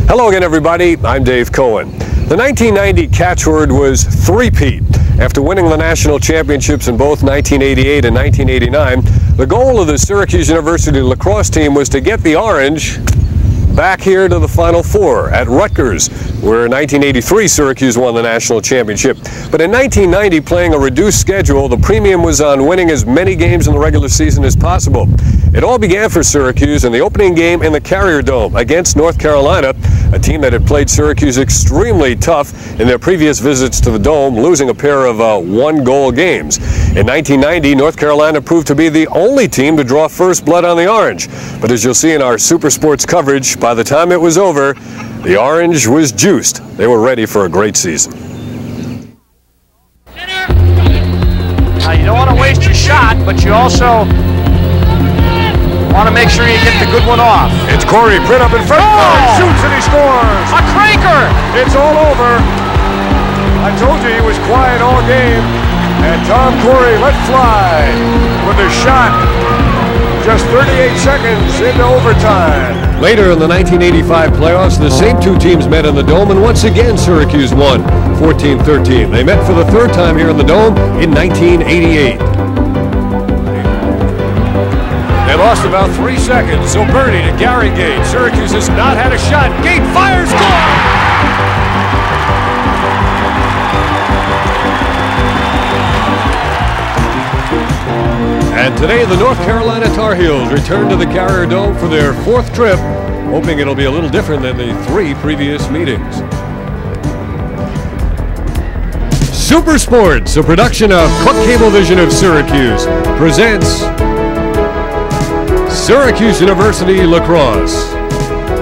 Hello again, everybody. I'm Dave Cohen. The 1990 catchword was three-peat. After winning the national championships in both 1988 and 1989, the goal of the Syracuse University lacrosse team was to get the Orange back here to the Final Four at Rutgers, where in 1983 Syracuse won the national championship. But in 1990, playing a reduced schedule, the premium was on winning as many games in the regular season as possible. It all began for Syracuse in the opening game in the Carrier Dome against North Carolina, a team that had played Syracuse extremely tough in their previous visits to the Dome, losing a pair of one-goal games. In 1990, North Carolina proved to be the only team to draw first blood on the Orange. But as you'll see in our Super Sports coverage, by the time it was over, the Orange was juiced. They were ready for a great season. Now, you don't want to waste your shot, but you also want to make sure you get the good one off. It's Corey Britt up in front. Oh! He shoots and he scores. A cranker! It's all over. I told you he was quiet all game. And Tom Corey let fly with a shot just 38 seconds into overtime. Later in the 1985 playoffs, the same two teams met in the Dome, and once again Syracuse won 14-13. They met for the third time here in the Dome in 1988. They lost about 3 seconds, so Bernie to Gary Gate. Syracuse has not had a shot. Gate fires, goal! And today the North Carolina Tar Heels return to the Carrier Dome for their fourth trip, hoping it'll be a little different than the three previous meetings. Super Sports, a production of Cook Cablevision of Syracuse, presents Syracuse University Lacrosse.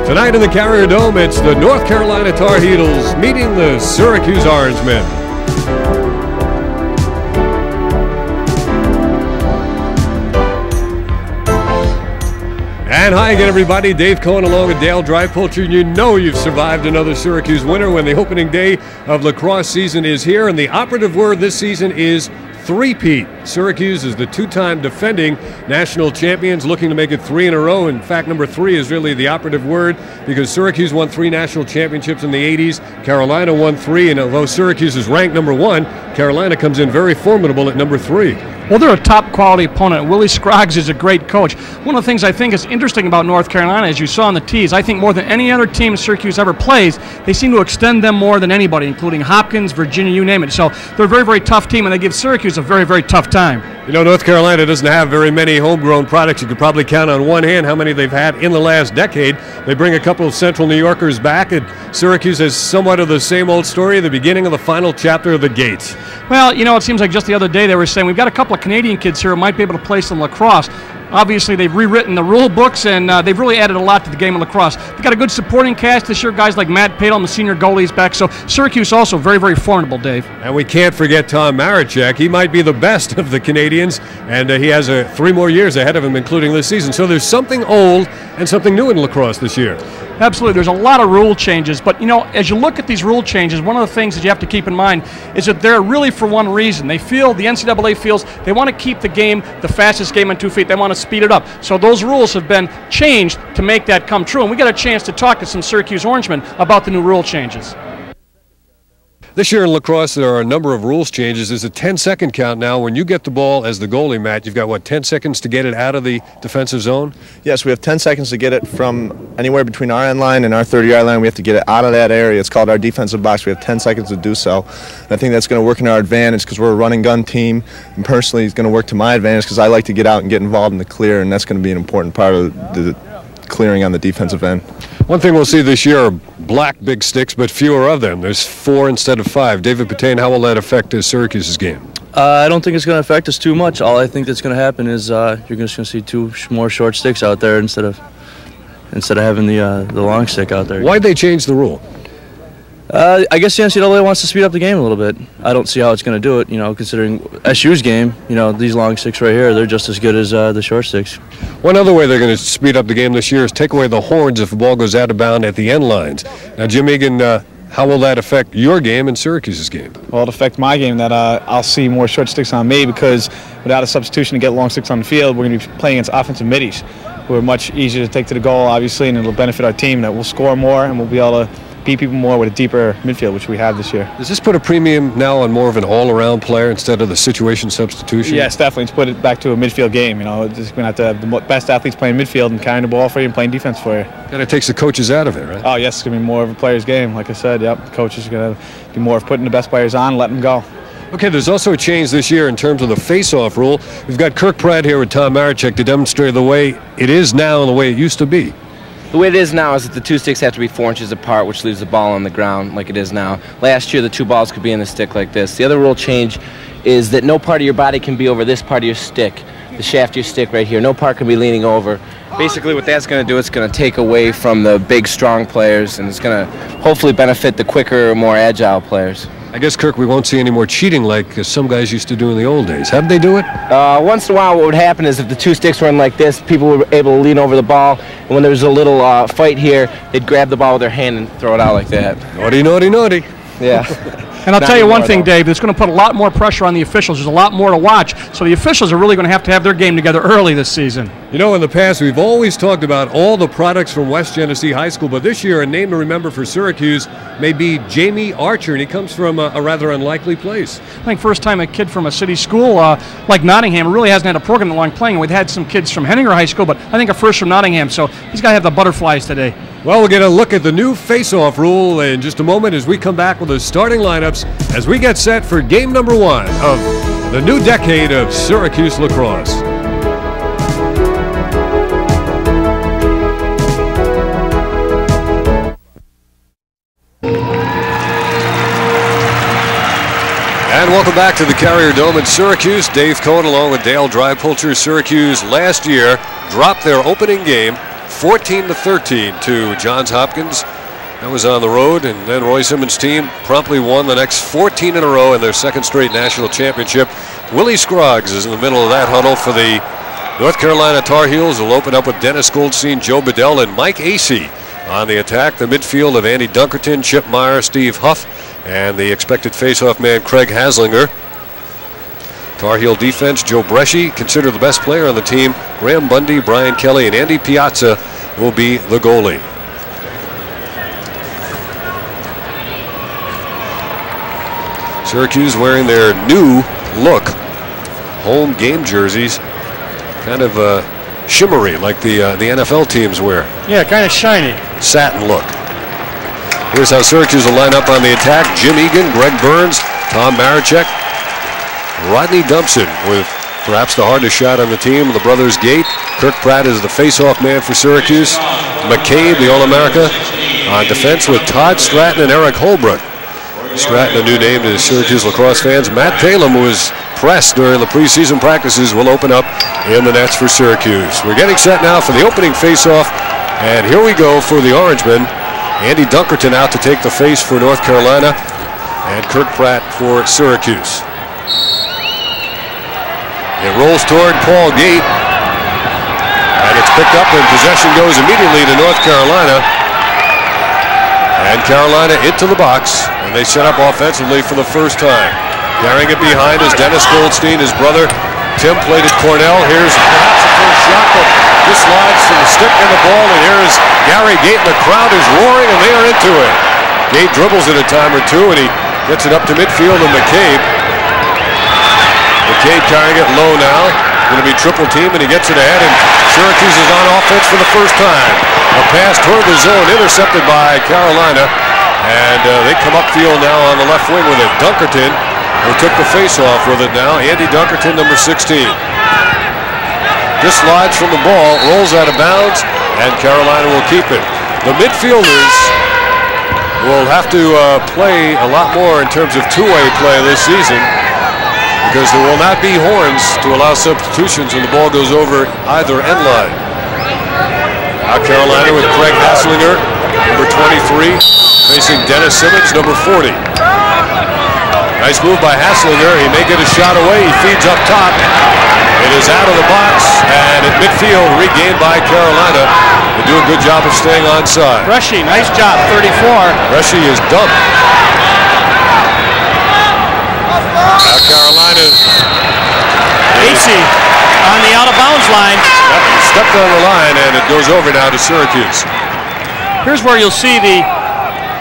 Tonight in the Carrier Dome, it's the North Carolina Tar Heels meeting the Syracuse Orangemen. And hi again, everybody. Dave Cohen along with Dale Drypulcher. You know you've survived another Syracuse winter when the opening day of lacrosse season is here, and the operative word this season is three-peat. Syracuse is the two-time defending national champions, looking to make it 3 in a row. In fact, number 3 is really the operative word because Syracuse won 3 national championships in the 80s. Carolina won 3, and although Syracuse is ranked number 1, Carolina comes in very formidable at number 3. Well, they're a top-quality opponent. Willie Scroggs is a great coach. One of the things I think is interesting about North Carolina, as you saw in the tees, I think more than any other team Syracuse ever plays, they seem to extend them more than anybody, including Hopkins, Virginia, you name it. So they're a very, very tough team, and they give Syracuse a very, very tough time. You know, North Carolina doesn't have very many homegrown products. You could probably count on one hand how many they've had in the last decade. They bring a couple of Central New Yorkers back, and Syracuse has somewhat of the same old story, the beginning of the final chapter of the Gates. Well, you know, it seems like just the other day they were saying we've got a couple of Canadian kids here who might be able to play some lacrosse. Obviously, they've rewritten the rule books, and they've really added a lot to the game of lacrosse. They've got a good supporting cast this year, guys like Matt Palumb, the senior goalie, is back. So Syracuse also very, very formidable, Dave. And we can't forget Tom Maricek. He might be the best of the Canadians, and he has 3 more years ahead of him, including this season. So there's something old and something new in lacrosse this year. Absolutely. There's a lot of rule changes, but you know, as you look at these rule changes, one of the things that you have to keep in mind is that they're really for one reason. They feel, the NCAA feels, they want to keep the game the fastest game on 2 feet. They want to speed it up. So those rules have been changed to make that come true, and we got a chance to talk to some Syracuse Orangemen about the new rule changes. This year in lacrosse, there are a number of rules changes. There's a 10-second count now. When you get the ball as the goalie, Matt, you've got, what, 10 seconds to get it out of the defensive zone? Yes, we have 10 seconds to get it from anywhere between our end line and our 30-yard line. We have to get it out of that area. It's called our defensive box. We have 10 seconds to do so. And I think that's going to work in our advantage because we're a running-gun team. And personally, it's going to work to my advantage because I like to get out and get involved in the clear, and that's going to be an important part of the clearing on the defensive end. One thing we'll see this year are black big sticks, but fewer of them. There's 4 instead of 5. David Patain, how will that affect Syracuse's game? I don't think it's going to affect us too much. All I think that's going to happen is you're just going to see 2 more short sticks out there instead of having the long stick out there. Why'd they change the rule? I guess the NCAA wants to speed up the game a little bit. I don't see how it's going to do it, you know, considering SU's game, you know, these long sticks right here, they're just as good as the short sticks. One other way they're going to speed up the game this year is take away the horns if the ball goes out of bounds at the end lines. Now, Jim Egan, how will that affect your game and Syracuse's game? Well, it'll affect my game that I'll see more short sticks on me because without a substitution to get long sticks on the field, we're going to be playing against offensive middies. we're much easier to take to the goal, obviously, and it'll benefit our team that we'll score more and we'll be able to beat people more with a deeper midfield, which we have this year. Does this put a premium now on more of an all-around player instead of the situation substitution? Yes, definitely. It's put it back to a midfield game. You know, it's going to have to have the best athletes playing midfield and carrying the ball for you and playing defense for you. Kind of takes the coaches out of it, right? Oh, yes, it's going to be more of a player's game. Like I said, yep, the coaches are going to be more of putting the best players on and letting them go. Okay, there's also a change this year in terms of the face-off rule. We've got Kirk Pratt here with Tom Marachek to demonstrate the way it is now and the way it used to be. The way it is now is that the two sticks have to be 4 inches apart, which leaves the ball on the ground like it is now. Last year, the 2 balls could be in the stick like this. The other rule change is that no part of your body can be over this part of your stick, the shaft of your stick right here. No part can be leaning over. Basically, what that's going to do, it's going to take away from the big, strong players, and it's going to hopefully benefit the quicker, more agile players. I guess, Kirk, we won't see any more cheating like some guys used to do in the old days. How'd they do it? Once in a while, what would happen is if the 2 sticks were in like this, people were able to lean over the ball, and when there was a little fight here, they'd grab the ball with their hand and throw it out like that. Naughty, naughty, naughty. Yeah. And I'll tell you one thing, Dave, it's going to put a lot more pressure on the officials. There's a lot more to watch, so the officials are really going to have their game together early this season. You know, in the past, we've always talked about all the products from West Genesee High School, but this year, a name to remember for Syracuse may be Jamie Archer, and he comes from a rather unlikely place. I think first time a kid from a city school like Nottingham really hasn't had a program that long playing. We've had some kids from Henninger High School, but I think a first from Nottingham, so he's got to have the butterflies today. Well, we'll get a look at the new face-off rule in just a moment as we come back with the starting lineups as we get set for game number 1 of the new decade of Syracuse lacrosse. And welcome back to the Carrier Dome in Syracuse. Dave Cohen along with Dale Drypulcher. Syracuse last year dropped their opening game 14-13 to Johns Hopkins. That was on the road, and then Roy Simmons' team promptly won the next 14 in a row in their second straight national championship. Willie Scroggs is in the middle of that huddle for the North Carolina Tar Heels. Will open up with Dennis Goldstein, Joe Bedell, and Mike Acey on the attack. The midfield of Andy Dunkerton, Chip Meyer, Steve Huff, and the expected face-off man Craig Haslinger. Tar Heel defense, Joe Bresci, considered the best player on the team. Graham Bundy, Brian Kelly, and Andy Piazza will be the goalie. Syracuse wearing their new look home game jerseys, kind of shimmery like the NFL teams wear. Yeah, kind of shiny. Satin look. Here's how Syracuse will line up on the attack. Jim Egan, Greg Burns, Tom Marachek, Rodney Dumpson with perhaps the hardest shot on the team, the brothers Gate. Kirk Pratt is the face-off man for Syracuse. McCabe, the All-America, on defense with Todd Stratton and Eric Holbrook. Stratton, a new name to Syracuse lacrosse fans. Matt Palumb, who was pressed during the preseason practices, will open up in the nets for Syracuse. We're getting set now for the opening face-off, and here we go for the Orangemen. Andy Dunkerton out to take the face for North Carolina, and Kirk Pratt for Syracuse. It rolls toward Paul Gate, and it's picked up, and possession goes immediately to North Carolina. And Carolina into the box, and they set up offensively for the first time. Carrying it behind is Dennis Goldstein, his brother Tim played at Cornell. Here's perhaps the first shot, but this slides to the stick and the ball, and here's Gary Gate, and the crowd is roaring, and they are into it. Gate dribbles it a time or two, and he gets it up to midfield, and McCabe carrying it low now. Going to be triple team, and he gets it ahead, and Syracuse is on offense for the first time. A pass toward the zone, intercepted by Carolina, and they come upfield now on the left wing with it. Dunkerton, who took the face-off with it now. Andy Dunkerton, number 16. Just slides from the ball, rolls out of bounds, and Carolina will keep it. The midfielders will have to play a lot more in terms of two-way play this season, because there will not be horns to allow substitutions when the ball goes over either end line. Now Carolina with Craig Haslinger, number 23, facing Dennis Simmons, number 40. Nice move by Haslinger. He may get a shot away. He feeds up top. It is out of the box, and at midfield, regained by Carolina. They do a good job of staying onside. Bresci, nice job, 34. Bresci is dumped. Now Carolina's Acey on the out-of-bounds line. Yep, he stepped on the line, and it goes over now to Syracuse. Here's where you'll see the,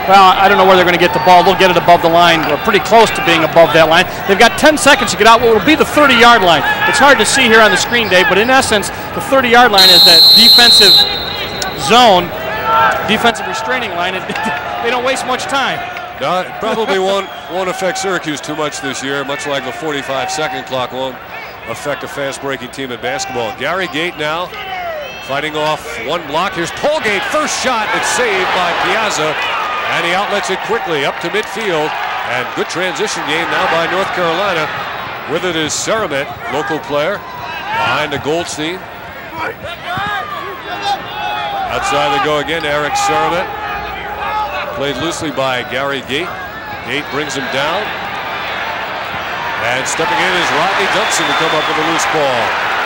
well, I don't know where they're going to get the ball. They'll get it above the line, or pretty close to being above that line. They've got 10 seconds to get out what will be the 30-yard line. It's hard to see here on the screen, Dave, but in essence, the 30-yard line is that defensive zone, defensive restraining line, and they don't waste much time. No, it probably won't affect Syracuse too much this year, much like the 45-second clock won't affect a fast-breaking team in basketball. Gary Gate now fighting off one block. Here's Polgate, first shot. It's saved by Piazza, and he outlets it quickly up to midfield. And good transition game now by North Carolina. With it is Saramet, local player, behind to Goldstein. Outside they go again, Eric Saramet. Played loosely by Gary Gate. Gate brings him down. And stepping in is Rodney Dumpson to come up with a loose ball.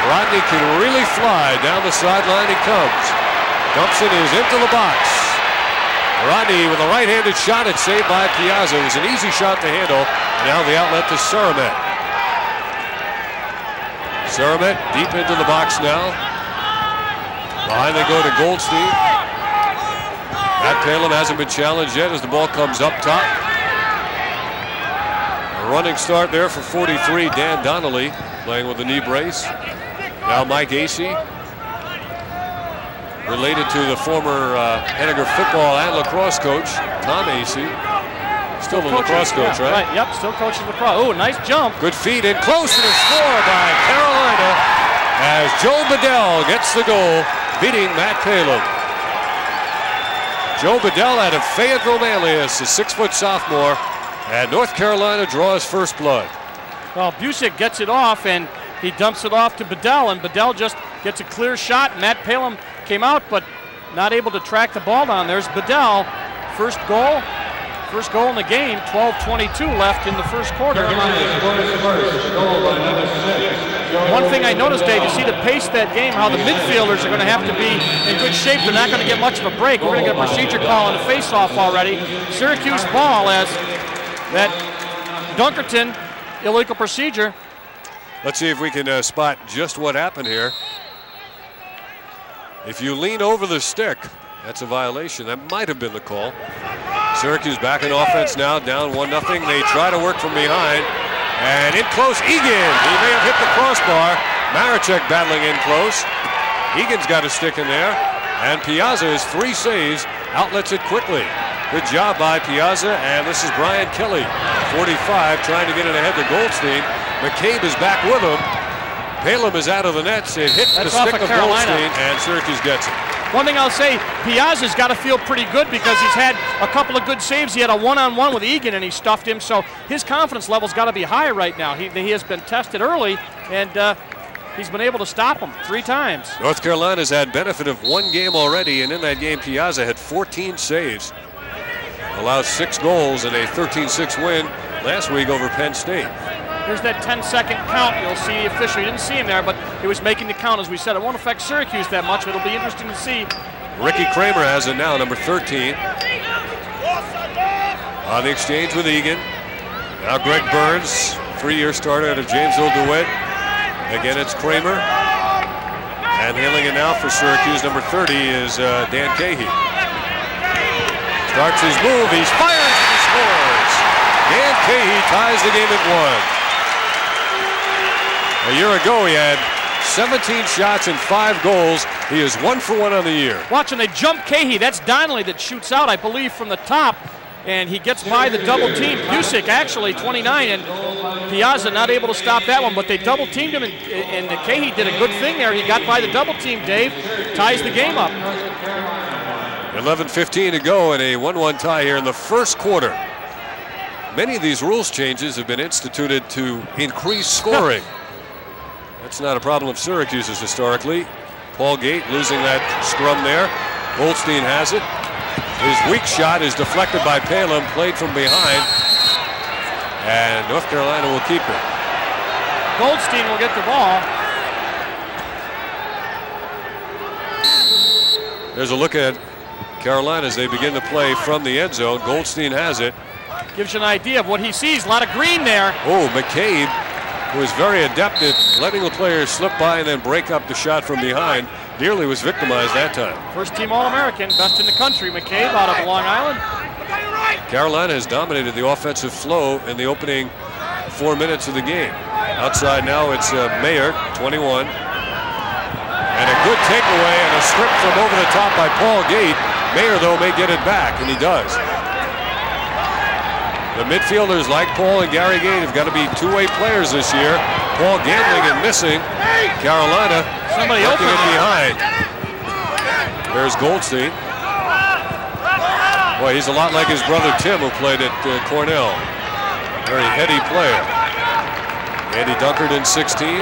Rodney can really fly. Down the sideline he comes. Dumpson is into the box. Rodney with a right-handed shot. It's saved by Piazza. It was an easy shot to handle. Now the outlet to Saramet. Saramet deep into the box now. Behind they go to Goldstein. Matt Palumb hasn't been challenged yet as the ball comes up top. A running start there for 43, Dan Donnelly, playing with a knee brace. Now Mike Acey, related to the former Henniger football and lacrosse coach, Tom Acey. Still the lacrosse coach, yeah, right? Yep, still coaching lacrosse. Oh, nice jump. Good feed in close, and a score by Carolina as Joe Bedell gets the goal, beating Matt Palumb. Joe Bedell out of Fayetteville Manlius, a 6-foot sophomore, and North Carolina draws first blood. Well, Busick gets it off, and he dumps it off to Bedell, and Bedell just gets a clear shot. Matt Palumb came out, but not able to track the ball down. There's Bedell, first goal in the game. 12:22 left in the first quarter. One thing I noticed, Dave, you see the pace of that game, how the midfielders are going to have to be in good shape. They're not going to get much of a break. We're going to get a procedure call on the face-off already. Syracuse ball as that Dunkerton illegal procedure. Let's see if we can spot just what happened here. If you lean over the stick, that's a violation. That might have been the call. Syracuse back in offense now, down 1-0. They try to work from behind. And in close, Egan. He may have hit the crossbar. Maricek battling in close. Egan's got a stick in there. And Piazza has 3 saves, outlets it quickly. Good job by Piazza, and this is Brian Kelly, 45, trying to get it ahead to Goldstein. McCabe is back with him. Palumb is out of the nets. It hit the stick of Goldstein, and Syracuse gets it. One thing I'll say, Piazza's got to feel pretty good because he's had a couple of good saves. He had a one-on-one with Egan, and he stuffed him, so his confidence level's got to be high right now. He has been tested early, and he's been able to stop him 3 times. North Carolina's had benefit of 1 game already, and in that game, Piazza had 14 saves. Allows 6 goals in a 13-6 win last week over Penn State. Here's that 10-second count. You'll see the official. You didn't see him there, but he was making the count, as we said. It won't affect Syracuse that much, but it'll be interesting to see. Ricky Kramer has it now, number 13. On the exchange with Egan. Now Greg Burns, 3-year starter out of Janesville DeWitt. Again, it's Kramer. And handling it now for Syracuse, number 30, is Dan Cahey. Starts his move, he fires and he scores. Dan Cahey ties the game at 1. A year ago he had 17 shots and 5 goals. He is 1 for 1 on the year. Watch, and they jump Cahey. That's Donnelly that shoots out, I believe, from the top. And he gets by the double team. Busick actually 29, and Piazza not able to stop that one, but they double teamed him, and Cahey did a good thing there. He got by the double team, Dave, ties the game up. 11:15 to go in a 1-1 tie here in the first quarter. Many of these rules changes have been instituted to increase scoring. That's not a problem of Syracuse's historically. Paul Gate losing that scrum there. Goldstein has it. His weak shot is deflected by Palumb, played from behind. And North Carolina will keep it. Goldstein will get the ball. There's a look at Carolina as they begin to play from the end zone. Goldstein has it. gives you an idea of what he sees. A lot of green there. Oh, McCabe was very adept at letting the players slip by and then break up the shot from behind. Nearly was victimized that time. First team All-American, best in the country, McCabe out of Long Island. Carolina has dominated the offensive flow in the opening 4 minutes of the game. Outside now it's Mayer, 21. And a good takeaway and a strip from over the top by Paul Gate. Mayer, though, may get it back, and he does. The midfielders like Paul and Gary Gate have got to be two-way players this year. Paul gambling and missing. Carolina somebody working it behind. There's Goldstein. Boy, he's a lot like his brother Tim, who played at Cornell. Very heady player. Andy Dunkard in 16.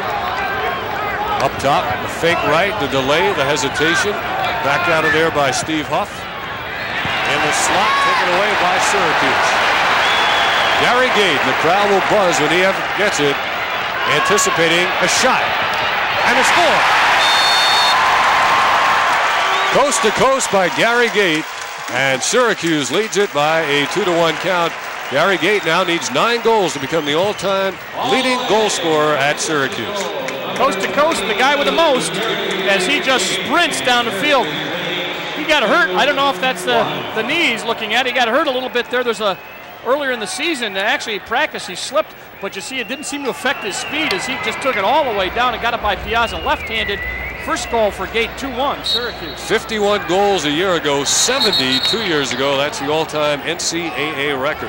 Up top, the fake right, the delay, the hesitation. Backed out of there by Steve Huff. And the slot taken away by Syracuse. Gary Gate, the crowd will buzz when he gets it, anticipating a shot. And a score. Coast to coast by Gary Gate. And Syracuse leads it by a 2-1 count. Gary Gate now needs 9 goals to become the all-time leading goal scorer at Syracuse. Coast to coast, the guy with the most, as he just sprints down the field. He got hurt. I don't know if that's the knees looking at. He got hurt a little bit there. There's earlier in the season, actually practice, he slipped, but you see it didn't seem to affect his speed as he just took it all the way down and got it by Piazza left-handed. First goal for Gate, 2-1, Syracuse. 51 goals a year ago, 70 2 years ago. That's the all-time NCAA record.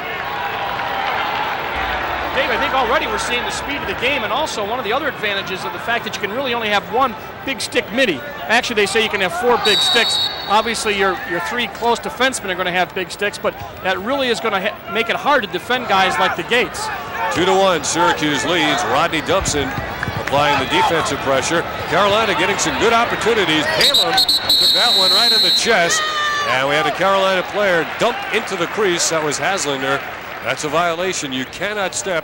Dave, I think already we're seeing the speed of the game, and also one of the other advantages of the fact that you can really only have one big stick midi. Actually, they say you can have 4 big sticks. Obviously, your 3 close defensemen are going to have big sticks, but that really is going to make it hard to defend guys like the Gates. 2-1, Syracuse leads. Rodney Dumpson applying the defensive pressure. Carolina getting some good opportunities. Palumb took that one right in the chest, and we had a Carolina player dump into the crease. That was Haslinger. That's a violation. You cannot step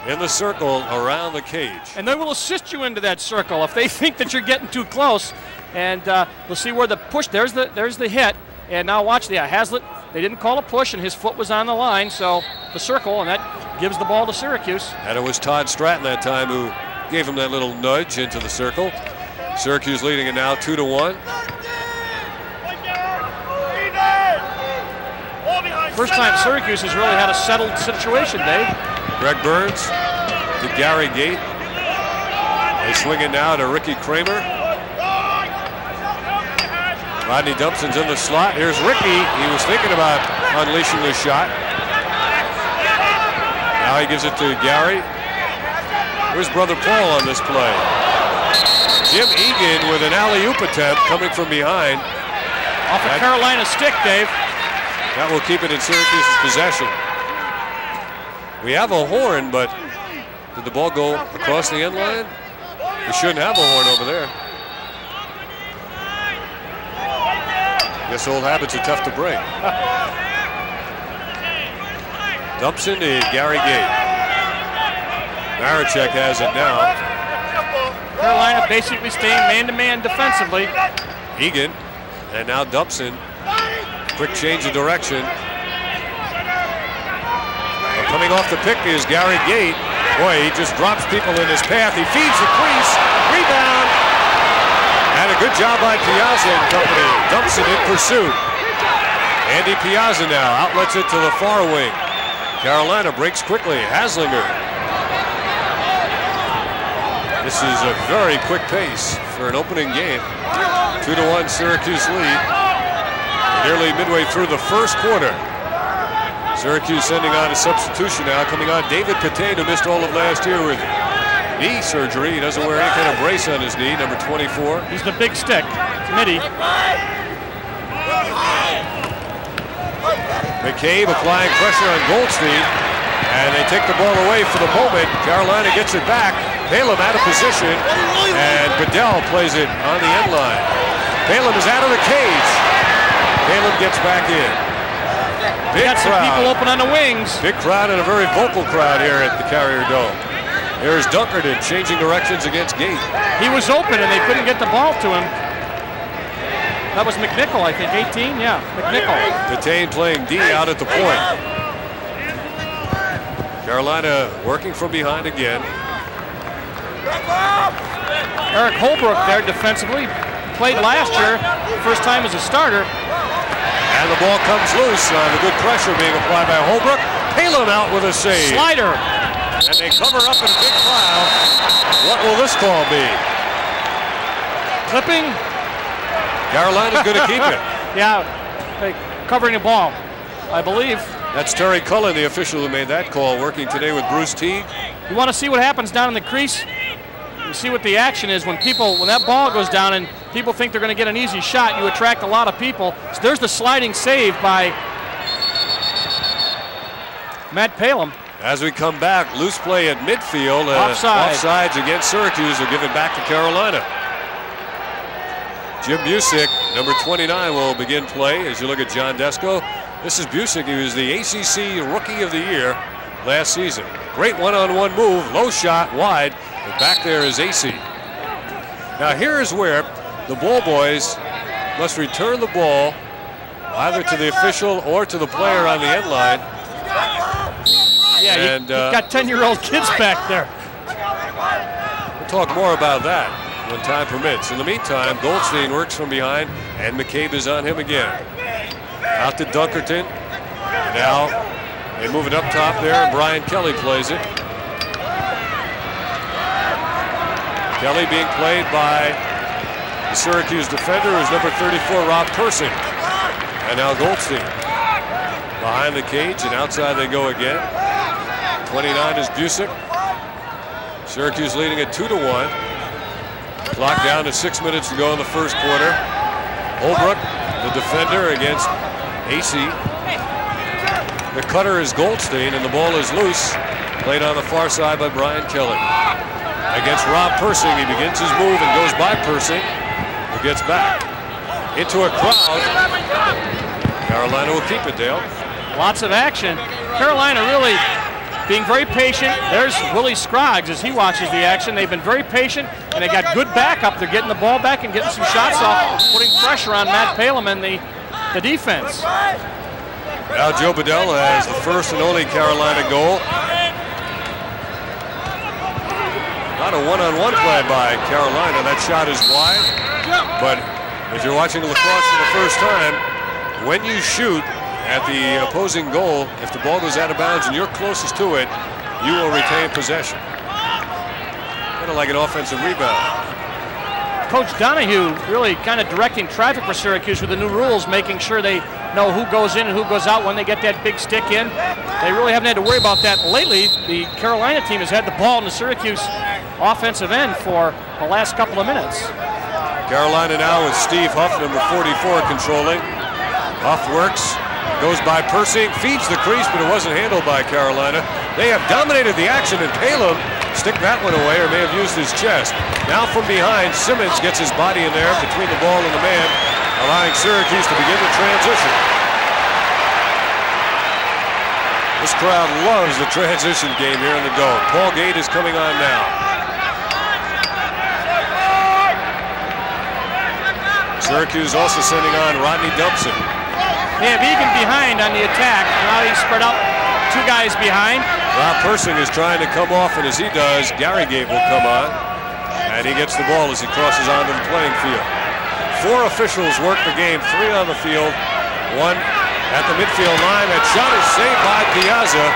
in the circle around the cage. And they will assist you into that circle if they think that you're getting too close. And we'll see where the push, there's the hit. And now watch the Haslett. They didn't call a push, and his foot was on the line, so the circle, and that gives the ball to Syracuse. And it was Todd Stratton that time who gave him that little nudge into the circle. Syracuse leading it now 2-1. First time Syracuse has really had a settled situation, Dave. Greg Burns to Gary Gate. They swing it now to Ricky Kramer. Rodney Dumpson's in the slot. Here's Ricky. He was thinking about unleashing the shot. Now he gives it to Gary. Where's brother Paul on this play? Jim Egan with an alley-oop attempt coming from behind. Off a Carolina stick, Dave. That will keep it in Syracuse's possession. We have a horn, but did the ball go across the end line? We shouldn't have a horn over there. Guess old habits are tough to break. Dumpson to Gary Gate. Marachek has it now. Carolina basically staying man-to-man defensively. Egan, and now Dumpson. Quick change of direction. And coming off the pick is Gary Gate. Boy, he just drops people in his path. He feeds the crease. Rebound. And a good job by Piazza and company. Dumpson in pursuit. Andy Piazza now outlets it to the far wing. Carolina breaks quickly. Haslinger. This is a very quick pace for an opening game. 2-1 Syracuse lead. Nearly midway through the first quarter. Syracuse sending on a substitution now. Coming on David Patane, who missed all of last year with knee surgery. He doesn't wear any kind of brace on his knee, number 24. He's the big stick, midi. McCabe applying pressure on Goldstein. And they take the ball away for the moment. Carolina gets it back. Palumb out of position. And Goodell plays it on the end line. Palumb is out of the cage. Palumb gets back in. Big got some people open on the wings. Big crowd and a very vocal crowd here at the Carrier Dome. Here's Dunkerton changing directions against Gate. He was open and they couldn't get the ball to him. That was McNichol, I think, 18, yeah, McNichol. Patane playing D out at the point. Carolina working from behind again. Eric Holbrook there defensively. Played last year, first time as a starter. And the ball comes loose on the good pressure being applied by Holbrook. Palumb out with a save. Slider. And they cover up in a big pile. What will this call be? Clipping. Carolina's going to keep it. Yeah, covering the ball, I believe. That's Terry Cullen, the official who made that call, working today with Bruce Teague. You want to see what happens down in the crease? You see what the action is when that ball goes down and people think they're going to get an easy shot, you attract a lot of people. So there's the sliding save by Matt Palumb. As we come back, loose play at midfield. Offsides against Syracuse are given back to Carolina. Jim Busick, number 29, will begin play as you look at John Desko. This is Busick. He was the ACC Rookie of the Year last season. Great one-on-one move, low shot, wide, but back there is AC. Now here is where the ball boys must return the ball either to the official or to the player on the end line. Yeah, and, you got 10-year-old kids back there. We'll talk more about that when time permits. In the meantime, Goldstein works from behind, and McCabe is on him again. Out to Dunkerton. Now they move it up top there, and Brian Kelly plays it. Kelly being played by the Syracuse defender, who's number 34, Rob Persing. And now Goldstein behind the cage, and outside they go again. 29 is Busick. Syracuse leading at 2-1. Clock down to 6 minutes to go in the first quarter. Holbrook, the defender, against AC. The cutter is Goldstein, and the ball is loose. Played on the far side by Brian Kelly. Against Rob Persing, he begins his move and goes by Persing, who gets back into a crowd. Carolina will keep it, Dale. Lots of action. Carolina really being very patient. There's Willie Scroggs as he watches the action. They've been very patient, and they got good backup. They're getting the ball back and getting some shots off, putting pressure on Matt Palumb and the defense. Now Joe Bedell has the first and only Carolina goal. Not a one-on-one play by Carolina. That shot is wide. But if you're watching lacrosse for the first time, when you shoot at the opposing goal, if the ball goes out of bounds and you're closest to it, you will retain possession. Kind of like an offensive rebound. Coach Donahue really kind of directing traffic for Syracuse with the new rules, making sure they know who goes in and who goes out when they get that big stick in. They really haven't had to worry about that lately. The Carolina team has had the ball in the Syracuse offensive end for the last couple of minutes. Carolina now with Steve Huff, number 44, controlling. Huff works, goes by Persing, feeds the crease, but it wasn't handled by Carolina. They have dominated the action, and Palumb stick that one away or may have used his chest. Now from behind, Simmons gets his body in there between the ball and the man, allowing Syracuse to begin the transition. This crowd loves the transition game here in the Dome. Paul Gate is coming on now. Syracuse also sending on Rodney Dumpson. They have Egan behind on the attack. Now he's spread out, two guys behind. Rob Persing is trying to come off, and as he does, Gary Gate will come on. And he gets the ball as he crosses onto the playing field. 4 officials work the game, 3 on the field, 1 at the midfield line. That shot is saved by Piazza.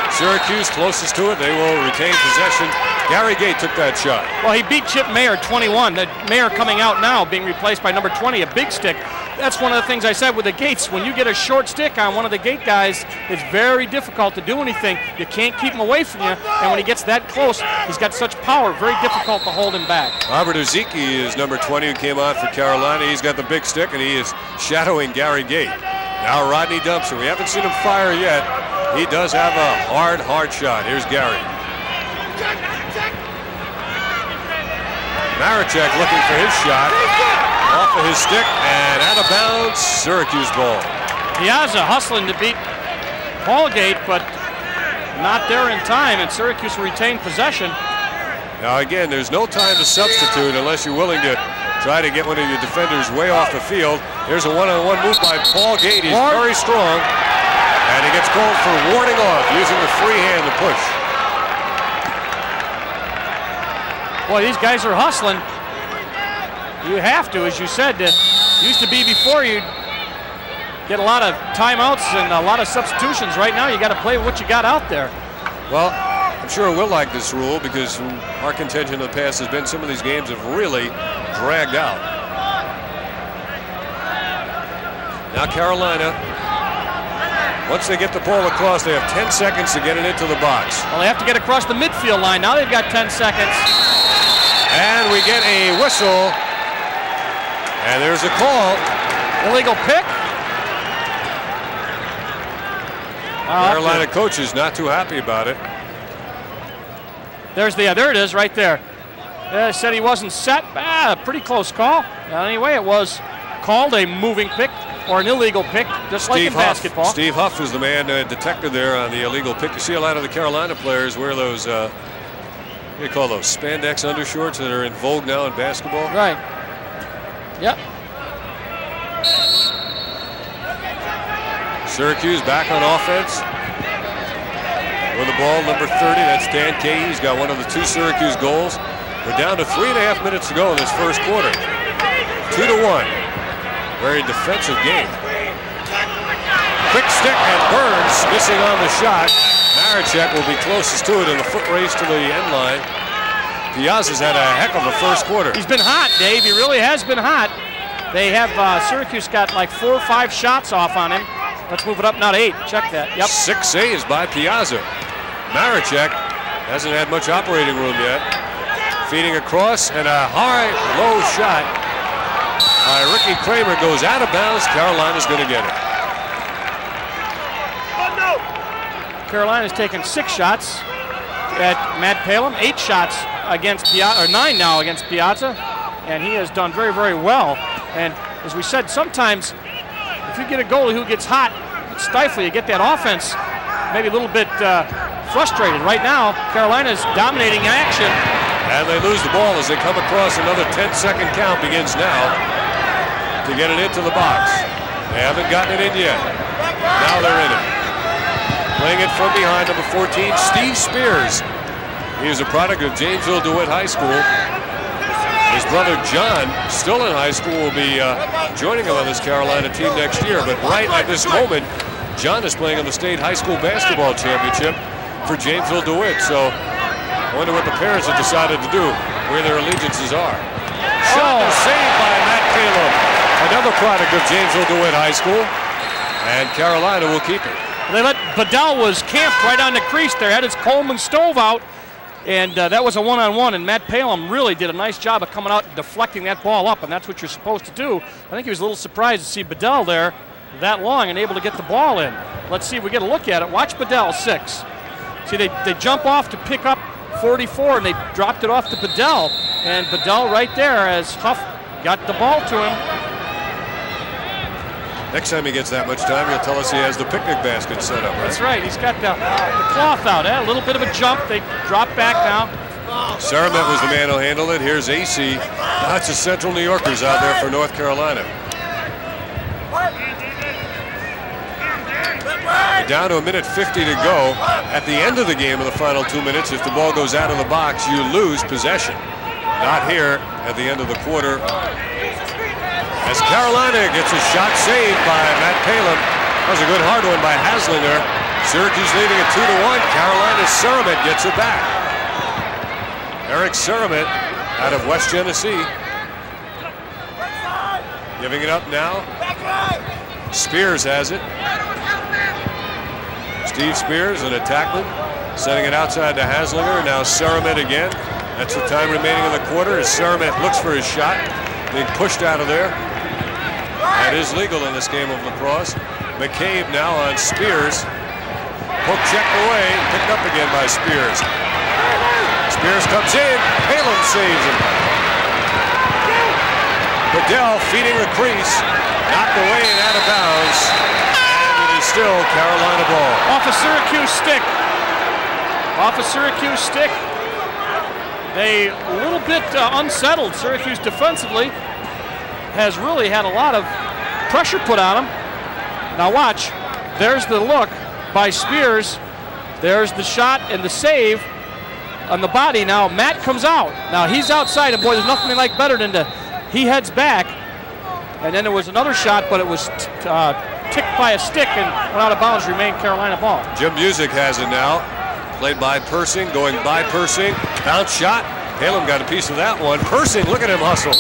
Syracuse closest to it. They will retain possession. Gary Gate took that shot. Well, he beat Chip Mayer, 21. The Mayer coming out now, being replaced by number 20, a big stick. That's one of the things I said with the Gates. When you get a short stick on one of the Gate guys, it's very difficult to do anything. You can't keep him away from you. And when he gets that close, he's got such power, very difficult to hold him back. Robert Ozeki is number 20 who came on for Carolina. He's got the big stick, and he is shadowing Gary Gate. Now Rodney Dumpson. We haven't seen him fire yet. He does have a hard shot. Here's Gary. Maricek looking for his shot. Off of his stick and out of bounds. Syracuse ball. Piazza hustling to beat Paulgate, but not there in time, and Syracuse will retain possession. Now again, there's no time to substitute unless you're willing to try to get one of your defenders way off the field. There's a one-on-one move by Paulgate. He's very strong. And he gets called for warding off, using the free hand to push. Boy, these guys are hustling. You have to, as you said. Used to be before you'd get a lot of timeouts and a lot of substitutions. Right now, you got to play what you got out there. Well, I'm sure we'll like this rule because our contention in the past has been some of these games have really dragged out. Now Carolina, once they get the ball across, they have 10 seconds to get it into the box. Well, they have to get across the midfield line. Now they've got 10 seconds. And we get a whistle. And there's a call. Illegal pick. Carolina coach is not too happy about it. There it is right there. Said he wasn't set. Pretty close call. Anyway, it was called a moving pick or an illegal pick, just like in basketball. Steve Huff was the man detected there on the illegal pick. You see a lot of the Carolina players wear those, what do you call those, spandex undershorts that are in vogue now in basketball? Right. Yep. Syracuse back on offense. With the ball, number 30, that's Dan Kay. He's got one of the 2 Syracuse goals. We're down to 3.5 minutes to go in this first quarter. 2-1. Very defensive game. Quick stick and Burns missing on the shot. Maricek will be closest to it in the foot race to the end line. Piazza's had a heck of a first quarter. He's been hot, Dave. He really has been hot. They have Syracuse got like 4 or 5 shots off on him. Let's move it up now to 8. Check that. Yep. 6 saves by Piazza. Maricek hasn't had much operating room yet. Feeding across and a high, low shot by Ricky Kramer goes out of bounds. Carolina's going to get it. Carolina's taken 6 shots at Matt Palumb, 8 shots against Piazza, or 9 now against Piazza, and he has done very, very well. And as we said, sometimes if you get a goalie who gets hot, it's stifling. You get that offense maybe a little bit frustrated. Right now, Carolina's dominating action. And they lose the ball as they come across. Another 10-second count begins now to get it into the box. They haven't gotten it in yet. Now they're in it. Playing it from behind, number 14, Steve Spears. He is a product of Janesville DeWitt High School. His brother John, still in high school, will be joining him on this Carolina team next year. But right at this moment, John is playing on the state high school basketball championship for Janesville DeWitt. So I wonder what the parents have decided to do, where their allegiances are. Shot is saved by Matt Palumb, another product of Janesville DeWitt High School. And Carolina will keep it. They let Bedell was camped right on the crease there, had his Coleman stove out, and that was a one-on-one, and Matt Palumb really did a nice job of coming out and deflecting that ball up, and that's what you're supposed to do. I think he was a little surprised to see Bedell there that long and able to get the ball in. Let's see if we get a look at it. Watch Bedell, 6. See, they jump off to pick up 44, and they dropped it off to Bedell, and Bedell right there as Huff got the ball to him. Next time he gets that much time, he'll tell us he has the picnic basket set up. Right? That's right. He's got the cloth out. A little bit of a jump. They drop back now. Saramet was the man who handled it. Here's AC. Lots of Central New Yorkers out there for North Carolina. We're down to 1:50 to go. At the end of the game, in the final 2 minutes, if the ball goes out of the box, you lose possession. Not here at the end of the quarter. As Carolina gets a shot saved by Matt Palumb. That was a good hard one by Haslinger. Syracuse leading at 2-1. Carolina's Saramet gets it back. Eric Saramet out of West Genesee. Giving it up now. Spears has it. Steve Spears, an attackman, sending it outside to Haslinger. Now Saramet again. That's the time remaining in the quarter as Saramet looks for his shot. Being pushed out of there. That is legal in this game of lacrosse. McCabe now on Spears. Poke checked away, picked up again by Spears. Spears comes in, Palumb saves him. Bedell feeding the crease, knocked away and out of bounds. And it is still Carolina ball. Off a Syracuse stick. Off a Syracuse stick. They a little bit unsettled. Syracuse defensively has really had a lot of pressure put on them. Now watch. there's the look by Spears. There's the shot and the save on the body. Now Matt comes out. Now he's outside, and boy, there's nothing like better than he heads back. And then there was another shot, but it was ticked by a stick and went out of bounds, remained Carolina ball. Jim Music has it now. Played by Persing, going by Persing. Bounce shot. Palumb got a piece of that one. Persing, look at him hustle.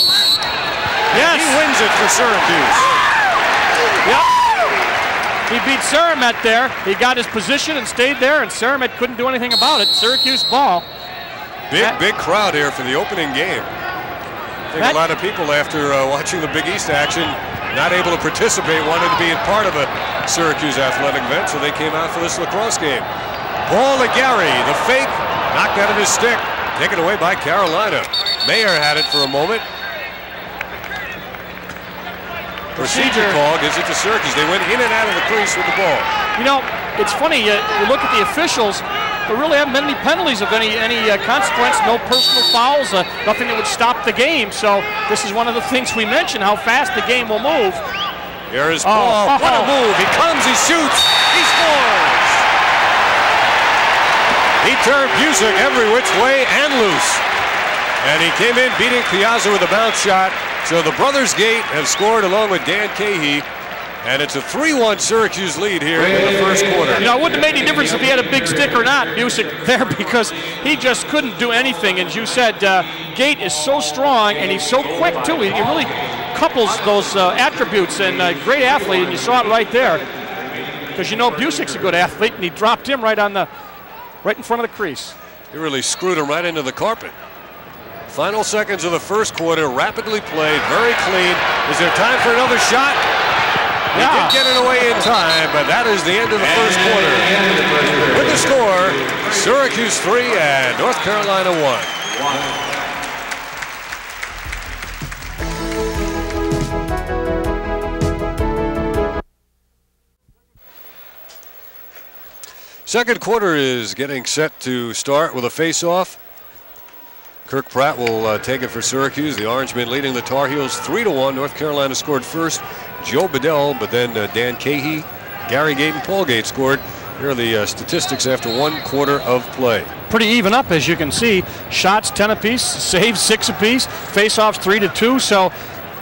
Yes. He wins it for Syracuse. Yep. He beat Saramet there. He got his position and stayed there, and Saramet couldn't do anything about it. Syracuse ball. Big crowd here for the opening game. I think a lot of people, after watching the Big East action, not able to participate, wanted to be a part of a Syracuse athletic event, so they came out for this lacrosse game. Ball to Gary, the fake, knocked out of his stick, taken away by Carolina. Mayer had it for a moment. Procedure call gives it to Syracuse. They went in and out of the crease with the ball. You know, it's funny, you look at the officials, there really haven't been any penalties of any consequence, no personal fouls, nothing that would stop the game. So this is one of the things we mentioned, how fast the game will move. Here is Paul. What a move. He comes, he shoots, he scores. He turned Busick every which way and loose. And he came in beating Piazza with a bounce shot. So the Brothers Gate have scored along with Dan Cahey. And it's a 3-1 Syracuse lead here in the first quarter. You know, it wouldn't have made any difference if he had a big stick or not, Busick, there, because he just couldn't do anything. And as you said, Gate is so strong, and he's so quick, too. He really couples those attributes, and great athlete, and you saw it right there. Because you know Busick's a good athlete, and he dropped him right in front of the crease. He really screwed him right into the carpet. Final seconds of the first quarter, rapidly played, very clean. Is there time for another shot? He did get it away in time, but that is the end of the first quarter. With the score, Syracuse 3 and North Carolina 1. Second quarter is getting set to start with a face-off. Kirk Pratt will take it for Syracuse. The Orangemen leading the Tar Heels 3-1. North Carolina scored first. Joe Bedell, but then Dan Cahey, Gary Gate, and Paul Gate scored. Here are the statistics after 1 quarter of play. Pretty even up, as you can see. Shots 10 apiece, saves 6 apiece, face-offs 3-2. So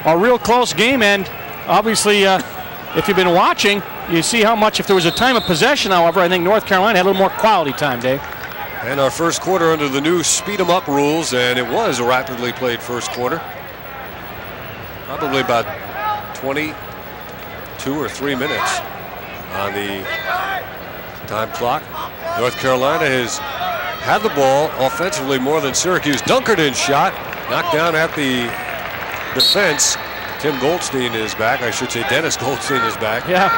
a real close game, and obviously, if you've been watching, you see how much. If there was a time of possession, however, I think North Carolina had a little more quality time, Dave. And our first quarter under the new speed 'em up rules, and it was a rapidly played first quarter. Probably about 22 or 3 minutes on the time clock. North Carolina has had the ball offensively more than Syracuse. Dunkerton's shot knocked down at the defense. Tim Goldstein is back. I should say Dennis Goldstein is back. Yeah,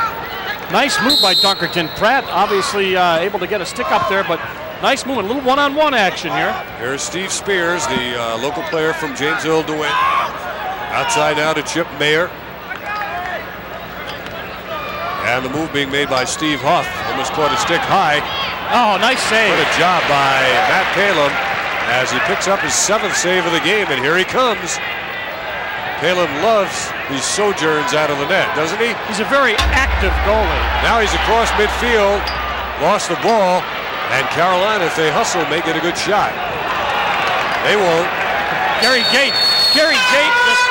nice move by Dunkerton. Pratt obviously able to get a stick up there, but nice move, a little one-on-one action here. Here's Steve Spears, the local player from Janesville, DeWitt. Outside now to Chip Mayer. And the move being made by Steve Huff. Almost caught a stick high. Oh, nice save. What a job by Matt Palumb as he picks up his 7th save of the game, and here he comes. Palumb loves these sojourns out of the net, doesn't he? He's a very active goalie. Now he's across midfield, lost the ball, and Carolina, if they hustle, may get a good shot. They won't. Gary Gate just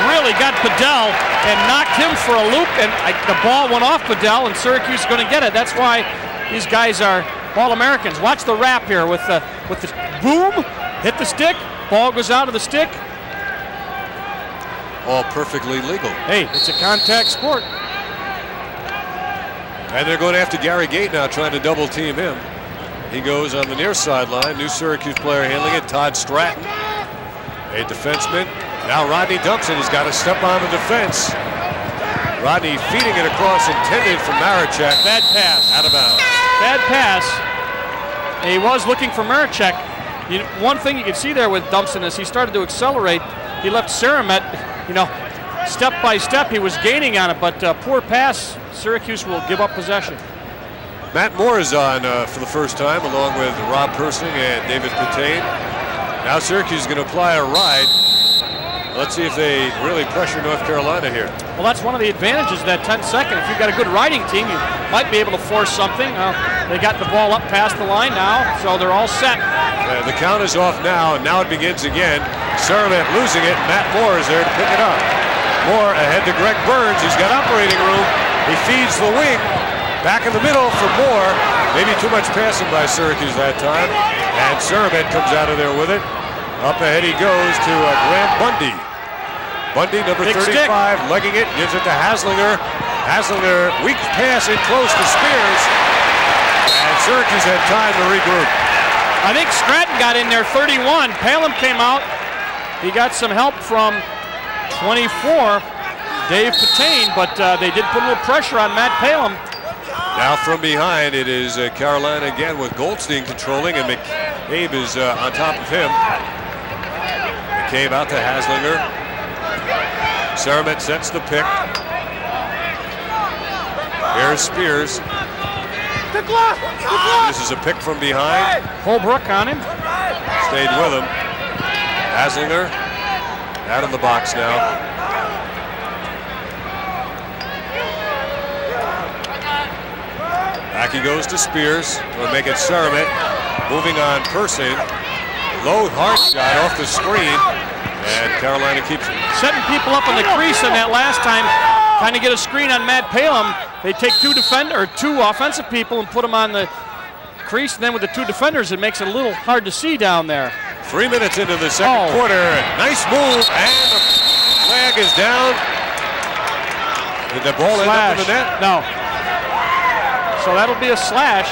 really got Bedell and knocked him for a loop, and the ball went off Bedell, and Syracuse is going to get it. That's why these guys are All-Americans. Watch the wrap here with the boom, hit the stick, ball goes out of the stick. All perfectly legal. Hey, it's a contact sport. And they're going after Gary Gate now, trying to double team him. He goes on the near sideline. New Syracuse player handling it, Todd Stratton, a defenseman. Now Rodney dumps it. He's got to step on the defense. Rodney feeding it across, intended for Maricek. Bad pass. Out of bounds. Bad pass. He was looking for Maricek. One thing you can see there with Dumpson is he started to accelerate. He left Saramet, step by step, he was gaining on it, but poor pass. Syracuse will give up possession. Matt Moore is on for the first time, along with Rob Persing and David Patane. Now Syracuse is going to apply a ride. let's see if they really pressure North Carolina here. Well, that's one of the advantages of that 10-second. If you've got a good riding team, you might be able to force something. They got the ball up past the line now, so they're all set. The count is off now, and now it begins again. Syracuse losing it. Matt Moore is there to pick it up. Moore ahead to Greg Burns. He's got operating room. He feeds the wing. Back in the middle for Moore. Maybe too much passing by Syracuse that time. And Syracuse comes out of there with it. Up ahead he goes to Grant Bundy. Bundy, number 35, legging it, gives it to Haslinger. Haslinger, weak pass in close to Spears. And Syracuse had time to regroup. I think Stratton got in there, 31. Palumb came out. He got some help from 24, Dave Patane, but they did put a little pressure on Matt Palumb. Now from behind, it is Carolina again with Goldstein controlling, and McCabe is on top of him. McCabe out to Haslinger. Saramet sets the pick. Here's Spears. This is a pick from behind. Holbrook on him. Stayed with him. Haslinger out of the box now. Back he goes to Spears. Will make it Saramet. Moving on Persing. Low hard shot off the screen. And Carolina keeps it. Setting people up on the crease on that last time. Trying to get a screen on Matt Palumb. They take two offensive people and put them on the crease. And then with the two defenders, it makes it a little hard to see down there. 3 minutes into the second quarter. Nice move. And the flag is down. Did the ball end up in the net? No. So that'll be a slash.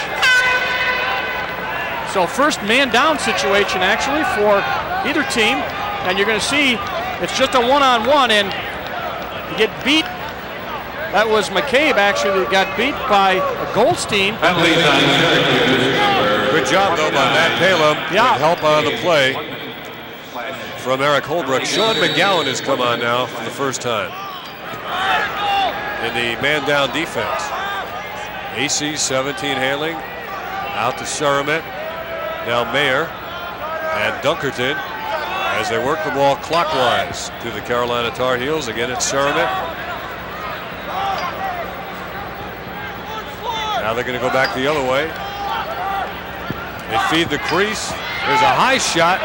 So first man down situation actually for either team. And you're going to see it's just a one-on-one, and you get beat. That was McCabe actually that got beat by Goldstein. Good job though by Matt Palumb. Yeah. With help on the play from Eric Holbrook. Sean McGowan has come on now for the first time in the man down defense. AC 17 handling out to Saramet. Now Mayer and Dunkerton as they work the ball clockwise to the Carolina Tar Heels. Again, it's Saramet. Now they're going to go back the other way. They feed the crease. There's a high shot.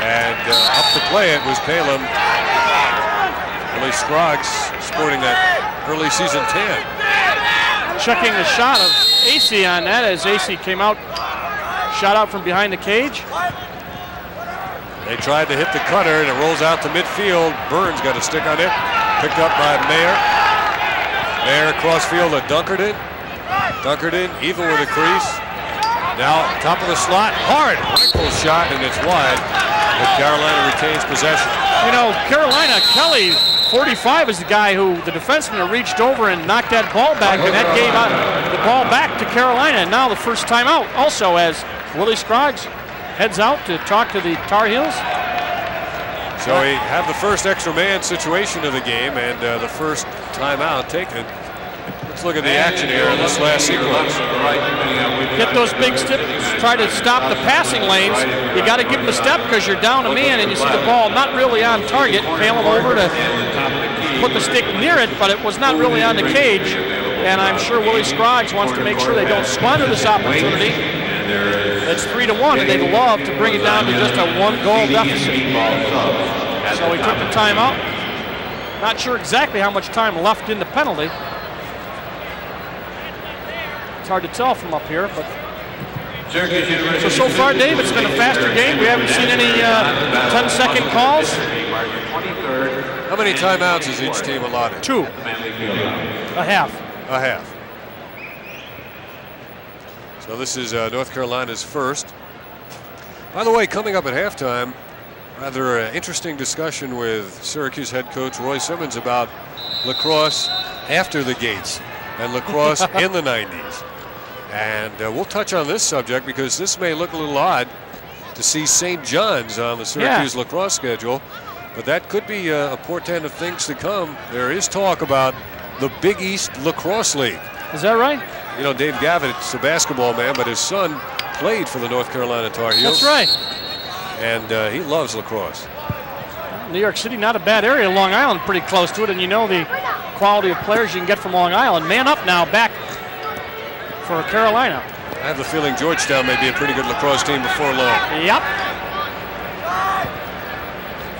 And up to play it was Palumb. Billy Scroggs sporting that early season tan. Checking the shot of AC on that as AC came out, shot out from behind the cage. They tried to hit the cutter and it rolls out to midfield. Burns got a stick on it. Picked up by Mayer. Mayer cross field to Dunkerton. Dunkerton even with a crease. Now top of the slot. Hard rifle shot and it's wide. But Carolina retains possession. You know, Carolina, Kelly, 45 is the guy who the defenseman reached over and knocked that ball back, and that gave out the ball back to Carolina. And now the first time out also as Willie Scroggs heads out to talk to the Tar Heels. So we have the first extra man situation of the game and the first timeout taken. Let's look at the action here in this last sequence. Get those big steps, try to stop the passing lanes. You got to give them a step because you're down a man and you see the ball not really on target. Palumb over to put the stick near it, but it was not really on the cage. And I'm sure Willie Scroggs wants to make sure they don't squander this opportunity. It's 3-1, and they'd love to bring it down to just a one-goal deficit. So he took the timeout. Not sure exactly how much time left in the penalty. It's hard to tell from up here, but so far, Dave, it's been a faster game. We haven't seen any 10-second calls. How many timeouts is each team allotted? 2. A half. A half. So this is North Carolina's first. By the way, coming up at halftime, rather interesting discussion with Syracuse head coach Roy Simmons about lacrosse after the gates and lacrosse in the 90s. And we'll touch on this subject because this may look a little odd to see St. John's on the Syracuse lacrosse schedule, but that could be a portent of things to come. There is talk about the Big East Lacrosse League. Is that right? You know, Dave Gavitt's a basketball man, but his son played for the North Carolina Tar Heels. That's right. And he loves lacrosse. New York City, not a bad area. Long Island pretty close to it, and you know the quality of players you can get from Long Island. Man up now, back for Carolina. I have the feeling Georgetown may be a pretty good lacrosse team before long. Yep.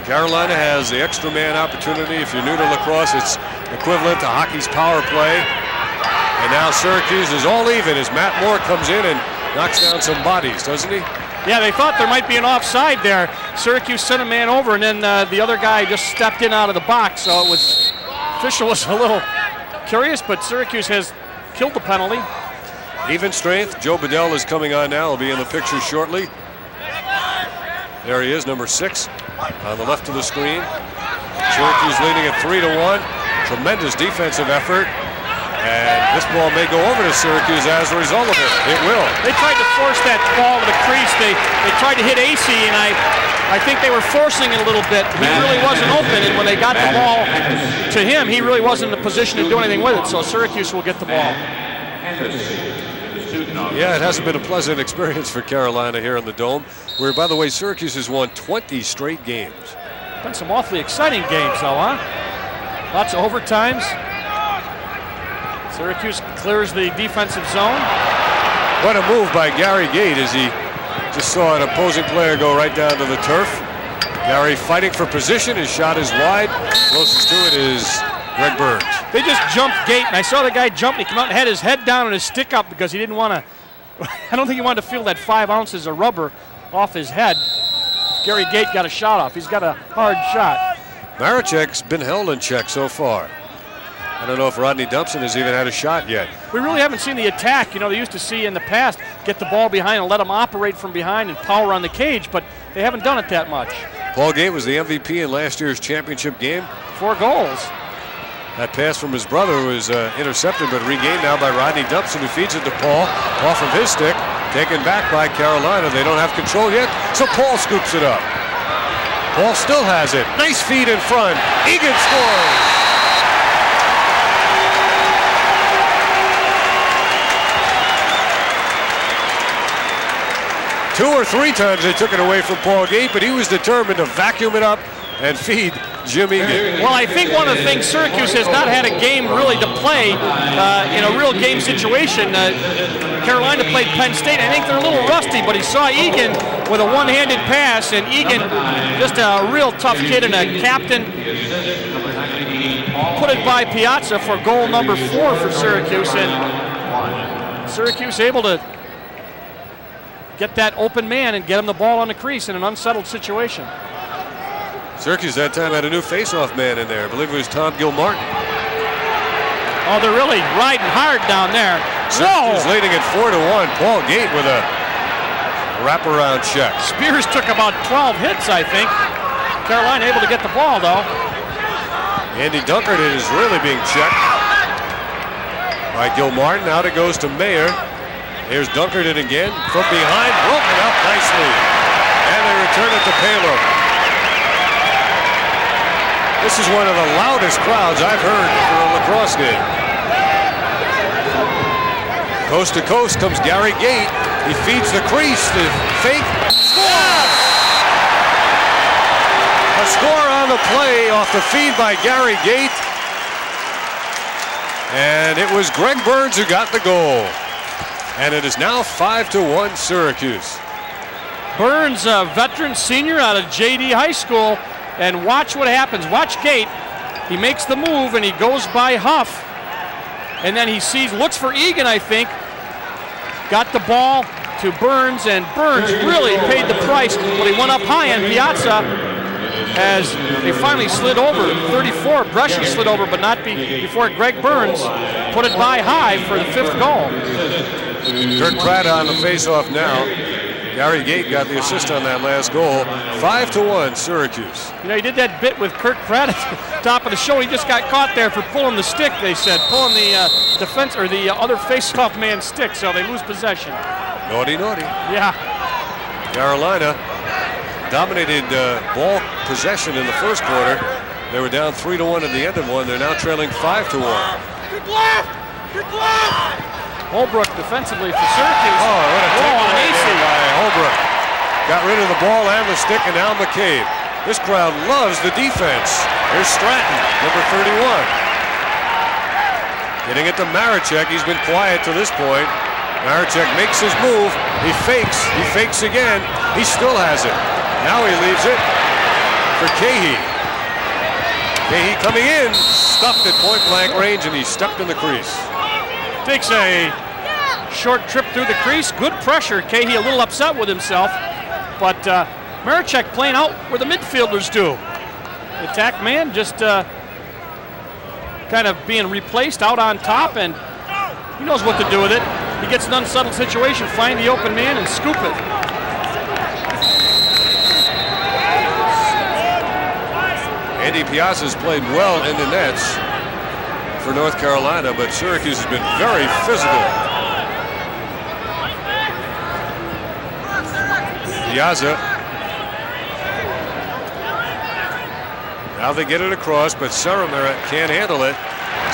Carolina has the extra man opportunity. If you're new to lacrosse, it's equivalent to hockey's power play. And now Syracuse is all even as Matt Moore comes in and knocks down some bodies, doesn't he? Yeah, they thought there might be an offside there. Syracuse sent a man over, and then the other guy just stepped in out of the box. So it was, official was a little curious, but Syracuse has killed the penalty. Even strength. Joe Bedell is coming on now. He'll be in the picture shortly. There he is, number 6, on the left of the screen. Syracuse leading at 3-1. Tremendous defensive effort. And this ball may go over to Syracuse as a result of it. It will. They tried to force that ball to the crease. They tried to hit AC, and I think they were forcing it a little bit. He really wasn't open, and when they got the ball to him, he really wasn't in the position to do anything with it. So Syracuse will get the ball. Yeah, it hasn't been a pleasant experience for Carolina here in the Dome, where, by the way, Syracuse has won 20 straight games. Been some awfully exciting games, though, huh? Lots of overtimes. Syracuse clears the defensive zone. What a move by Gary Gate as he just saw an opposing player go right down to the turf. Gary fighting for position. His shot is wide. Closest to it is Greg Burns. They just jumped Gate, and I saw the guy jump, and he came out and had his head down and his stick up because he didn't want to, I don't think he wanted to feel that 5 ounces of rubber off his head. Gary Gate got a shot off. He's got a hard shot. Maricek's been held in check so far. I don't know if Rodney Dumpson has even had a shot yet. We really haven't seen the attack. You know, they used to see in the past, get the ball behind and let them operate from behind and power on the cage, but they haven't done it that much. Paul Gate was the MVP in last year's championship game. 4 goals. That pass from his brother was intercepted but regained now by Rodney Dumpson, who feeds it to Paul off of his stick. Taken back by Carolina. They don't have control yet, so Paul scoops it up. Paul still has it. Nice feed in front. Egan scores. Two or three times they took it away from Paul Gate, but he was determined to vacuum it up and feed Jim Egan. Well, I think one of the things, Syracuse has not had a game really to play in a real game situation. Carolina played Penn State. I think they're a little rusty, but he saw Egan with a one-handed pass, and Egan, just a real tough kid and a captain, put it by Piazza for goal number 4 for Syracuse, and Syracuse able to get that open man and get him the ball on the crease in an unsettled situation. Syracuse that time had a new face-off man in there. I believe it was Tom Gilmartin. Oh, they're really riding hard down there. Syracuse leading at 4-1. Paul Gate with a wraparound check. Spears took about 12 hits, I think. Carolina able to get the ball, though. Andy Dunkert is really being checked by Gilmartin. Out it goes to Mayer. Here's Dunkerton again from behind, broken up nicely. And they return it to Palumb. This is one of the loudest crowds I've heard for a lacrosse game. Coast to coast comes Gary Gate. He feeds the crease, the fake, scores! A score on the play off the feed by Gary Gate. And it was Greg Burns who got the goal. And it is now 5-1 Syracuse. Burns, a veteran senior out of JD High School, and watch what happens. Watch Gate. He makes the move and he goes by Huff, and then he looks for Egan, I think. Got the ball to Burns, and Burns really paid the price when he went up high on Piazza as they finally slid over. 34, Brescia slid over, but not before Greg Burns put it by high for the 5th goal. Kirk Pratt on the face-off now. Gary Gate got the assist on that last goal. 5-1 Syracuse. You know, he did that bit with Kirk Pratt at the top of the show. He just got caught there for pulling the stick, they said. Pulling the defense, or the other face-off man's stick, so they lose possession. Naughty, naughty. Yeah. Carolina dominated ball possession in the first quarter. They were down 3-1 at the end of one. They're now trailing 5-1. Good left! Good left! Holbrook defensively for Syracuse. Oh, what a goal on AC. by Holbrook. Got rid of the ball and the stick, and now McCabe. This crowd loves the defense. Here's Stratton, number 31. Getting it to Maricek. He's been quiet to this point. Maricek makes his move. He fakes again. He still has it. Now he leaves it for Cahey. Cahey coming in, stuffed at point blank range, and he's stepped in the crease. Takes a short trip through the crease. Good pressure. Cahey a little upset with himself, but Maricek playing out where the midfielders do. The attack man just kind of being replaced out on top, and he knows what to do with it. He gets an unsettled situation, find the open man, and scoop it. Andy Piazza's played well in the nets for North Carolina, but Syracuse has been very physical. Piazza. Now they get it across, but Saramera can't handle it.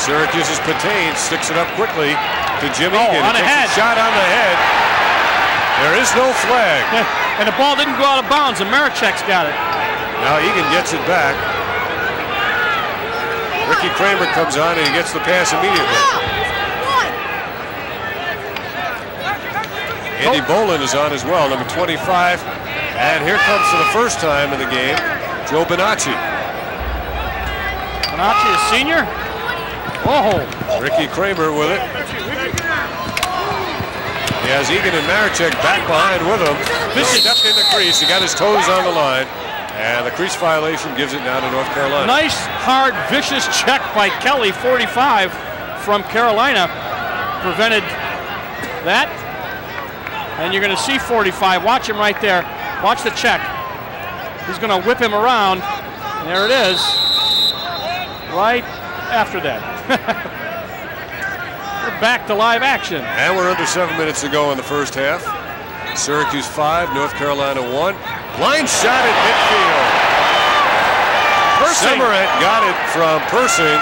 Syracuse's Patain sticks it up quickly to Jim Egan. On the head. Shot on the head. There is no flag. And the ball didn't go out of bounds, and Maricek's got it. Now Egan gets it back. Ricky Kramer comes on and he gets the pass immediately. Andy Bolin is on as well, number 25. And here comes for the first time in the game, Joe Bonacci. Bonacci, a senior. Oh, Ricky Kramer with it. He has Egan and Maricek back behind with him. This stepped in the crease. He got his toes on the line. And the crease violation gives it now to North Carolina. Nice, hard, vicious check by Kelly, 45 from Carolina. Prevented that. And you're going to see 45. Watch him right there. Watch the check. He's going to whip him around. And there it is. Right after that. We're back to live action. And we're under 7 minutes to go in the first half. Syracuse 5, North Carolina 1. Line shot at midfield. Semmeret got it from Persing.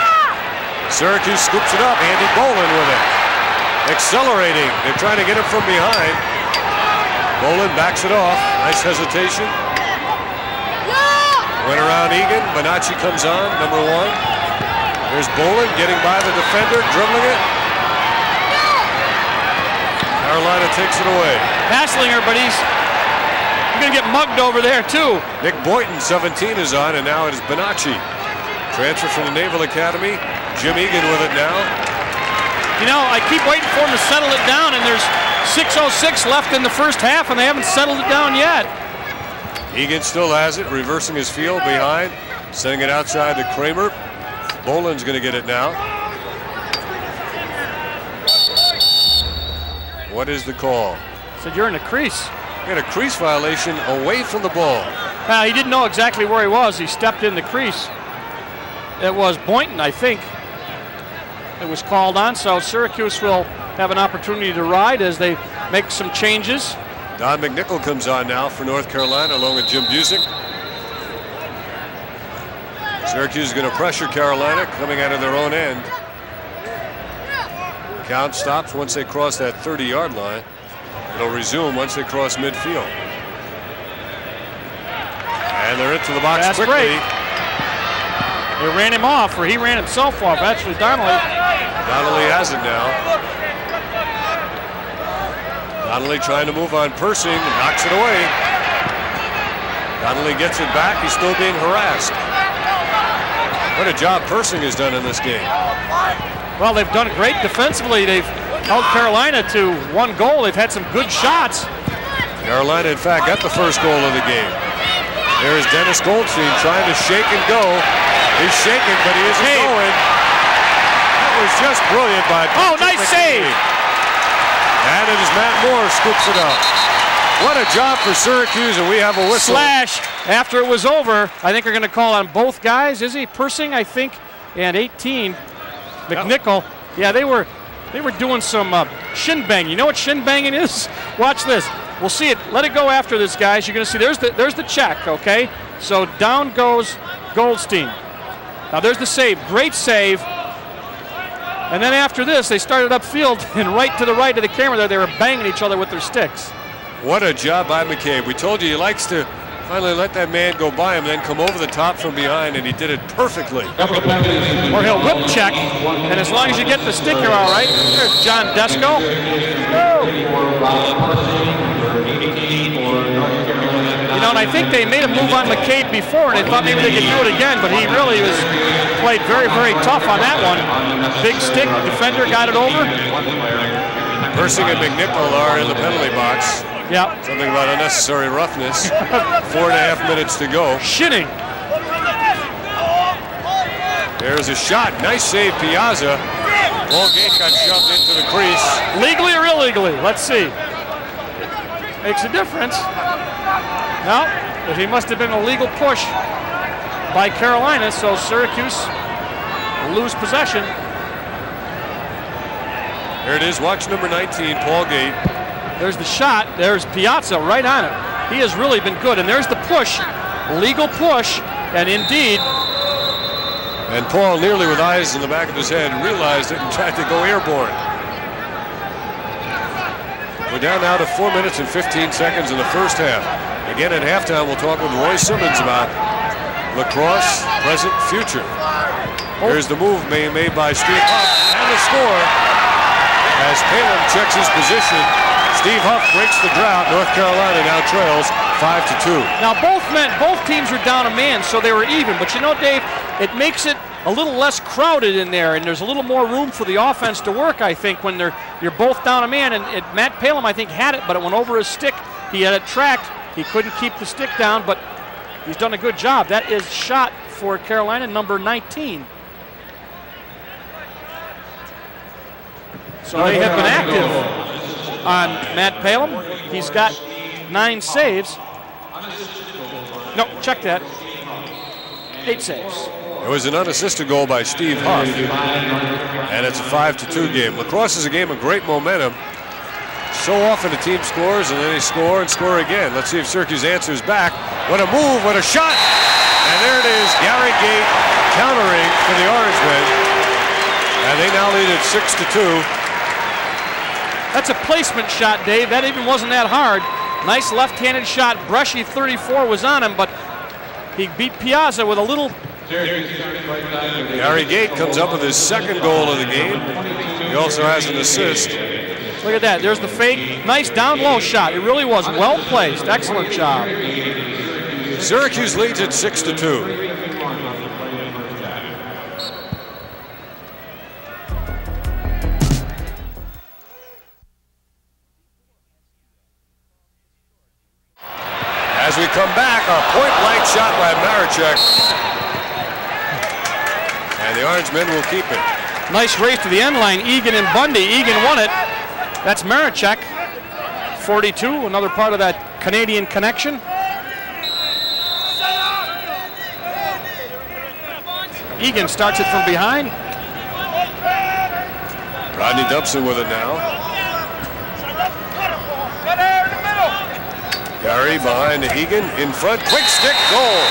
Syracuse scoops it up. Andy Bolin with it. Accelerating. They're trying to get him from behind. Bolin backs it off. Nice hesitation. Went around Egan. Bonacci comes on, number 1. There's Bolin getting by the defender, dribbling it. Carolina takes it away. Hasslinger, but he's going to get mugged over there, too. Nick Boynton, 17, is on, and now it is Bonacci. Transfer from the Naval Academy. Jim Egan with it now. You know, I keep waiting for him to settle it down, and there's 6:06 left in the first half, and they haven't settled it down yet. Egan still has it, reversing his field behind, sending it outside to Kramer. Bolin's going to get it now. What is the call? Said you're in the crease. Got a crease violation away from the ball. He didn't know exactly where he was. He stepped in the crease. It was Boynton, I think. It was called on, so Syracuse will have an opportunity to ride as they make some changes. Don McNichol comes on now for North Carolina along with Jim Busick. Syracuse is going to pressure Carolina coming out of their own end. Count stops once they cross that 30-yard line. It'll resume once they cross midfield. And they're into the box That's quickly. Great. They ran him off, or he ran himself off. Actually, Donnelly has it now. Donnelly trying to move on Persing, knocks it away. Donnelly gets it back. He's still being harassed. What a job Persing has done in this game. Well, they've done great defensively. They've held Carolina to 1 goal. They've had some good shots. Carolina, in fact, got the first goal of the game. There's Dennis Goldstein trying to shake and go. He's shaking, but he isn't going. That was just brilliant by nice save. And it is Matt Moore scoops it up. What a job for Syracuse, and we have a whistle. Slash, after it was over, I think they're going to call on both guys. Is he? Persing, I think, and 18. McNichol. Yeah, they were doing some shin banging. You know what shin banging is? Watch this. We'll see it. Let it go after this, guys. You're going to see there's the check, okay? So down goes Goldstein. Now there's the save. Great save. And then after this, they started upfield, and right to the right of the camera there, they were banging each other with their sticks. What a job by McCabe. We told you he likes to Finally let that man go by him, then come over the top from behind, and he did it perfectly. Or he'll whip check, and as long as you get the stick, you're all right. There's John Desco. You know, and I think they made a move on McCade before, and they thought maybe they could do it again, but he really was played very, very tough on that one. Big stick, defender got it over. Persing and McNichol are in the penalty box. Yeah. Something about unnecessary roughness. 4.5 minutes to go. Shitting. There's a shot. Nice save, Piazza. Paul Gate got shoved into the crease. Legally or illegally? Let's see. Makes a difference. No, but he must have been a legal push by Carolina, so Syracuse will lose possession. There it is. Watch number 19, Paul Gate. There's the shot. There's Piazza right on it. He has really been good. And there's the push, legal push, and indeed. And Paul, nearly with eyes in the back of his head, realized it and tried to go airborne. We're down now to 4 minutes and 15 seconds in the first half. Again, at halftime, we'll talk with Roy Simmons about Lacrosse, present, future. Here's the move made by Steve Huff, and the score. As Palumb checks his position, Steve Huff breaks the drought. North Carolina now trails 5-2. Now both teams are down a man, so they were even. But you know, Dave, it makes it a little less crowded in there, and there's a little more room for the offense to work, I think, when you're both down a man. And Matt Palumb, I think, had it, but it went over his stick. He had it tracked. He couldn't keep the stick down, but he's done a good job. That is shot for Carolina, number 19. So they have been active on Matt Palumb. He's got 9 saves. No, check that. 8 saves. It was an unassisted goal by Steve Huff, and it's a 5-2 game. Lacrosse is a game of great momentum. So often the team scores, and then they score and score again. Let's see if Syracuse answers back. What a move, what a shot! And there it is, Gary Gate countering for the Orangemen. And they now lead at 6-2. That's a placement shot, Dave. That even wasn't that hard. Nice left-handed shot. Brushy 34 was on him, but he beat Piazza with a little. Gary Gate comes up with his second goal of the game. He also has an assist. Look at that. There's the fake. Nice down-low shot. It really was well placed. Excellent job. Syracuse leads at 6-2. As we come back, a point-blank shot by Marichek. And the Orangemen will keep it. Nice race to the end line. Egan and Bundy. Egan won it. That's Marichek. 42, another part of that Canadian connection. Egan starts it from behind. Rodney Dumpson with it now. Gary behind Egan, in front, quick stick, goal.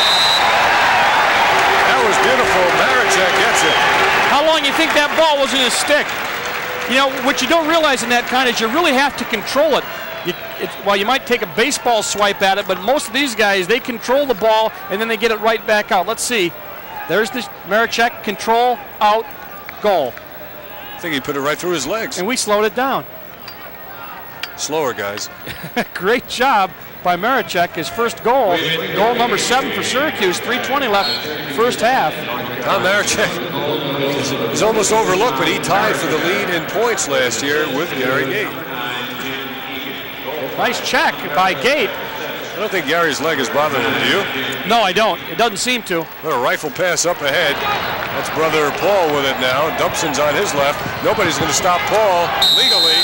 That was beautiful, Marichek gets it. How long you think that ball was in his stick? You know, what you don't realize in that kind is you really have to control it. Well, you might take a baseball swipe at it, but most of these guys, they control the ball, and then they get it right back out. Let's see. There's the Marichek, control, out, goal. I think he put it right through his legs. And we slowed it down. Slower, guys. Great job by Marichek, his first goal. Goal number 7 for Syracuse, 3:20 left first half. Tom Marichek is almost overlooked, but he tied for the lead in points last year with Gary Gate. Nice check by Gate. I don't think Gary's leg is bothering him, do you? No, I don't. It doesn't seem to. What a rifle pass up ahead. That's brother Paul with it now. Dumpson's on his left. Nobody's going to stop Paul legally.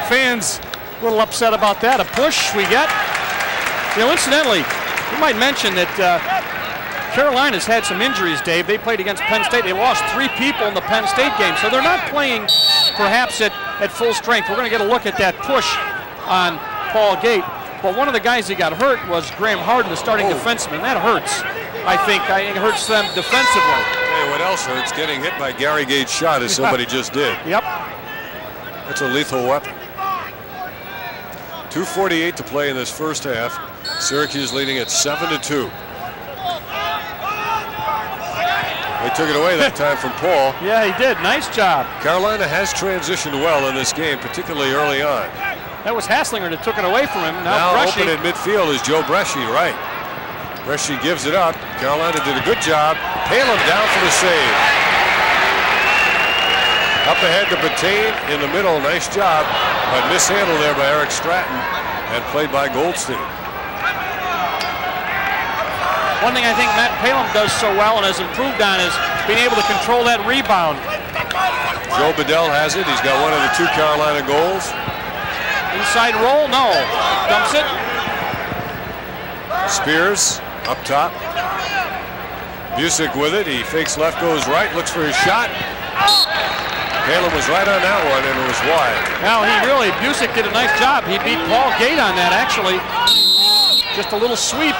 Fans a little upset about that. A push we get. You know, incidentally, you might mention that Carolina's had some injuries, Dave. They played against Penn State. They lost 3 people in the Penn State game, so they're not playing perhaps at full strength. We're going to get a look at that push on Paul Gate. But one of the guys that got hurt was Graham Harden, the starting defenseman. That hurts, I think. It hurts them defensively. Hey, what else hurts? Getting hit by Gary Gate's shot, as somebody just did. Yep. That's a lethal weapon. 2:48 to play in this first half. Syracuse leading at 7-2. They took it away that time from Paul. Yeah, he did. Nice job. Carolina has transitioned well in this game, particularly early on. That was Hasslinger that took it away from him. Now open at midfield is Joe Bresci, right. Bresci gives it up. Carolina did a good job. Palumb down for the save. Up ahead to Batain in the middle. Nice job, but mishandled there by Eric Stratton and played by Goldstein. One thing I think Matt Palumb does so well and has improved on is being able to control that rebound. Joe Bedell has it. He's got one of the 2 Carolina goals. Inside roll, no. Dumps it. Spears up top. Busick with it. He fakes left, goes right, looks for his shot. Palumb was right on that one, and it was wide. Now Busick did a nice job. He beat Paul Gate on that, actually. Just a little sweep.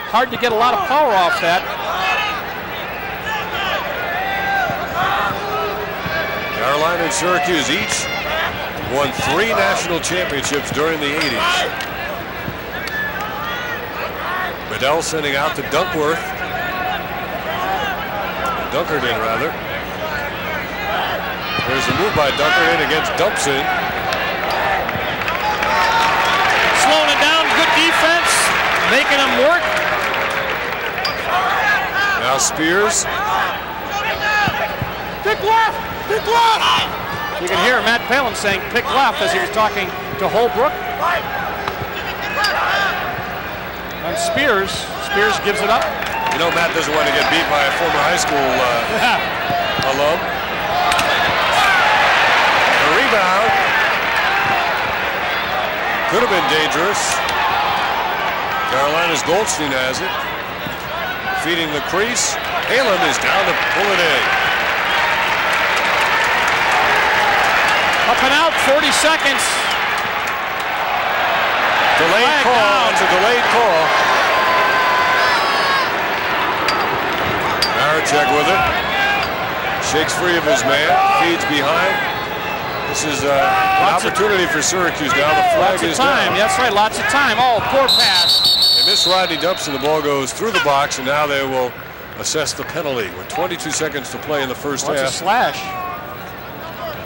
Hard to get a lot of power off that. Carolina and Syracuse each won 3 national championships during the 80s. Bedell sending out to Dunkworth. Dunkerton, rather. There's a move by Dunkerton against Dumpson. Slowing it down, good defense, making him work. Now Spears. Pick left! Pick left! You can hear Matt Palumb saying pick left as he was talking to Holbrook. And Spears gives it up. You know Matt doesn't want to get beat by a former high school alum. The rebound. Could have been dangerous. Carolina's Goldstein has it. Feeding the crease. Palumb is down to pull it in. Up and out, 40 seconds. Delayed call. It's a delayed call. Maricek with it. Shakes free of his man. Feeds behind. This is an opportunity for Syracuse now. The flag is down. That's right, lots of time. Oh, poor pass. They miss Rodney Dumpson. The ball goes through the box, and now they will assess the penalty with 22 seconds to play in the first half. What's a slash?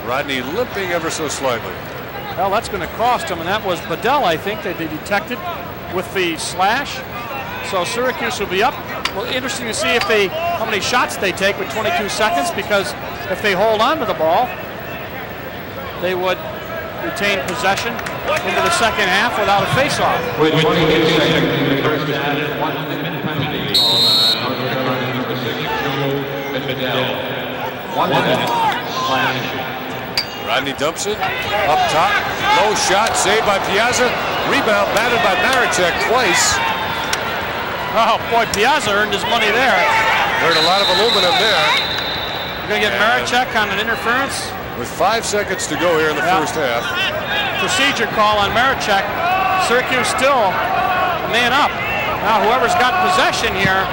Rodney limping ever so slightly. Well, that's going to cost him, and that was Bedell, I think, that they detected with the slash. So Syracuse will be up. Well, interesting to see how many shots they take with 22 seconds, because if they hold on to the ball, they would retain possession into the second half without a face-off. With 22 seconds, the first added 1 minute penalty on North Carolina number 6, Joe Bedell. 1 minute slash. Rodney Dumpson up top, low shot, saved by Piazza. Rebound batted by Maricek twice. Oh boy, Piazza earned his money there. Earned a lot of aluminum there. You're going to get Maricek on an interference. With 5 seconds to go here in the first half. Procedure call on Maricek. Syracuse still a man up. Now whoever's got possession here,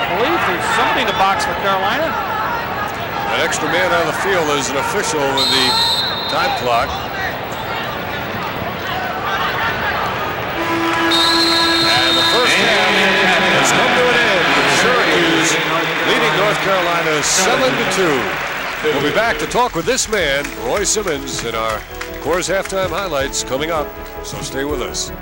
I believe there's somebody in the box for Carolina. An extra man on the field is an official with the time clock. And the first half has come to an end with Syracuse leading North Carolina 7-2. We'll be back to talk with this man, Roy Simmons, in our Coors halftime highlights coming up. So stay with us.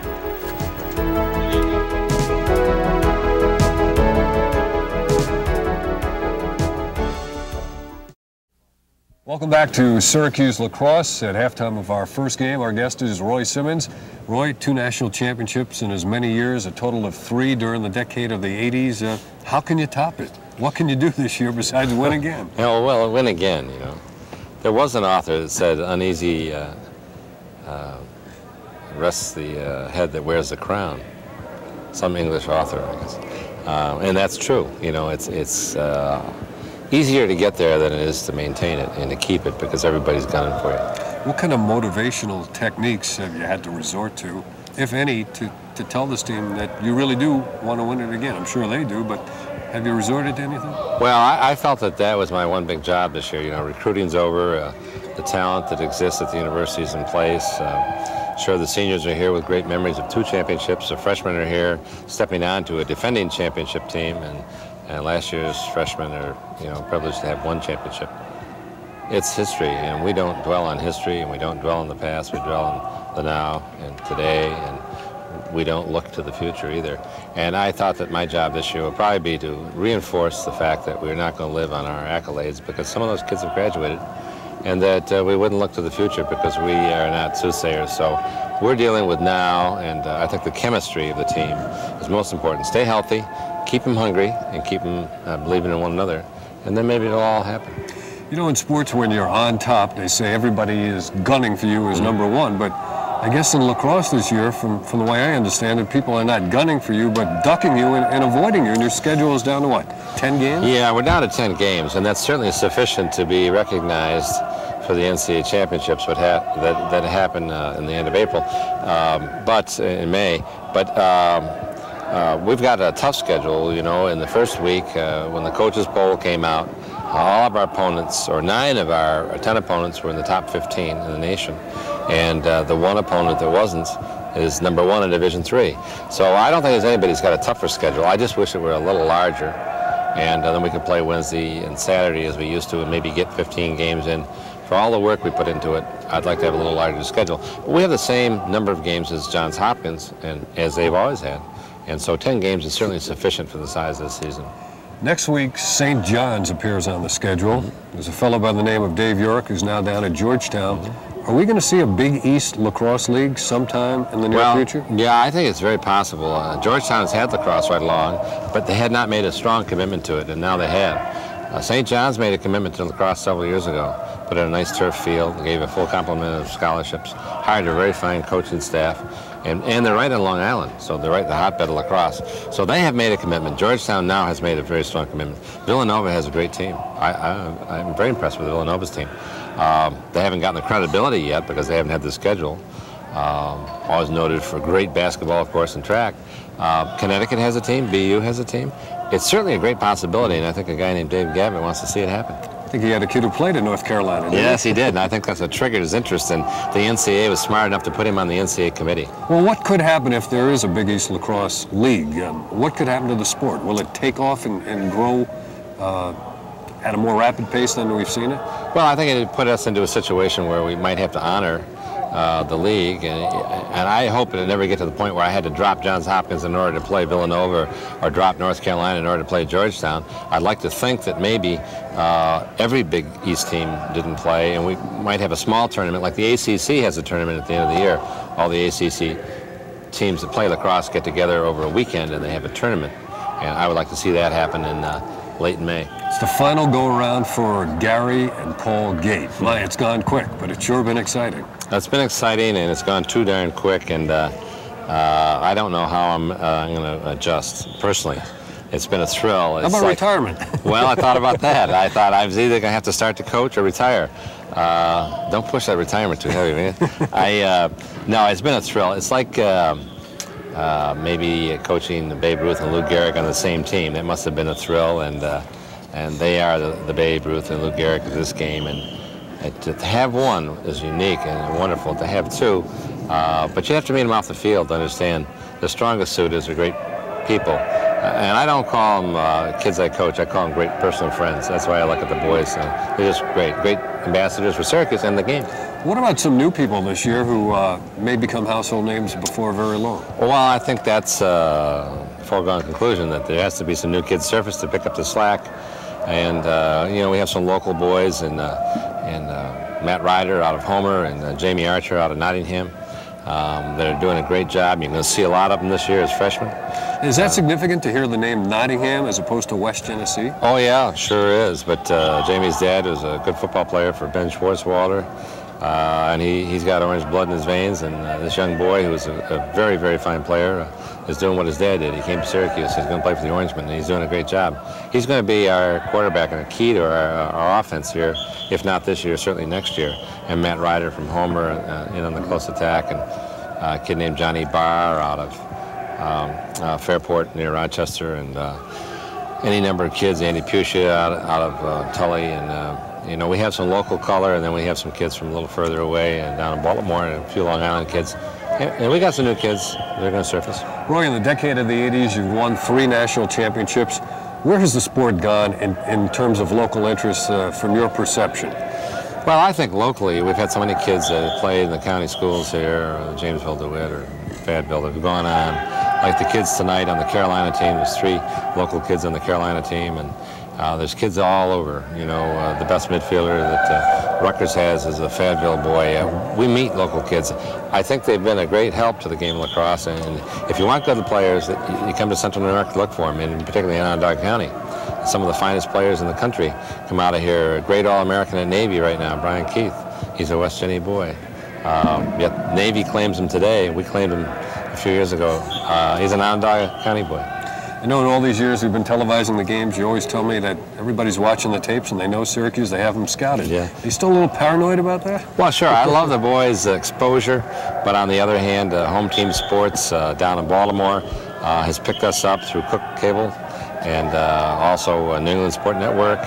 Welcome back to Syracuse Lacrosse at halftime of our first game. Our guest is Roy Simmons. Roy, 2 national championships in as many years, a total of 3 during the decade of the 80s. How can you top it? What can you do this year besides win again? Well, win again, you know. There was an author that said, uneasy rests the head that wears the crown. Some English author, I guess. And that's true. You know, it's easier to get there than it is to maintain it and to keep it, because everybody's gunning for you. What kind of motivational techniques have you had to resort to, if any, to tell this team that you really do want to win it again? I'm sure they do, but have you resorted to anything? Well, I felt that was my one big job this year. You know, recruiting's over, the talent that exists at the university is in place. Sure, the seniors are here with great memories of 2 championships. The freshmen are here stepping on to a defending championship team, and last year's freshmen are, privileged to have 1 championship. It's history, and we don't dwell on history, and we don't dwell on the past. We dwell on the now and today, and we don't look to the future either. And I thought that my job this year would probably be to reinforce the fact that we're not going to live on our accolades, because some of those kids have graduated, and that we wouldn't look to the future because we are not soothsayers. So we're dealing with now, and I think the chemistry of the team is most important. Stay healthy, keep them hungry, and keep them believing in one another, and then maybe it'll all happen. You know, in sports, when you're on top, they say everybody is gunning for you as number 1, but I guess in lacrosse this year, from the way I understand it, people are not gunning for you, but ducking you and avoiding you, and your schedule is down to what, 10 games? Yeah, we're down to 10 games, and that's certainly sufficient to be recognized for the NCAA championships that happen in the end of April, but in May. But we've got a tough schedule, in the first week when the coaches poll came out. All of our opponents, or 9 of our 10 opponents, were in the top 15 in the nation. And the one opponent that wasn't is number 1 in Division III. So I don't think there's anybody who's got a tougher schedule. I just wish it were a little larger. And then we could play Wednesday and Saturday as we used to, and maybe get 15 games in. For all the work we put into it, I'd like to have a little larger schedule. But we have the same number of games as Johns Hopkins, and as they've always had. And so 10 games is certainly sufficient for the size of the season. Next week, St. John's appears on the schedule. There's a fellow by the name of Dave York who's now down at Georgetown. Are we going to see a Big East Lacrosse League sometime in the near future? Yeah, I think it's very possible. Georgetown has had lacrosse right along, but they had not made a strong commitment to it, and now they have. St. John's made a commitment to lacrosse several years ago, put in a nice turf field, gave a full complement of scholarships, hired a very fine coaching staff, and they're right on Long Island, so they're right in the hotbed of lacrosse. So they have made a commitment. Georgetown now has made a very strong commitment. Villanova has a great team. I'm very impressed with Villanova's team. They haven't gotten the credibility yet because they haven't had the schedule. Always noted for great basketball, of course, and track. Connecticut has a team. BU has a team. It's certainly a great possibility, and I think a guy named Dave Gavitt wants to see it happen. I think he had a kid who played in North Carolina, didn't Yes, he did, and I think that's what triggered his interest, and the NCAA was smart enough to put him on the NCAA committee. Well, what could happen if there is a Big East Lacrosse League? What could happen to the sport? Will it take off and grow at a more rapid pace than we've seen it? Well, I think it would put us into a situation where we might have to honor the league, and I hope it never get to the point where I had to drop Johns Hopkins in order to play Villanova or drop North Carolina in order to play Georgetown. I'd like to think that maybe every Big East team didn't play, and we might have a small tournament, like the ACC has a tournament at the end of the year. All the ACC teams that play lacrosse get together over a weekend and they have a tournament, and I would like to see that happen in late May. It's the final go-around for Gary and Paul Gate. My, it's gone quick, but it's sure been exciting. It's been exciting, and it's gone too darn quick, and I don't know how I'm going to adjust personally. It's been a thrill. How about retirement? Well, I thought about that. I thought I was either going to have to start to coach or retire. Don't push that retirement too heavy, man. No, it's been a thrill. It's like maybe coaching Babe Ruth and Lou Gehrig on the same team. That must have been a thrill, and they are the Babe Ruth and Lou Gehrig of this game. And to have one is unique and wonderful. To have two, but you have to meet them off the field to understand the strongest suit is the great people. And I don't call them kids I coach. I call them great personal friends. That's why I look at the boys. They're just great ambassadors for Syracuse and the game. What about some new people this year who may become household names before very long? Well, I think that's a foregone conclusion that there has to be some new kids surface to pick up the slack. And, you know, we have some local boys and Matt Ryder out of Homer and Jamie Archer out of Nottingham that are doing a great job. You're going to see a lot of them this year as freshmen. Is that significant to hear the name Nottingham as opposed to West Genesee? Oh, yeah, sure is. But Jamie's dad was a good football player for Ben Schwartzwalder. And he's got orange blood in his veins, and this young boy, who's a very, very fine player, is doing what his dad did. He came to Syracuse, he's going to play for the Orangemen, and he's doing a great job. He's going to be our quarterback and a key to our offense here, if not this year, certainly next year. And Matt Ryder from Homer in on the close attack, and a kid named Johnny Barr out of Fairport near Rochester, and any number of kids, Andy Pucia out of Tully, and you know, we have some local color, and then we have some kids from a little further away and down in Baltimore, and a few Long Island kids. And we got some new kids. They're going to surface. Roy, in the decade of the 80s, you've won 3 national championships. Where has the sport gone in terms of local interest from your perception? Well, I think locally we've had so many kids that have played in the county schools here, or Jamesville, DeWitt, or Fayetteville that have gone on. Like the kids tonight on the Carolina team, there's 3 local kids on the Carolina team, and there's kids all over. You know, the best midfielder that Rutgers has is a Fayetteville boy. We meet local kids. I think they've been a great help to the game of lacrosse, and if you want good players, you come to Central New York to look for them, and particularly in Onondaga County. Some of the finest players in the country come out of here. A great All-American in Navy right now, Brian Keith. He's a West Jenny boy. Yet Navy claims him today. We claimed him a few years ago. He's an Onondaga County boy. I know in all these years we've been televising the games, you always tell me that everybody's watching the tapes and they know Syracuse, they have them scouted. Yeah. Are you still a little paranoid about that? Well, sure. I love the boys' exposure, but on the other hand, Home Team Sports down in Baltimore has picked us up through Cook Cable, and also New England Sport Network.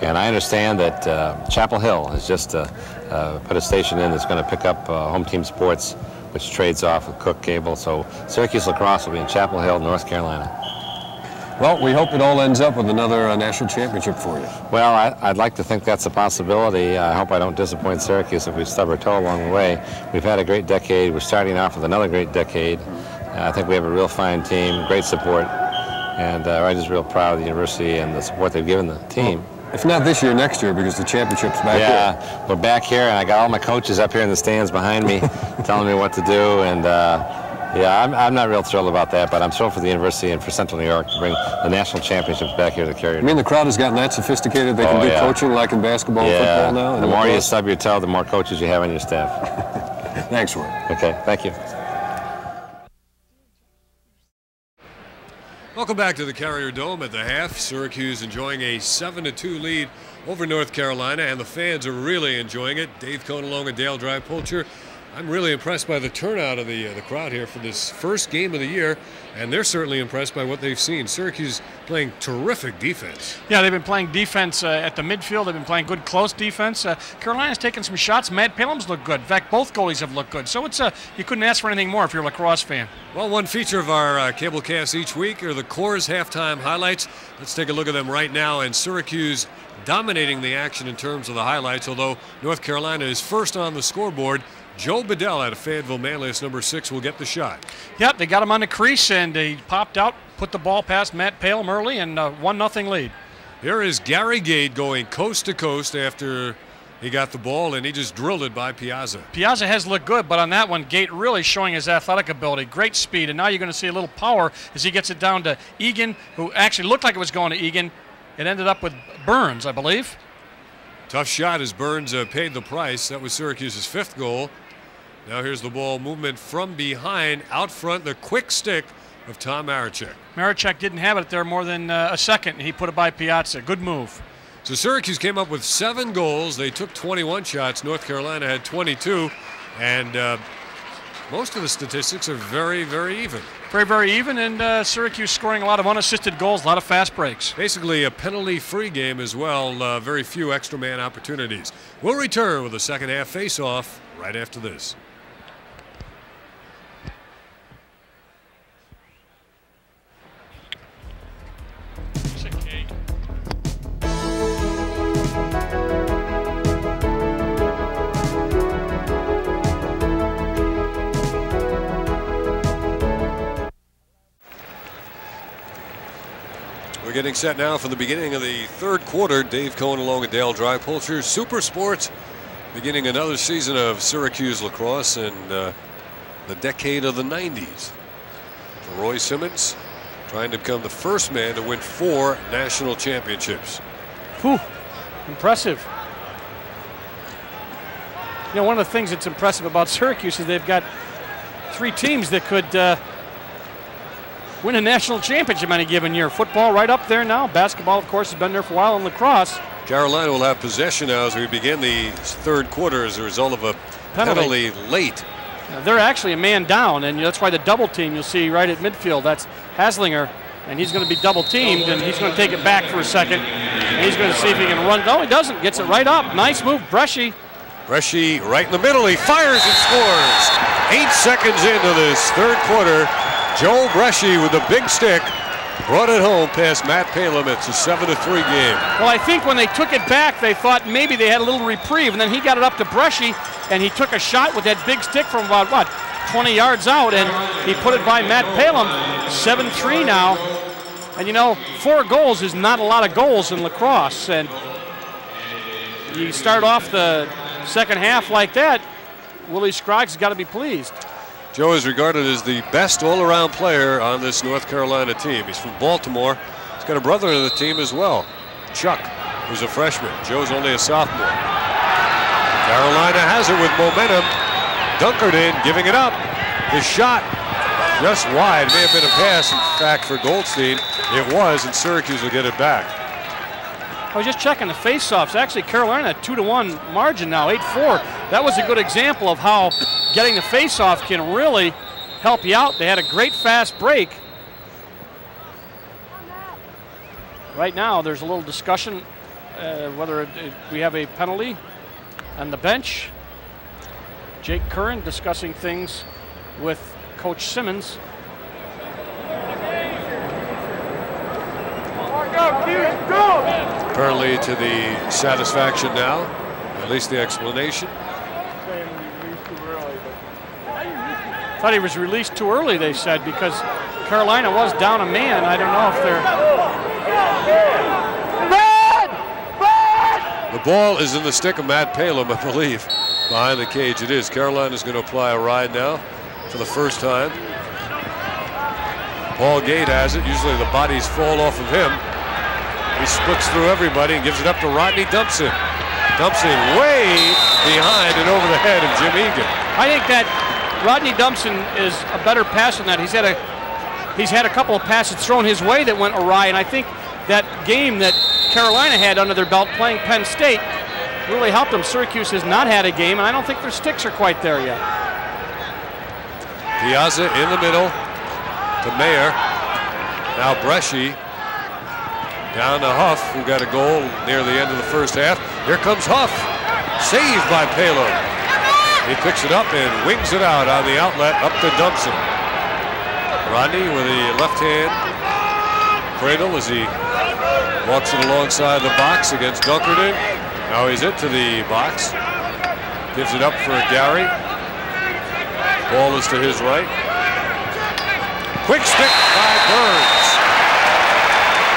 And I understand that Chapel Hill has just put a station in that's going to pick up Home Team Sports, which trades off with Cook Cable. So Syracuse Lacrosse will be in Chapel Hill, North Carolina. Well, we hope it all ends up with another national championship for you. Well, I'd like to think that's a possibility. I hope I don't disappoint Syracuse if we stub our toe along the way. We've had a great decade. We're starting off with another great decade. I think we have a real fine team, great support. And I'm just real proud of the university and the support they've given the team. Well, if not this year, next year, because the championship's back here. Yeah, we're back here, and I got all my coaches up here in the stands behind me telling me what to do. And yeah, I'm not real thrilled about that, but I'm thrilled for the university and for Central New York to bring the national championships back here to Carrier. I mean, the crowd has gotten that sophisticated. They can do coaching like in basketball and football now. And the more you stub your toe, the more coaches you have on your staff. Thanks, Roy. Okay, thank you. Welcome back to the Carrier Dome at the half. Syracuse enjoying a 7-2 lead over North Carolina, and the fans are really enjoying it. Dave Conalong and Dale Dry-Pulcher. I'm really impressed by the turnout of the crowd here for this first game of the year, and they're certainly impressed by what they've seen. Syracuse playing terrific defense. Yeah, they've been playing defense at the midfield. They've been playing good close defense. Carolina's taken some shots. Matt Palumb's looked good. In fact, both goalies have looked good. So it's you couldn't ask for anything more if you're a lacrosse fan. Well, one feature of our cable cast each week are the Coors halftime highlights. Let's take a look at them right now. And Syracuse dominating the action in terms of the highlights, although North Carolina is first on the scoreboard. Joe Bedell out of Fayetteville Manlius, number 6, will get the shot. Yep, they got him on the crease, and he popped out, put the ball past Matt Palumb early, and 1-0 lead. Here is Gary Gade going coast to coast after he got the ball, and he just drilled it by Piazza. Piazza has looked good, but on that one, Gade really showing his athletic ability, great speed, and now you're going to see a little power as he gets it down to Egan, who actually looked like it was going to Egan. It ended up with Burns, I believe. Tough shot as Burns paid the price. That was Syracuse's 5th goal. Now here's the ball movement from behind, out front, the quick stick of Tom Marachek. Marachek didn't have it there more than a second, and he put it by Piazza. Good move. So Syracuse came up with 7 goals. They took 21 shots. North Carolina had 22. And most of the statistics are very, very even. Very, very even, and Syracuse scoring a lot of unassisted goals, a lot of fast breaks. Basically a penalty-free game as well. Very few extra man opportunities. We'll return with the second half face-off right after this. We're getting set now for the beginning of the 3rd quarter. Dave Conalong and Dale Dry-Pulcher. Super Sports beginning another season of Syracuse lacrosse in the decade of the 90s. For Roy Simmons, trying to become the first man to win 4 national championships. Whew, impressive. You know, one of the things that's impressive about Syracuse is they've got 3 teams that could win a national championship any given year. Football right up there now. Basketball, of course, has been there for a while, and lacrosse. Carolina will have possession now as we begin the 3rd quarter as a result of a penalty late. Now, they're actually a man down, and that's why the double team you'll see right at midfield. That's Haslinger, and he's going to be double teamed, and he's going to take it back for a second. He's going to see if he can run. No, he doesn't. Gets it right up. Nice move, Bresci. Bresci right in the middle. He fires and scores. 8 seconds into this third quarter. Joe Bresci with the big stick brought it home past Matt Palumb. It's a 7-3 game. Well, I think when they took it back, they thought maybe they had a little reprieve, and then he got it up to Bresci, and he took a shot with that big stick from about, what, 20 yards out, and he put it by Matt Palumb. 7-3 now. And, you know, 4 goals is not a lot of goals in lacrosse, and you start off the second half like that, Willie Scroggs has got to be pleased. Joe is regarded as the best all-around player on this North Carolina team. He's from Baltimore. He's got a brother on the team as well, Chuck, who's a freshman. Joe's only a sophomore. Carolina has it with momentum. Dunkered in, giving it up. The shot just wide. May have been a pass, in fact, for Goldstein. It was, and Syracuse will get it back. I was just checking the face-offs. Actually, Carolina 2-1 margin now, 8-4. That was a good example of how getting the face-off can really help you out. They had a great fast break. Right now, there's a little discussion whether we have a penalty on the bench. Jake Curran discussing things with Coach Simmons. Apparently to the satisfaction now, at least the explanation. Thought he was released too early, they said, because Carolina was down a man. I don't know if they're... The ball is in the stick of Matt Palumb, I believe. Behind the cage it is. Carolina's going to apply a ride now for the first time. Paul Gate has it. Usually the bodies fall off of him. He splits through everybody and gives it up to Rodney Dumpson. Dumpson way behind and over the head of Jim Egan. I think that Rodney Dumpson is a better passer than that. He's had a couple of passes thrown his way that went awry, and I think that game that Carolina had under their belt playing Penn State really helped them. Syracuse has not had a game, and I don't think their sticks are quite there yet. Piazza in the middle to Mayer. Now Bresci down to Huff, who got a goal near the end of the first half. Here comes Huff. Saved by Palumb. He picks it up and wings it out on the outlet up to Dumpson. Rodney with the left hand cradle as he walks it alongside the box against Dunkerton. Now he's into the box. Gives it up for Gary. Ball is to his right. Quick stick by Burns.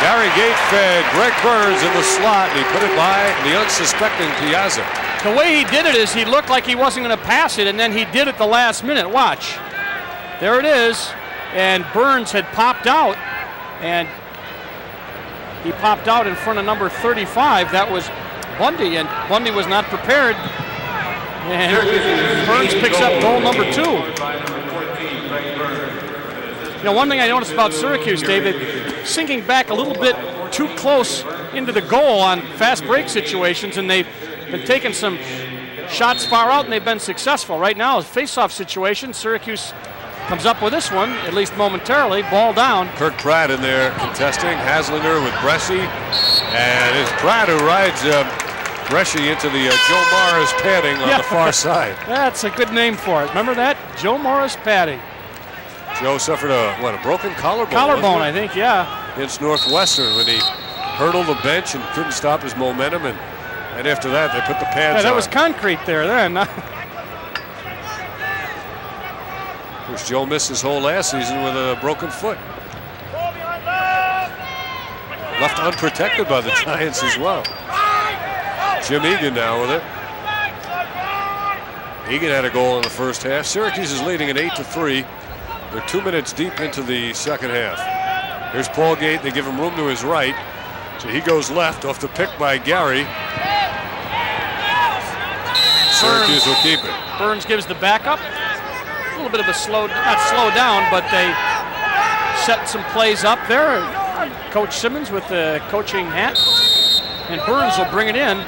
Gary Gate fed Greg Burns in the slot, and he put it by the unsuspecting Piazza. The way he did it is he looked like he wasn't going to pass it, and then he did it the last minute. Watch. There it is. And Burns had popped out, and he popped out in front of number 35. That was Bundy, and Bundy was not prepared. And Burns picks up goal number 2. You know, one thing I noticed about Syracuse, David, sinking back a little bit too close into the goal on fast break situations, and they've been taking some shots far out, and they've been successful. Right now, a face-off situation, Syracuse comes up with this one, at least momentarily, ball down. Kirk Pratt in there contesting, Haslander with Bresci, and it's Pratt who rides Bresci into the Joe Morris padding on the far side. That's a good name for it. Remember that? Joe Morris padding. Joe suffered a broken collarbone. Collarbone, I think, yeah. Against Northwestern when he hurdled the bench and couldn't stop his momentum, and after that they put the pads on. That was concrete there then. Of course, Joe missed his whole last season with a broken foot. Left unprotected by the Giants as well. Jim Egan now with it. Egan had a goal in the first half. Syracuse is leading at 8-3. They're 2 minutes deep into the second half. Here's Paul Gate. They give him room to his right. So he goes left off the pick by Gary. Syracuse will keep it. Burns gives the backup. A little bit of a not slow down, but they set some plays up there. Coach Simmons with the coaching hat. And Burns will bring it in.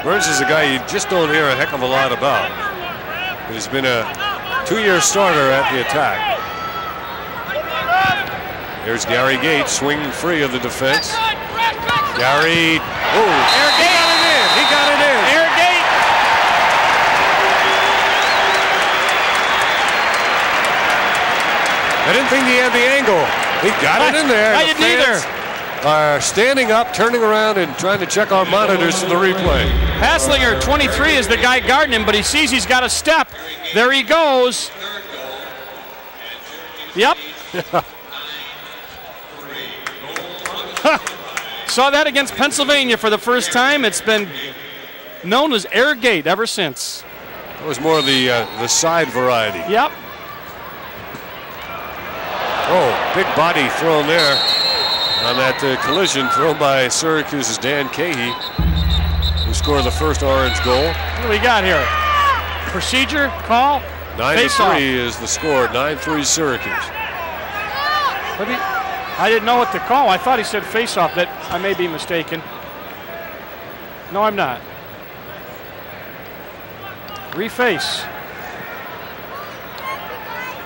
Burns is a guy you just don't hear a heck of a lot about. He's been a 2-year starter at the attack. Here's Gary Gates swinging free of the defense. Gary. Oh, Air he got it in. He got it in. Air gate. I didn't think he had the angle. He got it in there. I didn't either. Standing up, turning around, and trying to check our monitors for the replay. Haslinger, 23, is the guy guarding him, but he sees he's got a step. There he goes. Yep. Saw that against Pennsylvania for the first time. It's been known as air gate ever since. That was more of the side variety. Yep. Oh, big body thrown there on that collision thrown by Syracuse's Dan Cahey, who scored the first orange goal. What do we got here? Procedure, call, 9-3 is the score, 9-3 Syracuse. I didn't know what to call. I thought he said face-off. That I may be mistaken. No, I'm not. Reface.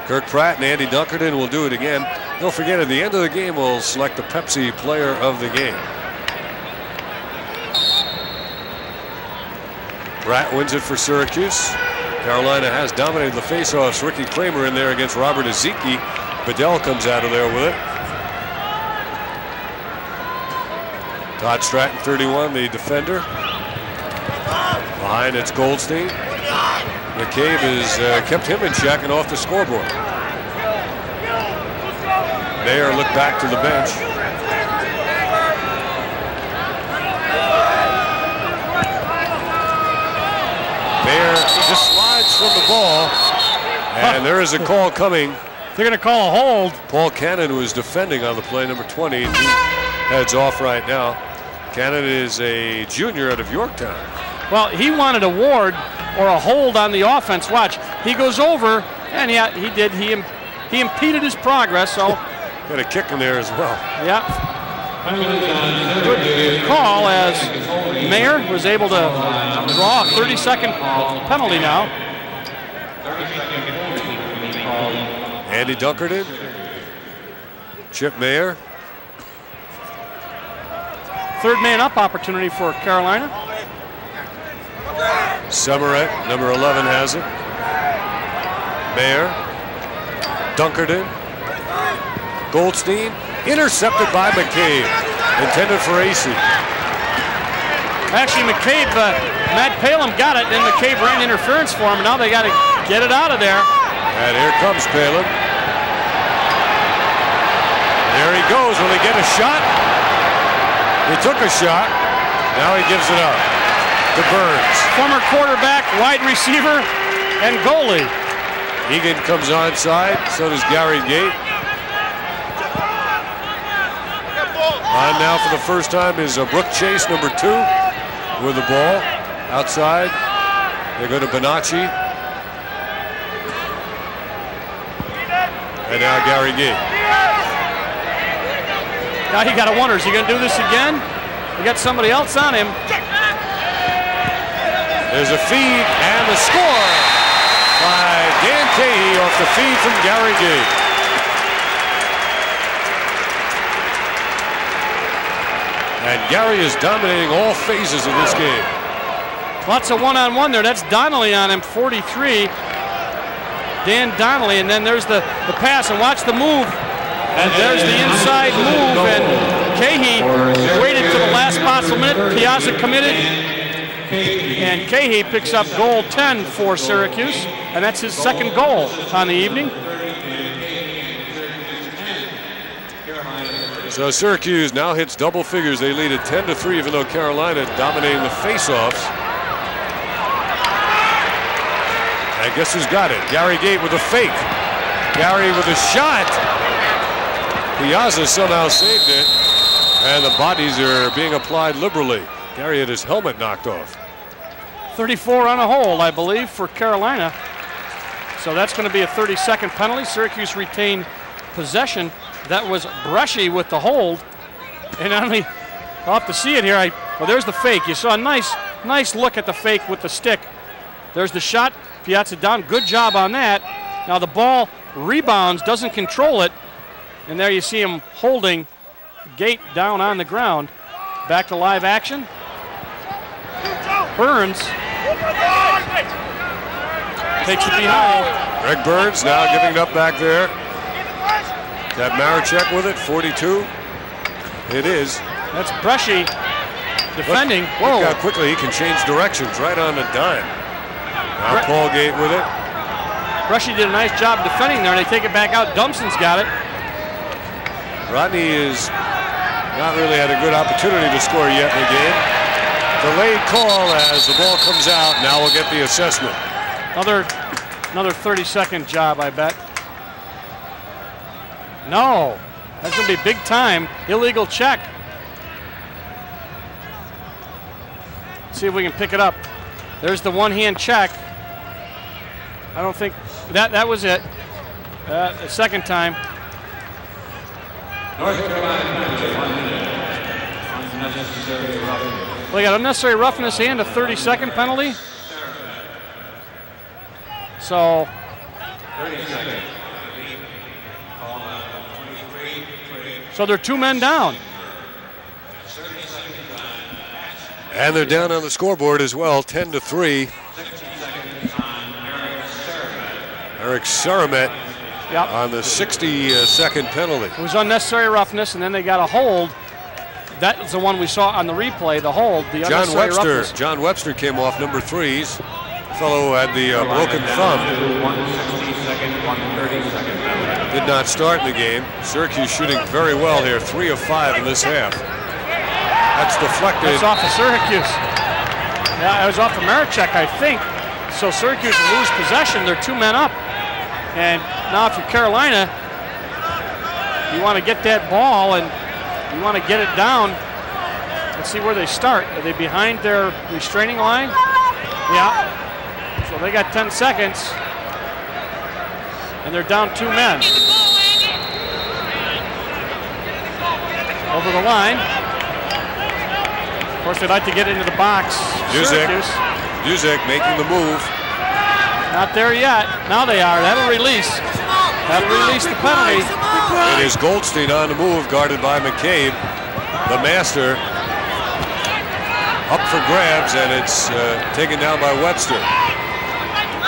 Kirk Pratt and Andy Dunkerton will do it again. Don't forget, at the end of the game, we'll select the Pepsi player of the game. Pratt wins it for Syracuse. Carolina has dominated the faceoffs. Ricky Kramer in there against Robert Ezeki. Bedell comes out of there with it. Todd Stratton, 31, the defender. Behind it's Goldstein. McCabe has kept him in check and off the scoreboard. Mayer looked back to the bench. Mayer just slides from the ball, and there is a call coming. They're going to call a hold. Paul Cannon was defending on the play, number 20, and he heads off right now. Cannon is a junior out of Yorktown. Well, he wanted a ward or a hold on the offense. Watch, he goes over, and yeah, he did. He impeded his progress. So got a kick in there as well. Yeah. Good call as Mayer was able to draw a 30-second penalty now. Andy Dunkerton, Chip Mayer. Third man up opportunity for Carolina. Summerett, number 11, has it. Mayer, Dunkerton, Goldstein, intercepted by McCabe, intended for AC. Actually, McCabe, Matt Palumb got it, and McCabe ran interference for him, and now they got to get it out of there. And here comes Palumb. There he goes. Will he get a shot? He took a shot. Now he gives it up to Burns. Former quarterback, wide receiver, and goalie. Egan comes onside. So does Gary Gate. On now for the first time is Brooke Chase, number 2, with the ball outside. They go to Bonacci. And now Gary Gate. Now he got to wonder, is he going to do this again? He got somebody else on him. There's a feed and the score by Dan Cahey off the feed from Gary Gate. And Gary is dominating all phases of this game. Lots of one-on-one there. That's Donnelly on him, 43. Dan Donnelly, and then there's the pass, and watch the move. And there's the inside move, and Cahey waited to the last possible minute. Piazza committed, and Cahey picks up goal 10 for Syracuse, and that's his second goal on the evening. So Syracuse now hits double figures. They lead at 10-3, even though Carolina dominating the faceoffs. And guess who's got it? Gary Gate with a fake. Gary with a shot. Piazza somehow saved it, and the bodies are being applied liberally. Gary had his helmet knocked off. 34 on a hold, I believe, for Carolina. So that's going to be a 30-second penalty. Syracuse retained possession. That was Bresci with the hold. And I'll have to see it here. Well, there's the fake. You saw a nice look at the fake with the stick. There's the shot. Piazza down. Good job on that. Now the ball rebounds, doesn't control it. And there you see him holding Gate down on the ground. Back to live action. Burns takes it behind. Greg Burns now giving it up back there. Is that Maricek with it? 42. It is. That's Bresci defending. Whoa. Look how quickly he can change directions right on the dime. Now Paulgate with it. Bresci did a nice job defending there, and they take it back out. Dumpson's got it. Rodney is not really had a good opportunity to score yet in the game. Delayed call as the ball comes out. Now we'll get the assessment. Another 30-second job, I bet. No, that's going to be big time. Illegal check. See if we can pick it up. There's the one-hand check. I don't think that was it. The second time. North Carolina, 1 minute. Unnecessary roughness. We got unnecessary roughness and a 30-second penalty. So 30 seconds. So they're 2 men down. And they're down on the scoreboard as well, 10-3. Eric Saramet on the 60-second penalty. It was unnecessary roughness, and then they got a hold. That was the one we saw on the replay, the hold, the unnecessary roughness. John Webster came off number 3's. Fellow had the broken thumb. 1:30 Did not start in the game. Syracuse shooting very well here, 3 of 5 in this half. That's deflected. That's off of Syracuse. Yeah, it was off of Maricek, I think. So Syracuse will lose possession. They're 2 men up. And now if you're Carolina, you want to get that ball and you want to get it down. Let's see where they start. Are they behind their restraining line? Yeah. So they got 10 seconds. And they're down 2 men. Over the line. Of course, they'd like to get into the box. Busick making the move. Not there yet. Now they are. That'll release. That'll release the penalty. It is Goldstein on the move, guarded by McCabe. The master up for grabs, and it's taken down by Webster.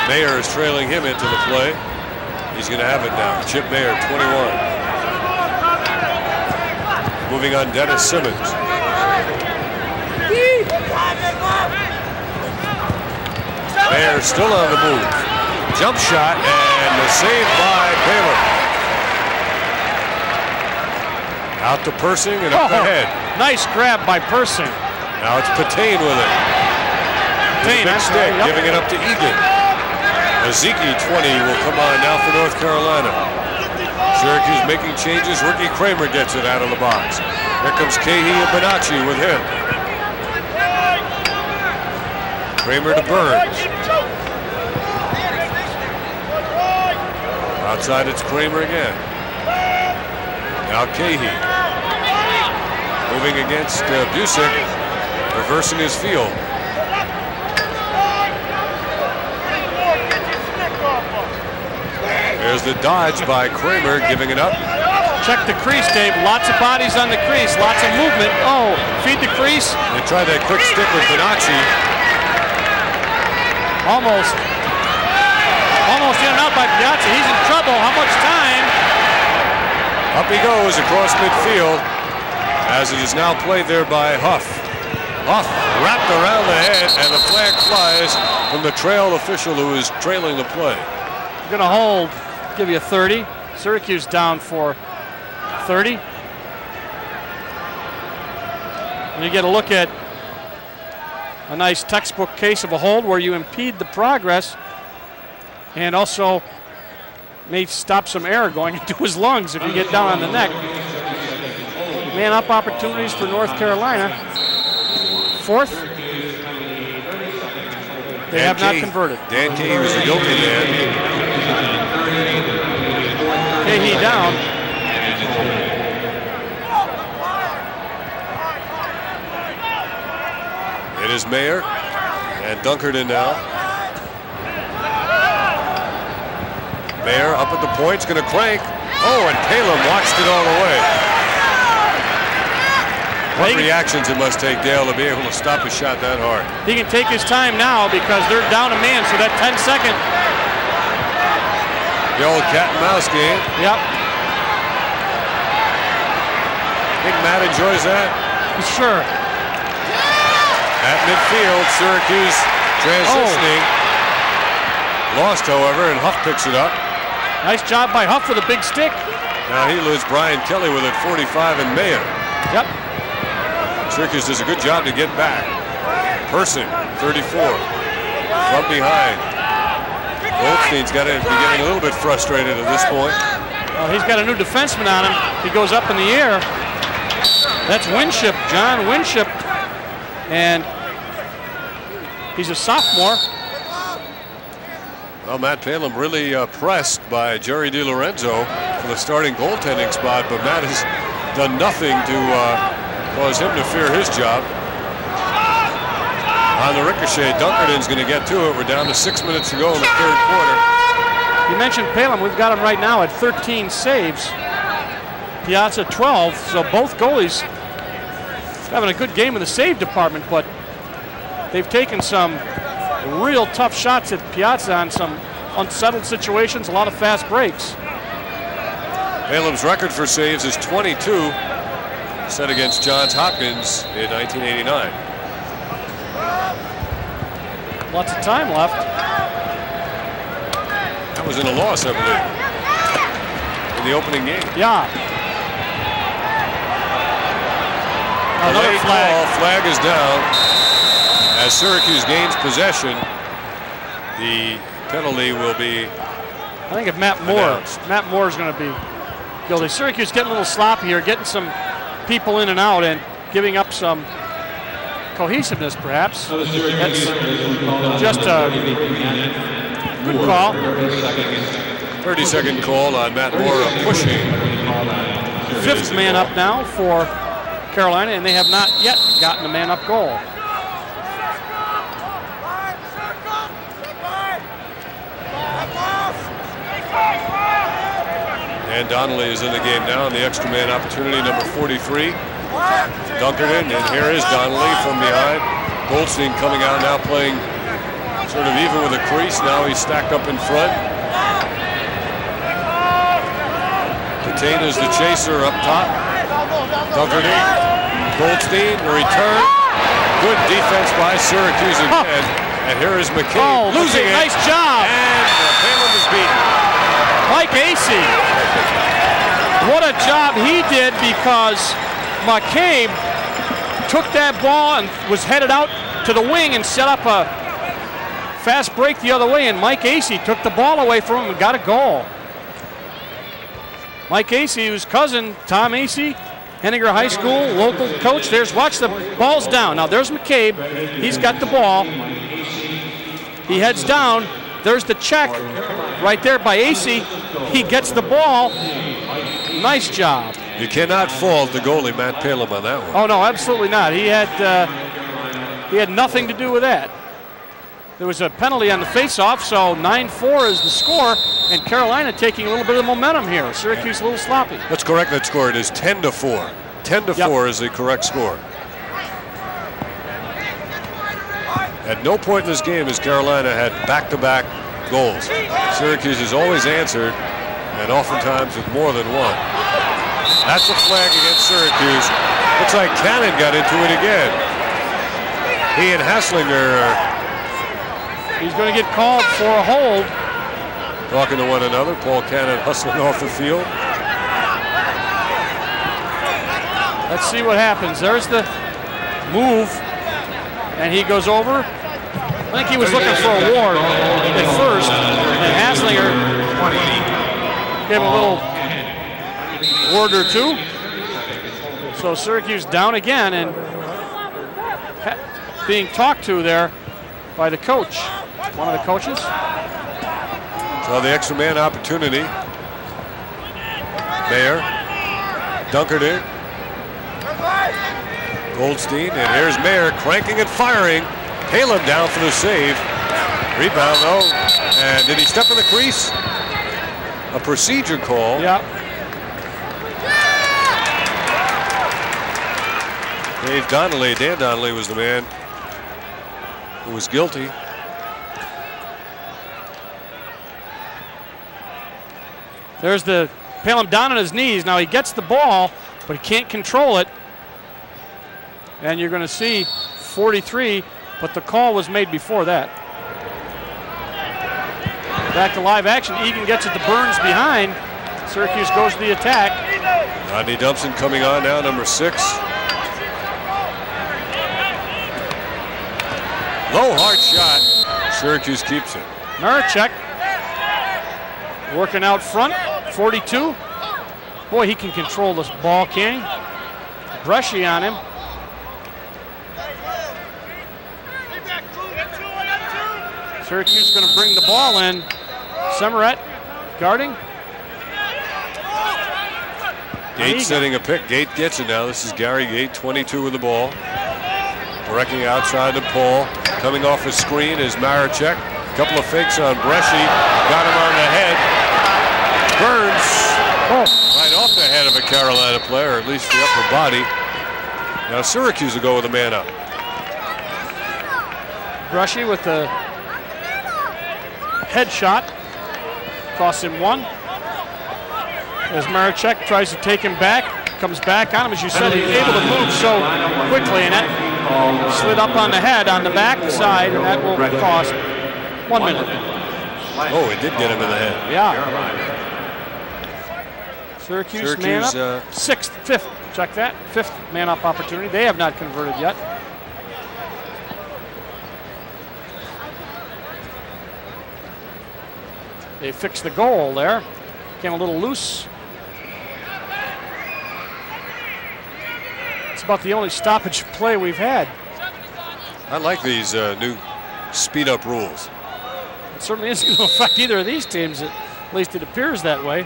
Mayer is trailing him into the play. He's going to have it now. Chip Mayer, 21. Moving on, Dennis Simmons. Mayer still on the move. Jump shot, and the save by Palumb. Out to Persing and up ahead. Nice grab by Persing. Now it's Patain with it. Big stick, giving it up to Egan. Ezeki 20 will come on now for North Carolina. Syracuse making changes. Ricky Kramer gets it out of the box. Here comes Cahey and Bonacci with him. Kramer to Burns. Outside it's Kramer again. Now Cahey. Moving against Busick. Reversing his field. There's the dodge by Kramer, giving it up. Check the crease, Dave. Lots of bodies on the crease. Lots of movement. Oh, feed the crease. They tried that quick stick with Bonacci. Almost in and out by Piazza. He's in trouble. How much time? Up he goes across midfield as it is now played there by Huff. Huff wrapped around the head, and the flag flies from the trail official who is trailing the play. Going to hold, give you a 30. Syracuse down for 30. And you get a look at a nice textbook case of a hold where you impede the progress and also may stop some air going into his lungs if you get down on the neck. Man up opportunities for North Carolina. 4th. They have not converted. Dan Cahey was the guilty man. Cahey down. It is Mayer and Dunkerton now. Mayer up at the point, is going to crank. Oh, and Palumb watched it all the way. What reactions it must take, Dale, to be able to stop a shot that hard. He can take his time now because they're down a man, so that 10-second. The old cat and mouse game. Yep. Think Matt enjoys that? Sure. At midfield, Syracuse transitioning. Lost, however, and Huff picks it up. Nice job by Huff with a big stick. Now he loses Brian Kelly with it, 45, and Mayer. Yep. Syracuse does a good job to get back. Person, 34, from behind. Goldstein's got to be getting a little bit frustrated at this point. Well, he's got a new defenseman on him. He goes up in the air. That's Winship, John Winship. And he's a sophomore. Well, Matt Palumb really pressed by Jerry DiLorenzo for the starting goaltending spot, but Matt has done nothing to cause him to fear his job. On the ricochet, Dunkerton's going to get to it. We're down to 6 minutes to go in the third quarter. You mentioned Palumb. We've got him right now at 13 saves. Piazza 12, so both goalies having a good game in the save department, but they've taken some real tough shots at Piazza on some unsettled situations, a lot of fast breaks. Palumb's record for saves is 22, set against Johns Hopkins in 1989. Lots of time left. That was in a loss, I believe, in the opening game. Yeah. Another flag. Flag is down. As Syracuse gains possession, the penalty will be I think of Matt Moore. Matt Moore is going to be guilty. Syracuse getting a little sloppy here, getting some people in and out and giving up some cohesiveness, perhaps. That's just a good call. 30-second call on Matt Moore pushing. Fifth man up now for Carolina, and they have not yet gotten a man-up goal. And Donnelly is in the game now, and the extra man opportunity, number 43. Dunkerton, and here is Donnelly from behind. Goldstein coming out now, playing sort of even with a crease. Now he's stacked up in front. Catana's the chaser up top. Dunkerton, Goldstein, the return. Good defense by Syracuse again. And here is McCabe losing it. Nice job. And Palumb is beaten. Mike Acey. What a job he did, because McCabe took that ball and was headed out to the wing and set up a fast break the other way, and Mike Acey took the ball away from him and got a goal. Mike Acey, whose cousin, Tom Acey, Henninger High School, local coach. Watch the ball's down. Now there's McCabe. He's got the ball. He heads down. There's the check right there by Acey. He gets the ball. Nice job. You cannot fault the goalie, Matt Palumb, on that one. Oh, no, absolutely not. He had nothing to do with that. There was a penalty on the faceoff, so 9-4 is the score, and Carolina taking a little bit of momentum here. Syracuse a little sloppy. Let's correct that score. It is 10-4. 10-4 is the correct score. At no point in this game has Carolina had back-to-back goals. Syracuse has always answered, and oftentimes with more than one. That's a flag against Syracuse. Looks like Cannon got into it again. He and Hasslinger. He's going to get called for a hold. Talking to one another. Paul Cannon hustling off the field. Let's see what happens. There's the move, and he goes over. I think he was looking for a ward at first, and Hasslinger gave him a little ward or two. So Syracuse down again, and being talked to there by the coach, one of the coaches. So the extra man opportunity. Mayer, Dunkerton, Goldstein, and here's Mayer cranking and firing. Palumb down for the save. Rebound though, and did he step in the crease? A procedure call. Yeah. Dan Donnelly was the man who was guilty. There's the Palumb down on his knees. Now he gets the ball, but he can't control it. And you're going to see 43, but the call was made before that. Back to live action. Egan gets it to Burns behind. Syracuse goes to the attack. Rodney Dumpson coming on now, number 6. Low, hard shot. Syracuse keeps it. Maricek working out front, 42. Boy, he can control this ball, can he? Brushy on him. Syracuse going to bring the ball in. Semmeret guarding. Gate setting a pick. Gate gets it now. This is Gary Gate, 22 with the ball. Directing outside to Paul. Coming off a screen is Maricek. A couple of fakes on Bresci. Got him on the head. Burns right off the head of a Carolina player, or at least the upper body. Now Syracuse will go with a man up. Bresci with the headshot. Costs him 1. As Maricek tries to take him back, comes back on him. As you said, he's able to move so quickly, and that slid up on the head on the back side, and that will cost 1 minute. Oh, it did get him in the head. Yeah. Syracuse man up. 6th, 5th. Check that. 5th man up opportunity. They have not converted yet. They fixed the goal there. Came a little loose. It's about the only stoppage play we've had. I like these new speed-up rules. It certainly isn't going to affect either of these teams. At least it appears that way.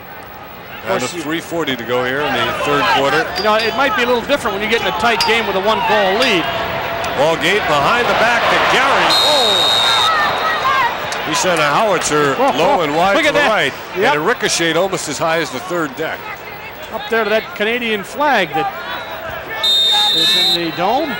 Down to 3:40 to go here in the 3rd quarter. You know, it might be a little different when you get in a tight game with a 1-goal lead. Ball Gate behind the back to Gary. Oh! He sent a howitzer low and wide to the right. Yep. And it ricocheted almost as high as the 3rd deck. Up there to that Canadian flag that is in the dome.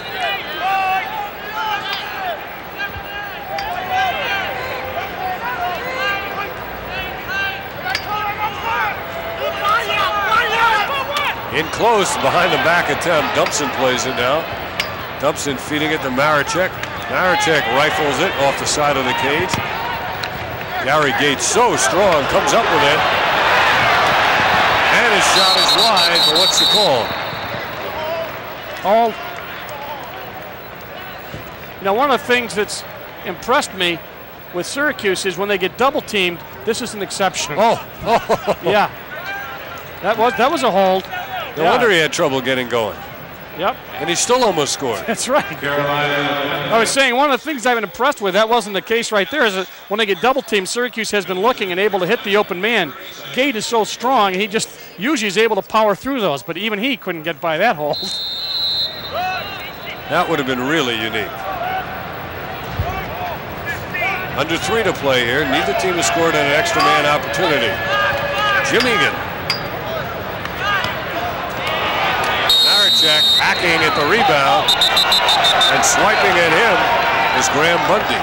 In close, behind the back attempt. Dumpson plays it now. Dumpson feeding it to Maricek. Maricek rifles it off the side of the cage. Gary Gate so strong, comes up with it. And his shot is wide, but what's the call? Oh. You know, one of the things that's impressed me with Syracuse is when they get double teamed, this is an exception. Oh. Yeah. That was a hold. No wonder he had trouble getting going. Yep. And he still almost scored. That's right. I was saying one of the things I've been impressed with, that wasn't the case right there, is that when they get double teamed, Syracuse has been looking and able to hit the open man. Gate is so strong, he just usually is able to power through those, but even he couldn't get by that hold. That would have been really unique. Under 3 to play here. Neither team has scored on an extra man opportunity. Jim Egan. Maricek hacking at the rebound and swiping at him is Graham Bundy.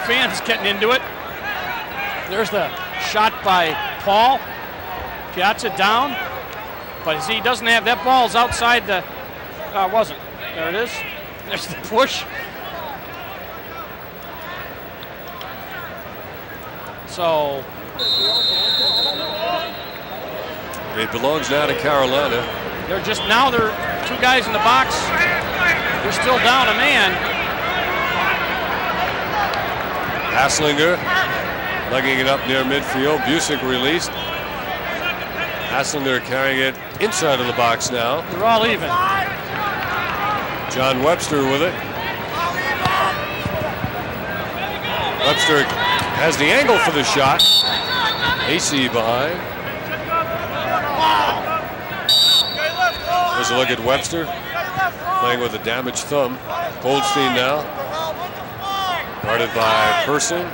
Fans getting into it. There's the shot by Paul. Piazza down. But he doesn't have, that ball's outside the, wasn't. There it is. There's the push. So. It belongs now to Carolina. They're 2 guys in the box. They're still down a man. Hasslinger legging it up near midfield. Busick released. Hasslinger carrying it inside of the box now. They're all even. John Webster with it. Webster has the angle for the shot. AC behind. There's a look at Webster playing with a damaged thumb. Goldstein now. Guarded by Person.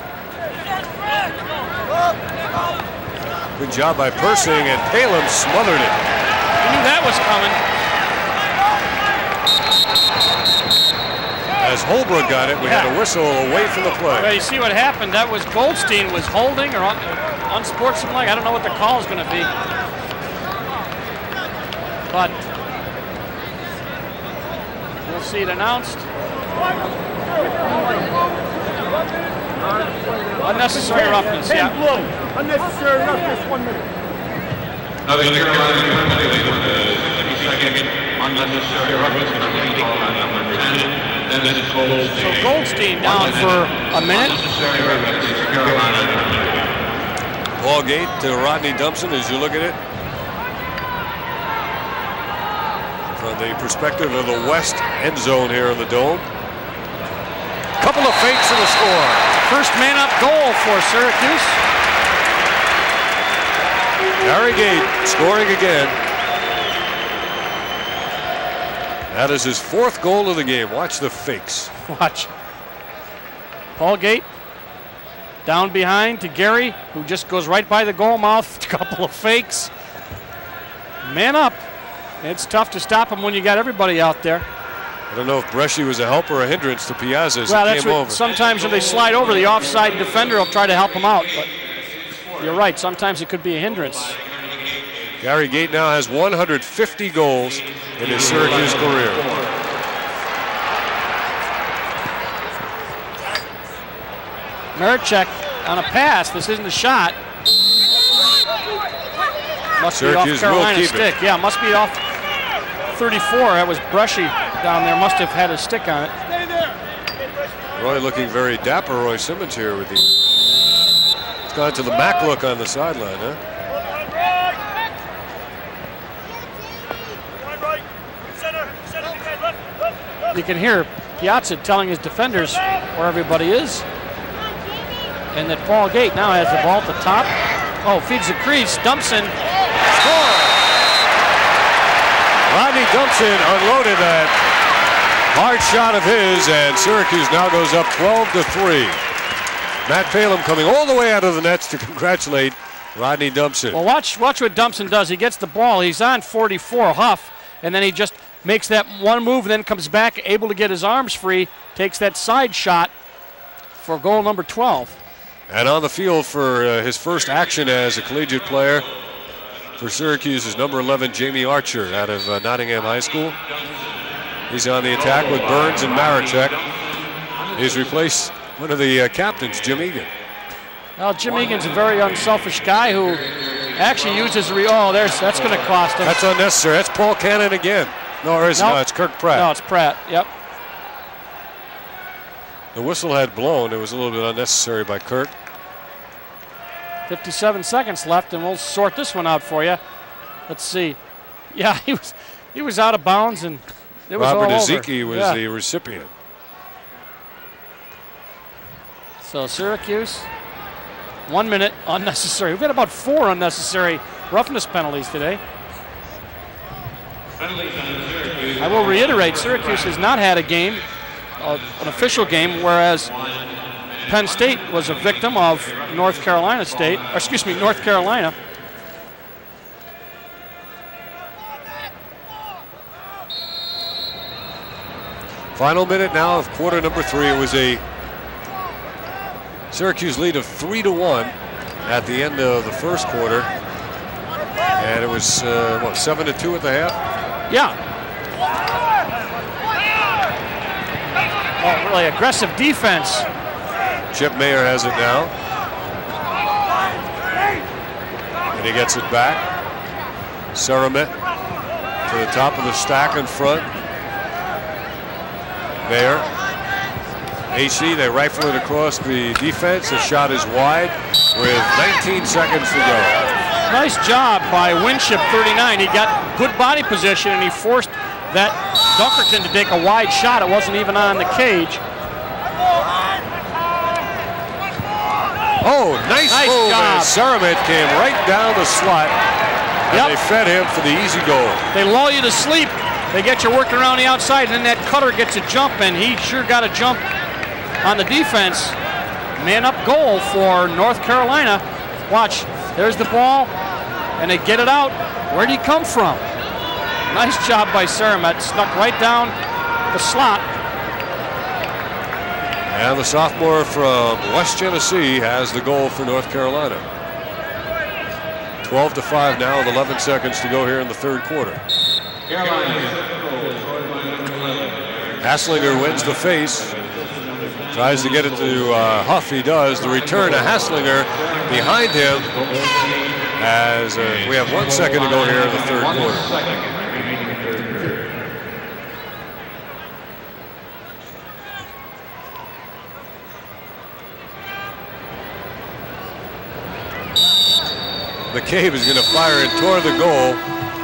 Good job by Persing, and Palumb smothered it. You knew that was coming. As Holbrook got it, we had a whistle away from the play. Well, you see what happened? That was Goldstein was holding or unsportsmanlike. I don't know what the call is going to be. But we'll see it announced. Unnecessary roughness, yeah. Unnecessary roughness, 1 minute. Now the Carolina penalty with the 62nd unnecessary roughness on number 10. So Goldstein down for a minute. Unnecessary roughness, Carolina. Ball gate to Rodney Dumpson as you look at it. From the perspective of the west end zone here in the Dome. Couple of fakes and a score. First man up goal for Syracuse. Gary Gate scoring again. That is his 4th goal of the game. Watch the fakes. Watch. Paul Gate down behind to Gary, who just goes right by the goal mouth. A couple of fakes. Man up. It's tough to stop him when you got everybody out there. I don't know if Bresci was a help or a hindrance to Piazza as well, he that's came what over. Sometimes when they slide over, the offside defender will try to help him out. But you're right. Sometimes it could be a hindrance. Gary Gate now has 150 goals in his Syracuse career. Marichek on a pass. This isn't a shot. Must Syracuse be off Carolina's will keep stick. it. Yeah, must be off 34. That was Bresci down there. Must have had a stick on it. Roy looking very dapper, Roy Simmons here with the... It's gone to the Mac look on the sideline, huh? You can hear Piazza telling his defenders where everybody is. And that Paul Gate now has the ball at the top. Oh, feeds the crease. Dumpson. Score! Rodney Dumpson unloaded that hard shot of his, and Syracuse now goes up 12-3. Matt Palumb coming all the way out of the nets to congratulate Rodney Dumpson. Well, watch what Dumpson does. He gets the ball. He's on 44, Huff, and then he just makes that one move and then comes back, able to get his arms free, takes that side shot for goal number 12. And on the field for his first action as a collegiate player for Syracuse is number 11, Jamie Archer, out of Nottingham High School. He's on the attack with Burns and Marichek. He's replaced one of the captains, Jim Egan. Well, Jim Egan's a very unselfish guy who actually uses that's going to cost him. That's unnecessary. That's Paul Cannon again. No, it's Kirk Pratt. No, it's Pratt, yep. The whistle had blown. It was a little bit unnecessary by Kirk. 57 seconds left, and we'll sort this one out for you. Let's see. Yeah, he was out of bounds, and it was Robert all Ezeki over. was the recipient. So Syracuse, 1 minute unnecessary. We've got about 4 unnecessary roughness penalties today. I will reiterate, Syracuse has not had a game, an official game, whereas Penn State was a victim of North Carolina. Final minute now of quarter number 3. It was a Syracuse lead of 3-1 at the end of the first quarter. And it was, 7-2 at the half? Yeah. Oh, really aggressive defense. Chip Mayer has it now. And he gets it back. Saramet to the top of the stack in front. Mayer. AC, they rifle it across the defense. The shot is wide with 19 seconds to go. Nice job by Winship, 39. He got good body position, and he forced that Dunkerton to take a wide shot. It wasn't even on the cage. Oh, nice move. job. Saramet came right down the slot, and they fed him for the easy goal. They lull you to sleep. They get you working around the outside, and then that cutter gets a jump, and he sure got a jump on the defense. Man up goal for North Carolina. Watch. There's the ball, and they get it out. Where'd he come from? Nice job by Saramet. Snuck right down the slot. And the sophomore from West Genesee has the goal for North Carolina. 12-5 now with 11 seconds to go here in the third quarter. Hasslinger wins the face. Tries to get it to Huff. He does. The return to Hasslinger behind him as we have 1 second to go here in the third quarter. McCabe is going to fire it toward the goal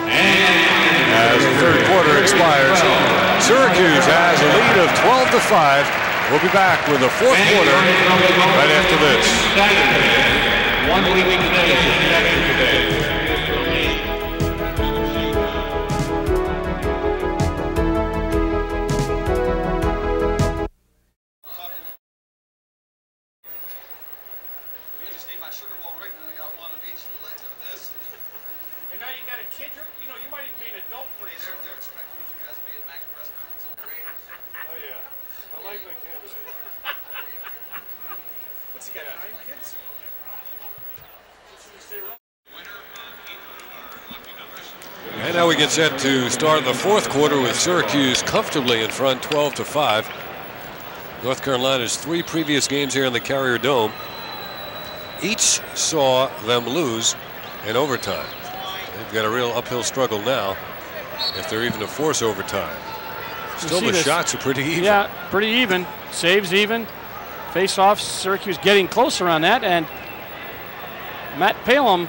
as the third quarter expires. Syracuse has a lead of 12-5. We'll be back with the fourth quarter right after this. 1 week today. And now we get set to start the fourth quarter with Syracuse comfortably in front, 12-5. North Carolina's 3 previous games here in the Carrier Dome each saw them lose in overtime. They've got a real uphill struggle now if they're even to force overtime. Still, the shots are pretty even. Yeah, pretty even. Saves even. Face-off, Syracuse getting closer on that, and Matt Palumb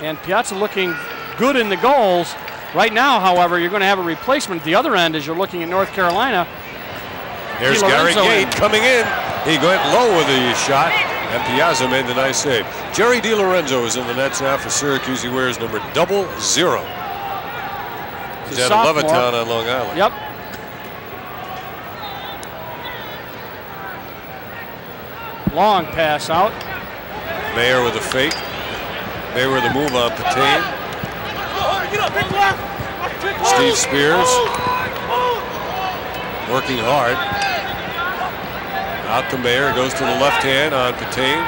and Piazza looking good in the goals. Right now, however, you're going to have a replacement at the other end as you're looking at North Carolina. Here's Gary Gate coming in. He went low with the shot, and Piazza made the nice save. Jerry DiLorenzo is in the nets now for Syracuse. He wears number 00. He's at Levittown on Long Island. Yep. Long pass out. Mayer with a fake. Mayer with a move on Patain. Steve Spears working hard. Out to Mayer, goes to the left hand on Patain.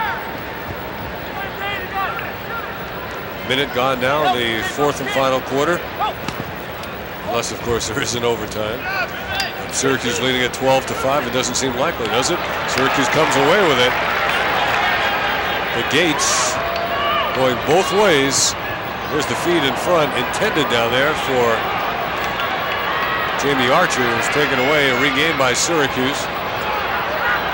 Minute gone now in the fourth and final quarter. Unless, of course, there is an overtime. And Syracuse leading at 12-5. It doesn't seem likely, does it? Syracuse comes away with it. The Gates going both ways. There's the feed in front, intended down there for Jamie Archer. It's taken away and regained by Syracuse.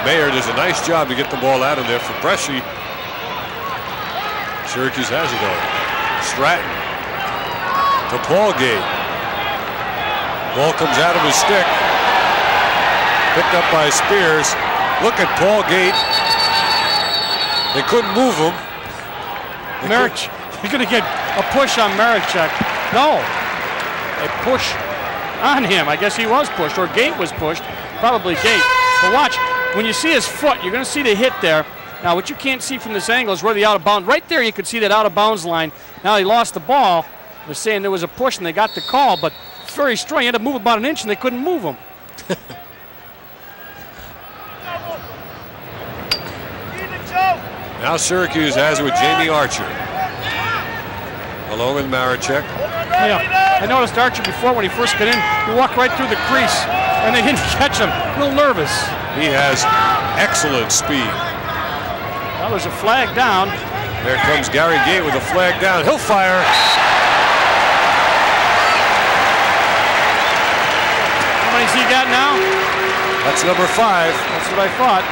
Mayer does a nice job to get the ball out of there for Bresci. Syracuse has it though. Stratton to Paul Gate. Ball comes out of his stick. Picked up by Spears. Look at Paul Gate. They couldn't move him. Marich, you're going to get a push on Marichek. No, a push on him. I guess he was pushed, or Gate was pushed. Probably Gate. But watch, when you see his foot, you're going to see the hit there. Now, what you can't see from this angle is where the out of bounds. Right there, you could see that out of bounds line. Now he lost the ball. They're saying there was a push and they got the call, but it's very strong. He had to move about an inch and they couldn't move him. Now Syracuse has it with Jamie Archer. Along with Marichek. Yeah, I noticed Archer before when he first got in, he walked right through the crease and they didn't catch him. A little nervous. He has excellent speed. Well, there's a flag down. There comes Gary Gate with a flag down. He'll fire. How many's he got now? That's number 5. That's what I thought.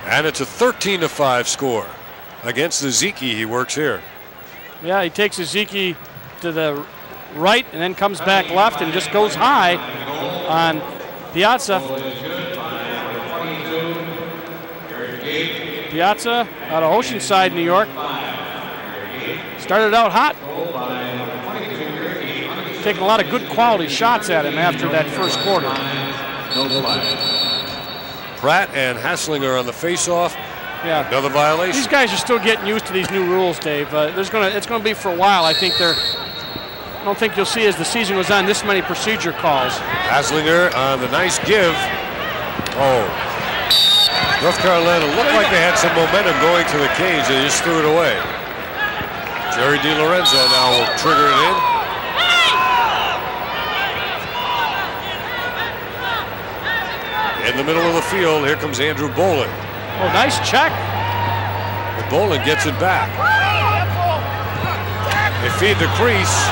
And it's a 13-5 score. Against the Zeke, he works here. Yeah, he takes Zeke to the right and then comes back left and just goes high on Piazza. Piazza out of Oceanside, New York. Started out hot. Taking a lot of good quality shots at him after that first quarter. Pratt and Hasslinger on the face-off. Yeah. Another violation. These guys are still getting used to these new rules, Dave. It's going to be for a while. I don't think you'll see as the season goes on this many procedure calls. Haslinger on the nice give. Oh. North Carolina looked like they had some momentum going to the cage. They just threw it away. Jerry DiLorenzo now will trigger it in. In the middle of the field, here comes Andrew Bolin. Oh, nice check. But Bolin gets it back. They feed the crease.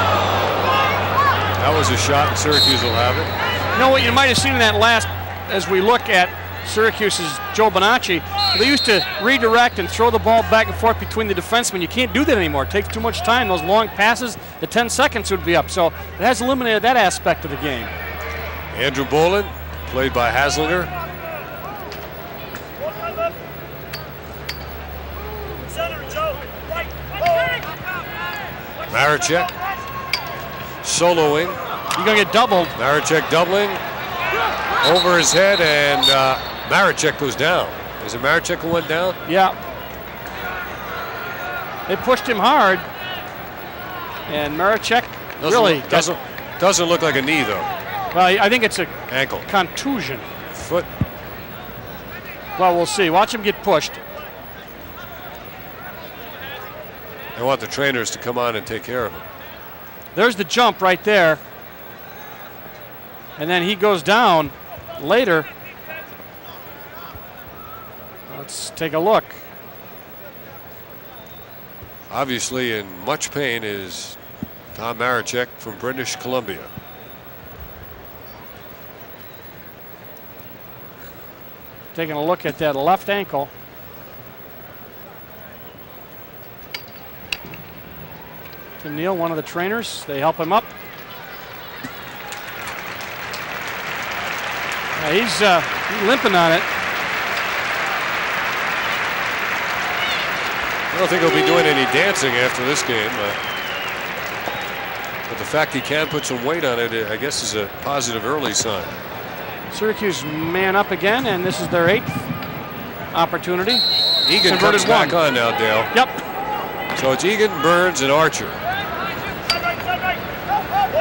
That was a shot, and Syracuse will have it. You know what you might have seen in that last, as we look at Syracuse's Joe Bonacci, they used to redirect and throw the ball back and forth between the defensemen. You can't do that anymore. It takes too much time. Those long passes, the 10 seconds would be up. So it has eliminated that aspect of the game. Andrew Bolin, played by Haslinger. Maricek soloing. You're going to get doubled. Maricek doubling over his head, and Maricek goes down. Is it Maricek who went down? Yeah. They pushed him hard, and Maricek really doesn't look like a knee though. Well, I think it's a ankle contusion. Foot. Well, we'll see. Watch him get pushed. They want the trainers to come on and take care of it. There's the jump right there. And then he goes down later. Let's take a look. Obviously in much pain is Tom Maricek from British Columbia. Taking a look at that left ankle. Tim Neal, one of the trainers, they help him up. He's limping on it. I don't think he'll be doing any dancing after this game. But the fact he can put some weight on it, I guess, is a positive early sign. Syracuse man up again, and this is their 8th opportunity. Egan comes back on now, Dale. Yep. So it's Egan, Burns, and Archer.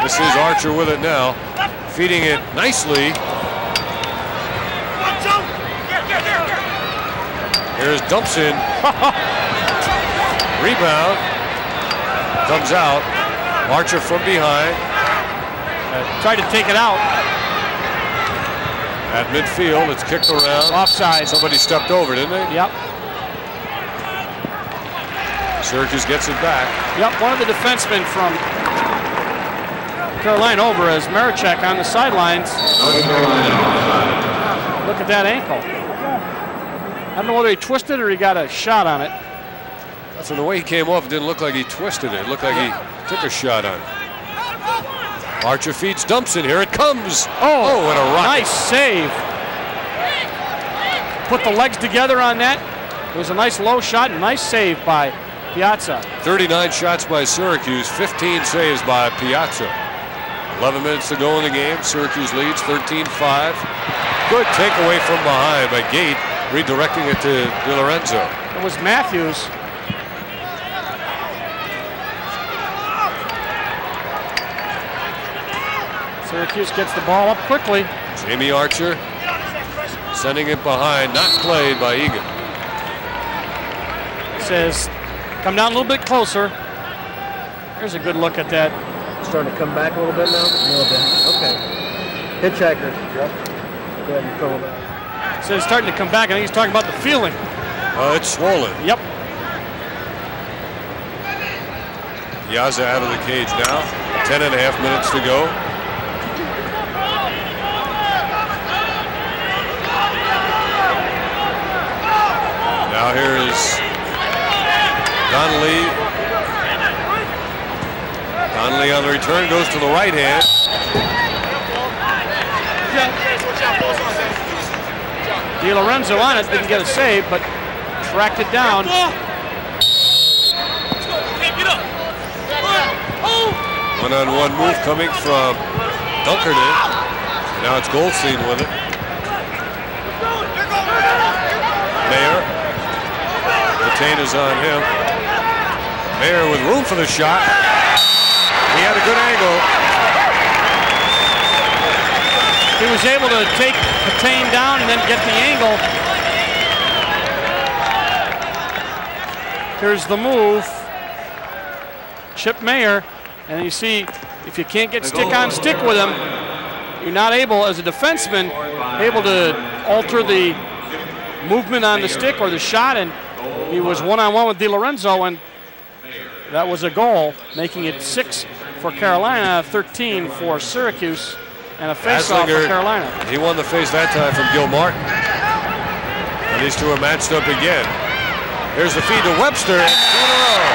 This is Archer with it now, feeding it nicely. Here's Dumpson. Rebound. Comes out. Archer from behind. Tried to take it out. At midfield, it's kicked around. Offside. Somebody stepped over, didn't they? Yep. Syracuse gets it back. Yep, one of the defensemen from Carolina over as Maricek on the sidelines. Look at that ankle. I don't know whether he twisted or he got a shot on it. From the way he came off, it didn't look like he twisted it. It looked like he took a shot on it. Archer feeds Dumpson. Here it comes. Oh, what a rocket. Nice save. Put the legs together on that. It was a nice low shot and nice save by Piazza. 39 shots by Syracuse, 15 saves by Piazza. 11 minutes to go in the game. Syracuse leads 13-5. Good takeaway from behind by Gate, redirecting it to DiLorenzo. It was Matthews. Syracuse gets the ball up quickly. Jamie Archer sending it behind, not played by Egan. Says, come down a little bit closer. Here's a good look at that. Starting to come back a little bit now? A little bit. Okay. Hitchhiker. Yep. Go ahead and come back. Says it's starting to come back. I think he's talking about the feeling. It's swollen. Yep. Piazza out of the cage now. 10.5 minutes to go. Now here is Donnelly. Donnelly on the return goes to the right hand. DiLorenzo on it, didn't get a save, but tracked it down. One-on-one move coming from Dunkerton. Now it's Goldstein with it. Mayer retain is on him. Mayer with room for the shot. He had a good angle. He was able to take Patane down and then get the angle. Here's the move. Chip Mayer, and you see if you can't get stick on stick with him, you're not able, as a defenseman, able to alter the movement on the stick or the shot, and he was one-on-one with DiLorenzo, and that was a goal, making it 6 for Carolina, 13 for Syracuse, and a face-off for Carolina. He won the face that time from Gil Martin. And these two are matched up again. Here's the feed to Webster, and 2 in a row.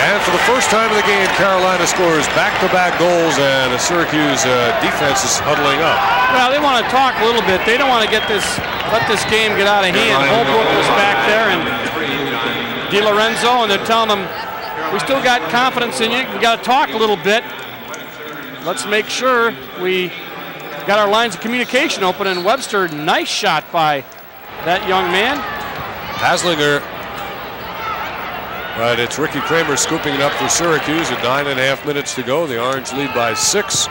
And for the first time in the game, Carolina scores back-to-back goals, and the Syracuse defense is huddling up. Well, they want to talk a little bit. They don't want to let this game get out of hand. Holbrook was back there, and DiLorenzo, and they're telling them, we still got confidence in you. We got to talk a little bit. Let's make sure we got our lines of communication open. And Webster, nice shot by that young man. Haslinger. But it's Ricky Kramer scooping it up for Syracuse at 9.5 minutes to go. The Orange lead by 6.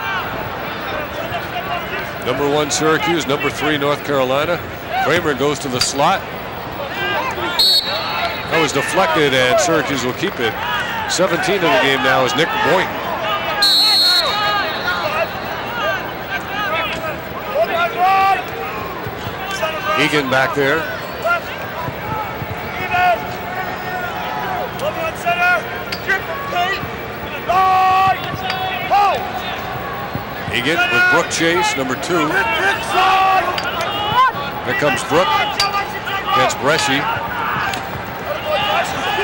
Number 1 Syracuse, number 3 North Carolina. Kramer goes to the slot. That was deflected, and Syracuse will keep it. 17 in the game now is Nick Boynton. Egan back there. Egan with Brooke Chase, number 2. Here comes Brooke against Bresci.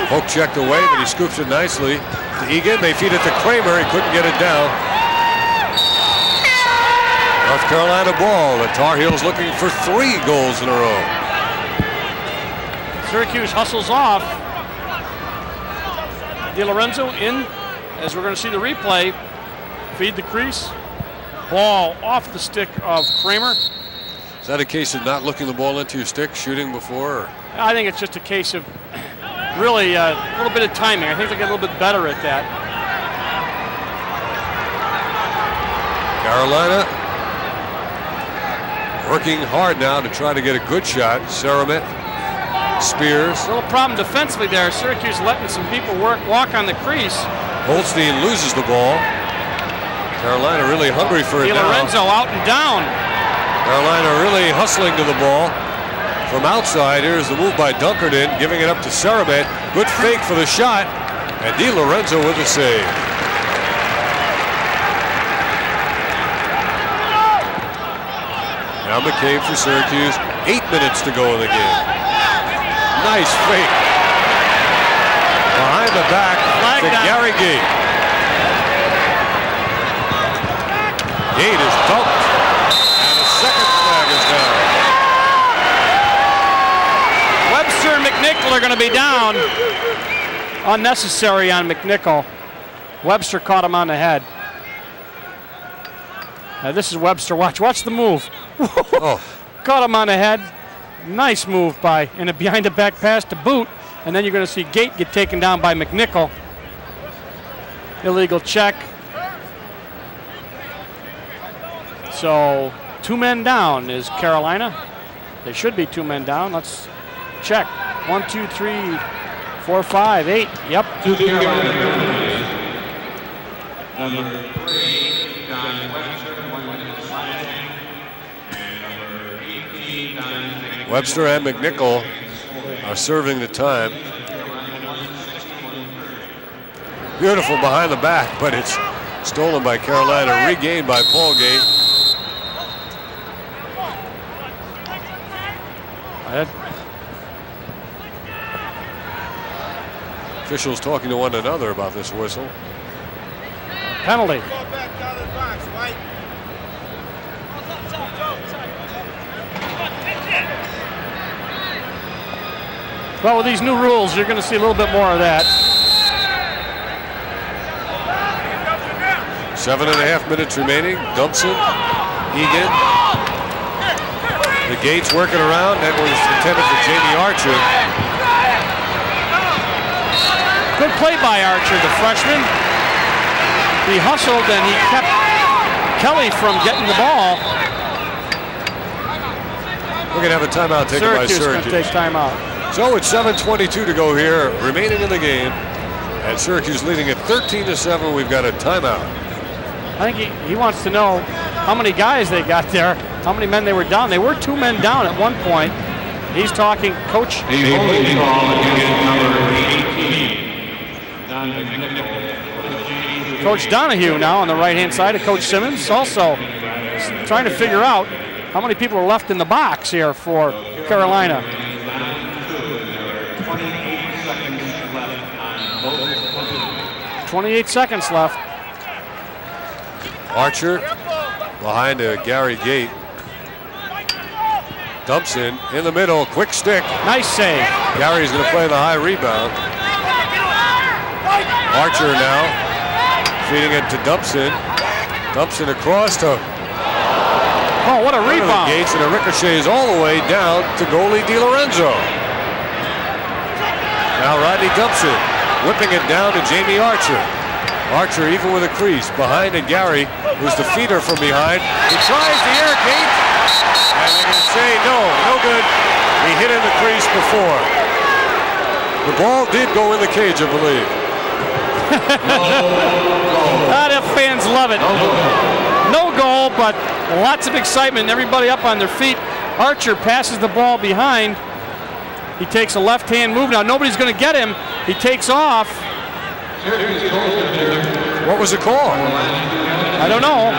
Poke checked away, but he scoops it nicely to Egan. They feed it to Kramer. He couldn't get it down. North Carolina ball. The Tar Heels looking for 3 goals in a row. Syracuse hustles off. DiLorenzo in, as we're going to see the replay. Feed the crease. Ball off the stick of Kramer. Is that a case of not looking the ball into your stick, shooting before? Or? I think it's just a case of really a little bit of timing. I think they get a little bit better at that. Carolina working hard now to try to get a good shot. Saramet, Spears. A little problem defensively there. Syracuse letting some people walk on the crease. Holstein loses the ball. Carolina really hungry for it now. DiLorenzo out and down. Carolina really hustling to the ball. From outside, here's the move by Dunkerton, giving it up to Saramet. Good fake for the shot, and DiLorenzo with the save. Now McCabe for Syracuse. 8 minutes to go in the game. Nice fake. Behind the back to Gary Gate. Gate is dumped, and the second flag is down. Webster and McNichol are going to be down. Unnecessary on McNichol. Webster caught him on the head. Now this is Webster. Watch the move. Oh. Caught him on the head. Nice move by, and a behind the back pass to boot. And then you're going to see Gate get taken down by McNichol. Illegal check. So 2 men down is Carolina. There should be 2 men down. Let's check. 1, 2, 3, 4, 5, 8. Yep. Number 3, Don Webster, 1 minute slashing. And number 18, Don Webster and McNichol are serving the time. Beautiful behind the back, but it's stolen by Carolina, regained by Paul Gate. Officials talking to one another about this whistle. Penalty. Well, with these new rules, you're going to see a little bit more of that. 7.5 minutes remaining. Dumpson, Egan. The Gates working around. That was intended for Jamie Archer. Good play by Archer, the freshman. He hustled and he kept Kelly from getting the ball. We're going to have a timeout taken by Syracuse. Going to take timeout. So it's 7:22 to go here, remaining in the game. And Syracuse leading at 13-7. We've got a timeout. I think he wants to know how many guys they got there, how many men they were down. They were 2 men down at one point. He's talking, Coach. Coach Donahue now on the right-hand side of Coach Simmons, also trying to figure out how many people are left in the box here for Carolina. 28 seconds left. Archer behind Gary Gate. Dumps in the middle, quick stick. Nice save. Gary's going to play the high rebound. Archer now feeding it to Dumpson. Dumpson across to what a rebound. Gates, and it ricochets all the way down to goalie DiLorenzo. Now Rodney Dumpson whipping it down to Jamie Archer. Archer even with a crease behind Gary, who's the feeder from behind. He tries the air gate, and they're going to say no good. He hit in the crease before. The ball did go in the cage, I believe. The fans love it. No goal, but lots of excitement. Everybody up on their feet. Archer passes the ball behind. He takes a left-hand move. Now nobody's going to get him. He takes off. What was the call? I don't know.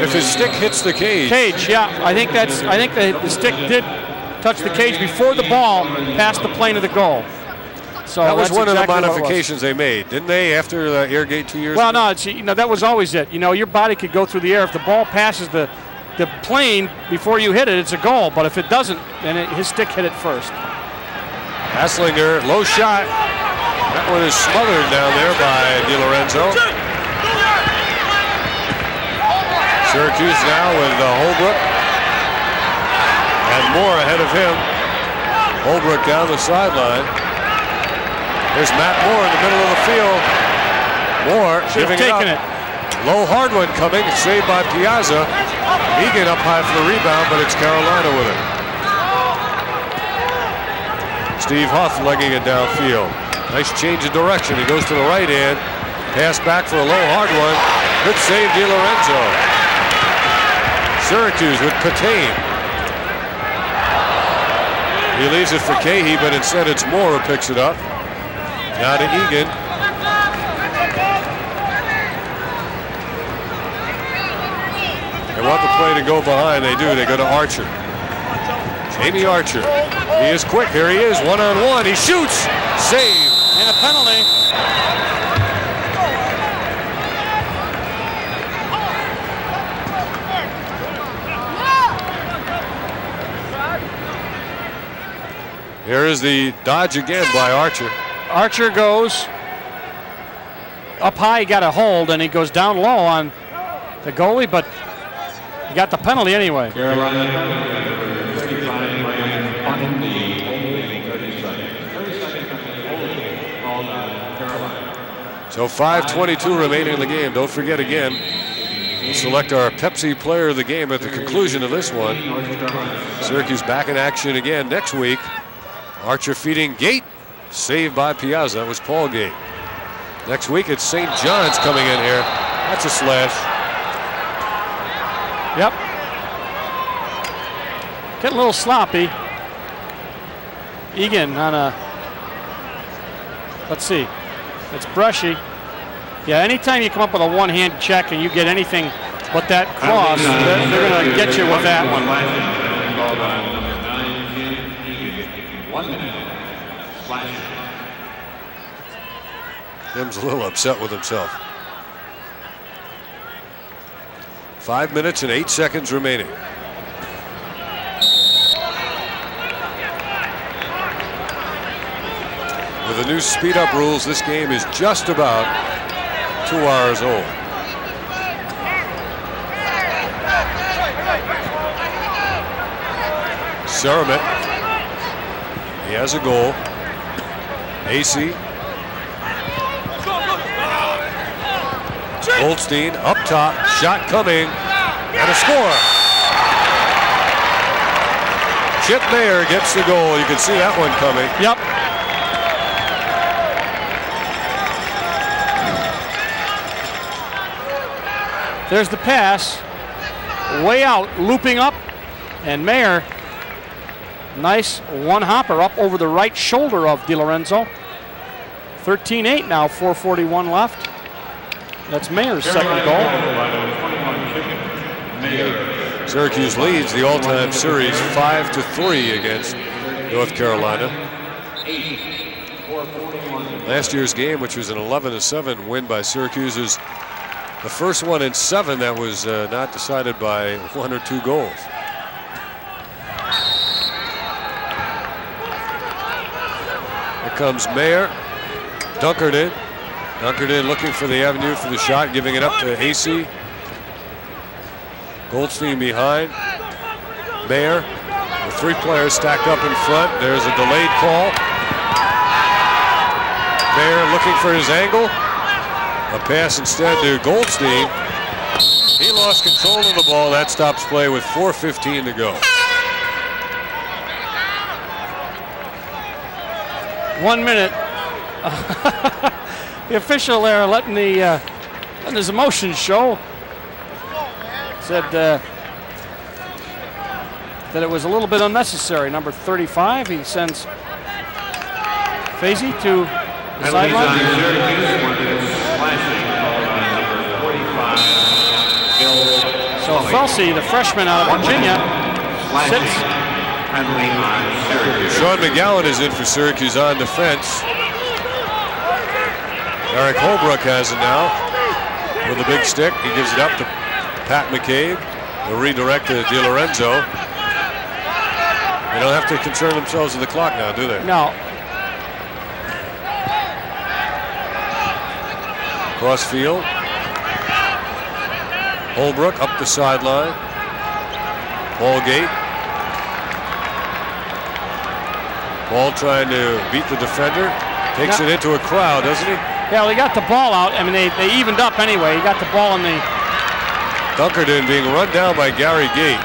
If his stick hits the cage. Yeah. I think the stick did touch the cage before the ball passed the plane of the goal. So that was one exactly of the modifications they made, didn't they, after the air gate 2 years ago? Well, no, that was always it. Your body could go through the air. If the ball passes the plane before you hit it, it's a goal. But if it doesn't, then his stick hit it first. Hasslinger, low shot. That one is smothered down there by DiLorenzo. Syracuse now with Holbrook. And Moore ahead of him. Holbrook down the sideline. There's Matt Moore in the middle of the field. Moore giving it up. Low hard one coming, saved by Piazza. Egan up high for the rebound, but it's Carolina with it. Steve Huff legging it downfield. Nice change of direction. He goes to the right hand. Pass back for a low hard one. Good save, DiLorenzo. Syracuse with Patane. He leaves it for Cahey, but instead it's Moore who picks it up. Now to Egan. They want the play to go behind. They do. They go to Archer. Jamie Archer. He is quick. Here he is. One-on-one. He shoots. Save. And a penalty. Here is the dodge again by Archer. Archer goes up high, he got a hold, and he goes down low on the goalie, but he got the penalty anyway. So 5:22 remaining in the game. Don't forget again, we'll select our Pepsi player of the game at the conclusion of this one. Syracuse back in action again next week. Archer feeding Gate. Saved by Piazza. That was Paul Gate. Next week it's St. John's coming in here. That's a slash. Yep. Getting a little sloppy. Egan on a, let's see, it's brushy. Yeah, anytime you come up with a one-hand check and you get anything but that cross, they're going to get you with that one. 1 minute. Tim's a little upset with himself. 5 minutes and 8 seconds remaining. With the new speed-up rules, this game is just about 2 hours old. Syracuse. He has a goal. AC. Goldstein up top, shot coming, and a score. Chip Mayer gets the goal. You can see that one coming. Yep. There's the pass, way out, looping up, and Mayer, nice one hopper up over the right shoulder of DiLorenzo. 13-8 now, 4:41 left. That's Mayer's second goal. Syracuse leads the all-time series 5-3 against North Carolina. Last year's game, which was an 11-7 win by Syracuse, is the first one in 7 that was not decided by 1 or 2 goals. Here comes Mayer. Dunkered in. Dunkered in, looking for the avenue for the shot, giving it up to AC. Goldstein behind. Mayer with 3 players stacked up in front. There's a delayed call. Mayer looking for his angle. A pass instead to Goldstein. He lost control of the ball. That stops play with 4:15 to go. 1 minute. The official there letting his emotions show. Said that it was a little bit unnecessary. Number 35, he sends Fazy to the sideline. So Felsey, the freshman out of Virginia, sits. Sean McGowan is in for Syracuse on defense. Eric Holbrook has it now with a big stick. He gives it up to Pat McCabe. They'll redirect to DiLorenzo. They don't have to concern themselves with the clock now, do they? No. Cross field. Holbrook up the sideline. Ballgate. Ball trying to beat the defender. Takes it into a crowd, doesn't he? Yeah, well, he got the ball out. I mean, they evened up anyway. He got the ball in the... Dunkerton being run down by Gary Gate.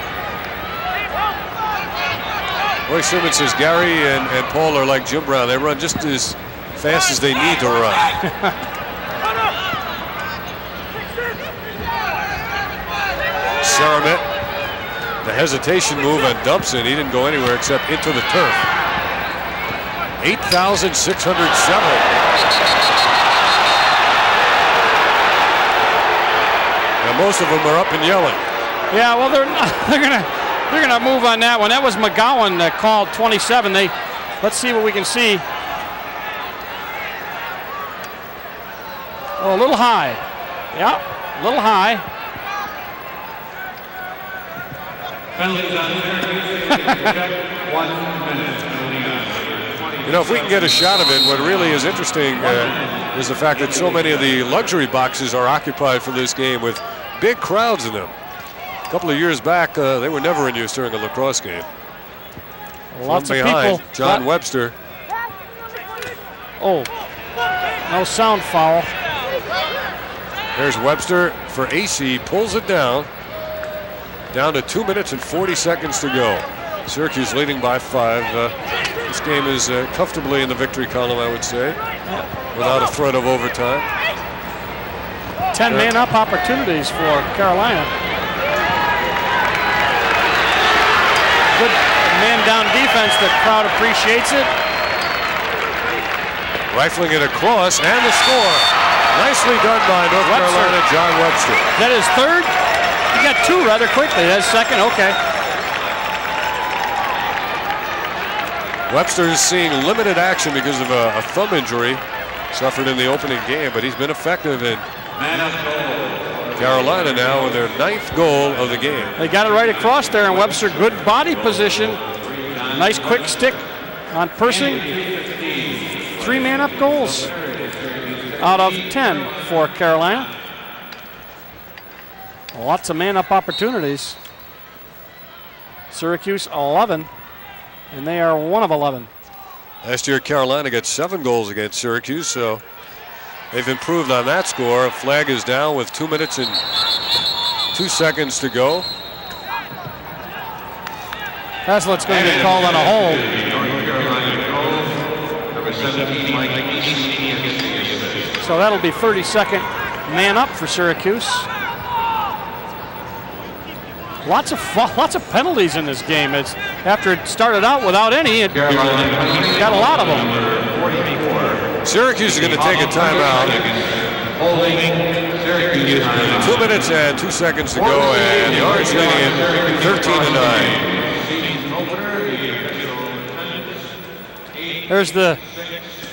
Roy Simmons says Gary and Paul are like Jim Brown. They run just as fast as they need to run. Saramet, the hesitation move on Dumpson. He didn't go anywhere except into the turf. 8,607. Now most of them are up and yelling. Yeah, well, they're gonna move on that one. That was McGowan that called 27. Let's see what we can see. Well, a little high. Yeah, a little high. You know, if we can get a shot of it, what really is interesting is the fact that so many of the luxury boxes are occupied for this game with big crowds in them. A couple of years back, they were never in use during a lacrosse game. Lots of behind, people. John Webster. Oh, no sound foul. There's Webster for AC, pulls it down. Down to 2 minutes and 40 seconds to go. Syracuse leading by 5. This game is comfortably in the victory column, I would say, without a threat of overtime. 10 man-up opportunities for Carolina. Good man-down defense. The crowd appreciates it. Rifling it across, and the score. Nicely done by North Carolina, John Webster. That is third? He got 2 rather quickly. That's second, okay. Webster is seeing limited action because of a thumb injury suffered in the opening game, but he's been effective in Carolina now with their 9th goal of the game. They got it right across there, and Webster, good body position. Nice quick stick on Persing. 3 man-up goals out of 10 for Carolina. Lots of man-up opportunities. Syracuse 11. And they are 1 of 11. Last year, Carolina got 7 goals against Syracuse, so they've improved on that score. A flag is down with 2 minutes and 2 seconds to go. Haslett's going to get called on a hold. So that'll be 32nd man up for Syracuse. Lots of penalties in this game. It's after it started out without any, it got a lot of them. Syracuse is going to take a timeout. 2 minutes and 2 seconds to go, and the Orange leading it 13-9. There's the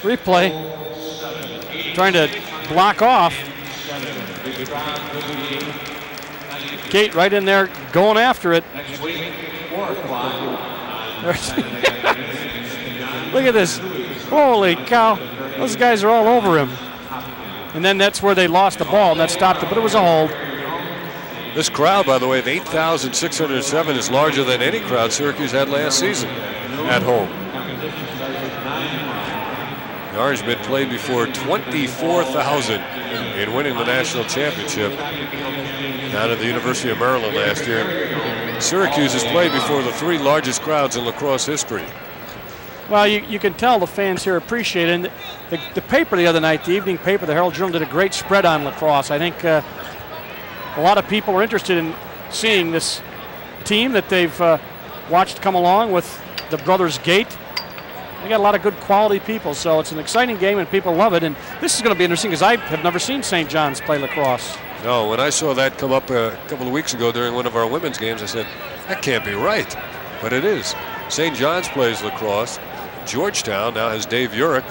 replay, trying to block off. Gate right in there, going after it. Look at this. Holy cow. Those guys are all over him. And then that's where they lost the ball, and that stopped it, but it was a hold. This crowd, by the way, of 8,607 is larger than any crowd Syracuse had last season at home. The Orangemen played before 24,000 in winning the national championship down at the University of Maryland last year. Syracuse has played before the 3 largest crowds in lacrosse history. Well, you can tell the fans here appreciate it. And the paper the other night, the evening paper, the Herald-Journal, did a great spread on lacrosse. I think a lot of people are interested in seeing this team that they've watched come along with the brothers Gate. They got a lot of good quality people, so it's an exciting game and people love it. And this is going to be interesting because I have never seen St. John's play lacrosse. No, when I saw that come up a couple of weeks ago during one of our women's games, I said, that can't be right. But it is. St. John's plays lacrosse. Georgetown now has Dave Urich,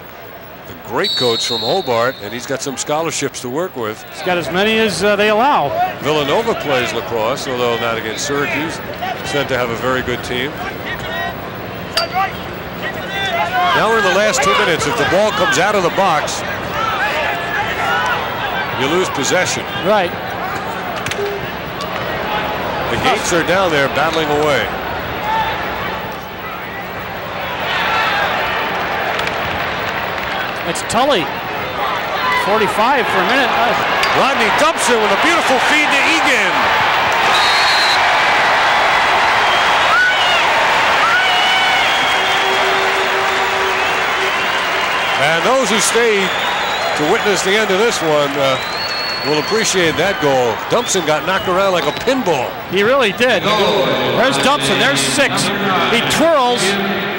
the great coach from Hobart, and he's got some scholarships to work with. He's got as many as they allow. Villanova plays lacrosse, although not against Syracuse. Said to have a very good team. Now we're in the last 2 minutes. If the ball comes out of the box, you lose possession. Right. The Gates are down there battling away. It's Tully. 45 for a minute. Rodney Dumpson with a beautiful feed to Egan. And those who stayed to witness the end of this one will appreciate that goal. Dumpson got knocked around like a pinball. He really did. There's Dumpson. There's 6. He twirls.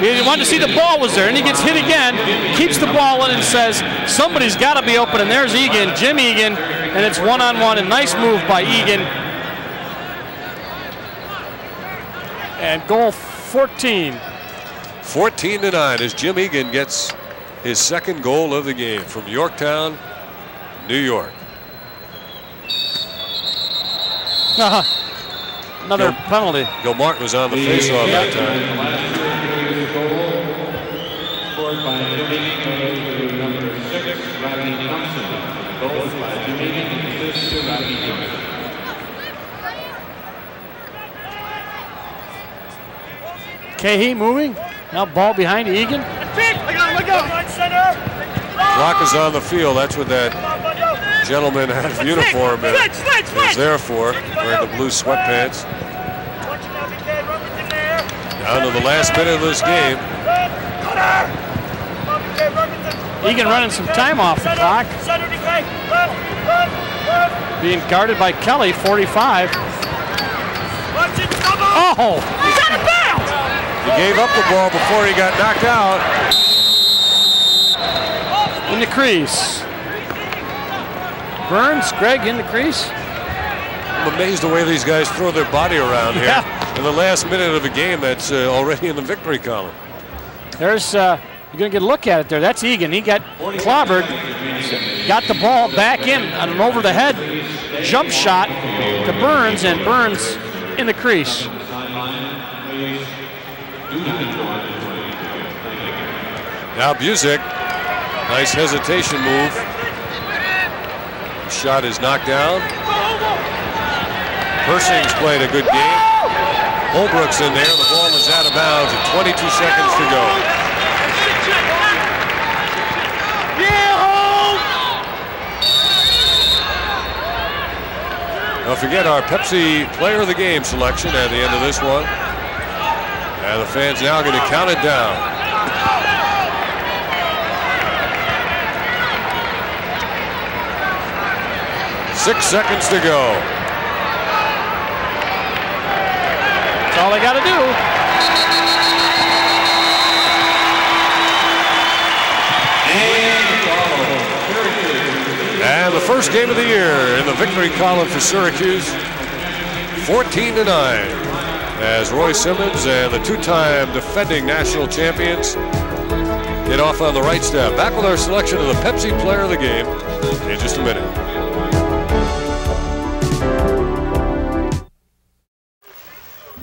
He wanted to see the ball was there, and he gets hit again. Keeps the ball in and says, somebody's got to be open. And there's Egan, Jim Egan, and it's 1-on-1. A nice move by Egan. And goal 14. 14-9 as Jim Egan gets his second goal of the game from Yorktown, New York. Another penalty. Gil Martin was on the faceoff that time. Cahey moving. Now ball behind Egan. Look out. Clock is on the field. That's what that gentleman out of uniform is there for, wearing the blue sweatpants. Down to the last minute of this game. Egan running some time off the clock. Being guarded by Kelly, 45. Oh! He's out of bounds! He gave up the ball before he got knocked out. In the crease. Burns, Greg in the crease. I'm amazed the way these guys throw their body around here in the last minute of a game that's already in the victory column. There's, you're going to get a look at it there. That's Egan. He got clobbered, got the ball back in on an over the head jump shot to Burns, and Burns in the crease. Now Busick, nice hesitation move. Shot is knocked down. Persing's played a good game. Holbrook's in there. The ball is out of of bounds at 22 seconds to go. Don't forget our Pepsi Player of the Game selection at the end of this one. And the fans now going to count it down. Six seconds to go. That's all they got to do. And the first game of the year in the victory column for Syracuse, 14-9, as Roy Simmons and the two-time defending national champions get off on the right step. Back with our selection of the Pepsi Player of the Game in just a minute.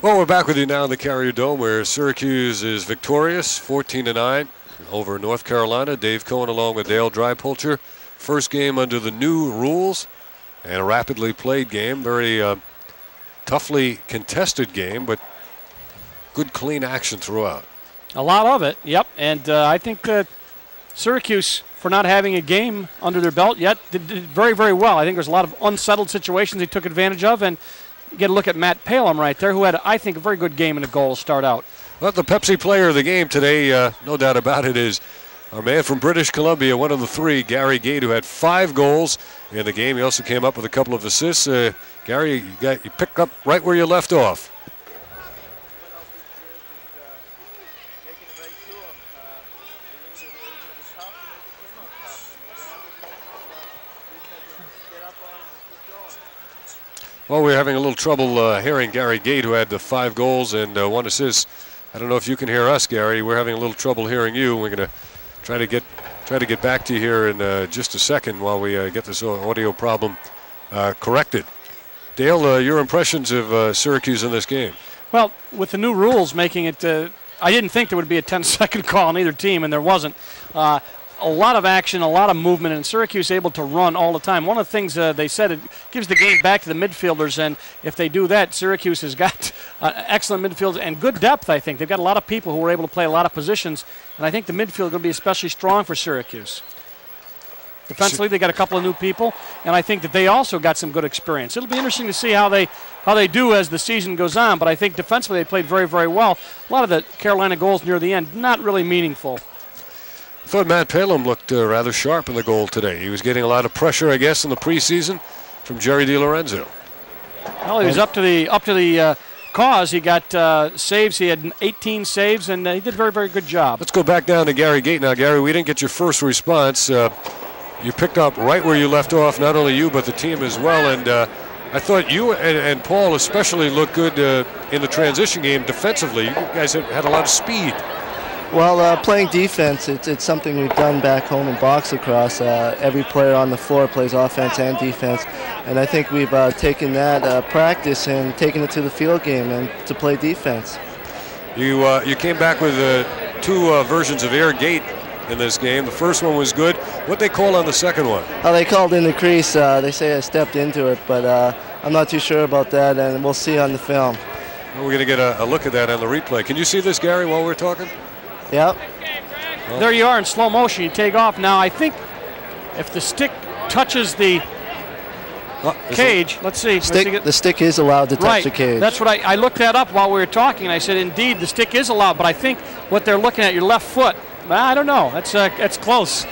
Well, we're back with you now in the Carrier Dome, where Syracuse is victorious, 14-9 over North Carolina. Dave Cohen along with Dale Drypulcher. First game under the new rules and a rapidly played game. Very toughly contested game, but good, clean action throughout. A lot of it, yep. And I think Syracuse, for not having a game under their belt yet, did very, very well. I think there's a lot of unsettled situations they took advantage of. And you get a look at Matt Palumb right there, who had, I think, a very good game in the goal to start out. Well, the Pepsi Player of the Game today, no doubt about it, is our man from British Columbia, one of the three, Gary Gate, who had 5 goals in the game. He also came up with a couple of assists. Gary, you picked up right where you left off. Well, we're having a little trouble hearing Gary Gate, who had the 5 goals and 1 assist. I don't know if you can hear us, Gary. We're having a little trouble hearing you. We're going to try to get back to you here in just a second while we get this audio problem corrected. Dale, your impressions of Syracuse in this game? Well, with the new rules making it, I didn't think there would be a 10-second call on either team, and there wasn't. A lot of action, a lot of movement, and Syracuse able to run all the time. One of the things they said, it gives the game back to the midfielders, and if they do that, Syracuse has got excellent midfield and good depth, I think. They've got a lot of people who are able to play a lot of positions, and I think the midfield is going to be especially strong for Syracuse. Defensively, they got a couple of new people, and I think that they also got some good experience. It'll be interesting to see how they do as the season goes on, but I think defensively they played very, very well. A lot of the Carolina goals near the end, not really meaningful. I thought Matt Palumb looked rather sharp in the goal today. He was getting a lot of pressure, I guess, in the preseason from Jerry DiLorenzo. Well, he was up to the cause. He got saves. He had 18 saves, and he did a very, very good job. Let's go back down to Gary Gate now. Gary, we didn't get your first response. You picked up right where you left off, not only you but the team as well. And I thought you and Paul especially looked good in the transition game defensively. You guys had a lot of speed. Well, playing defense, it's something we've done back home in box lacrosse. Every player on the floor plays offense and defense, and I think we've taken that practice and taken it to the field game and to play defense. You came back with 2 versions of air gate in this game. The first one was good. What'd they call on the second one? Oh, they called in the crease. They say I stepped into it, but I'm not too sure about that, and we'll see on the film. Well, we're going to get a look at that on the replay. Can you see this, Gary, while we're talking? Yep. Well, there you are in slow motion. You take off. Now, I think if the stick touches the cage, let's see. The stick is allowed to touch the cage. That's what I looked that up while we were talking, and I said, indeed, the stick is allowed, but I think what they're looking at, your left foot, I don't know. That's close.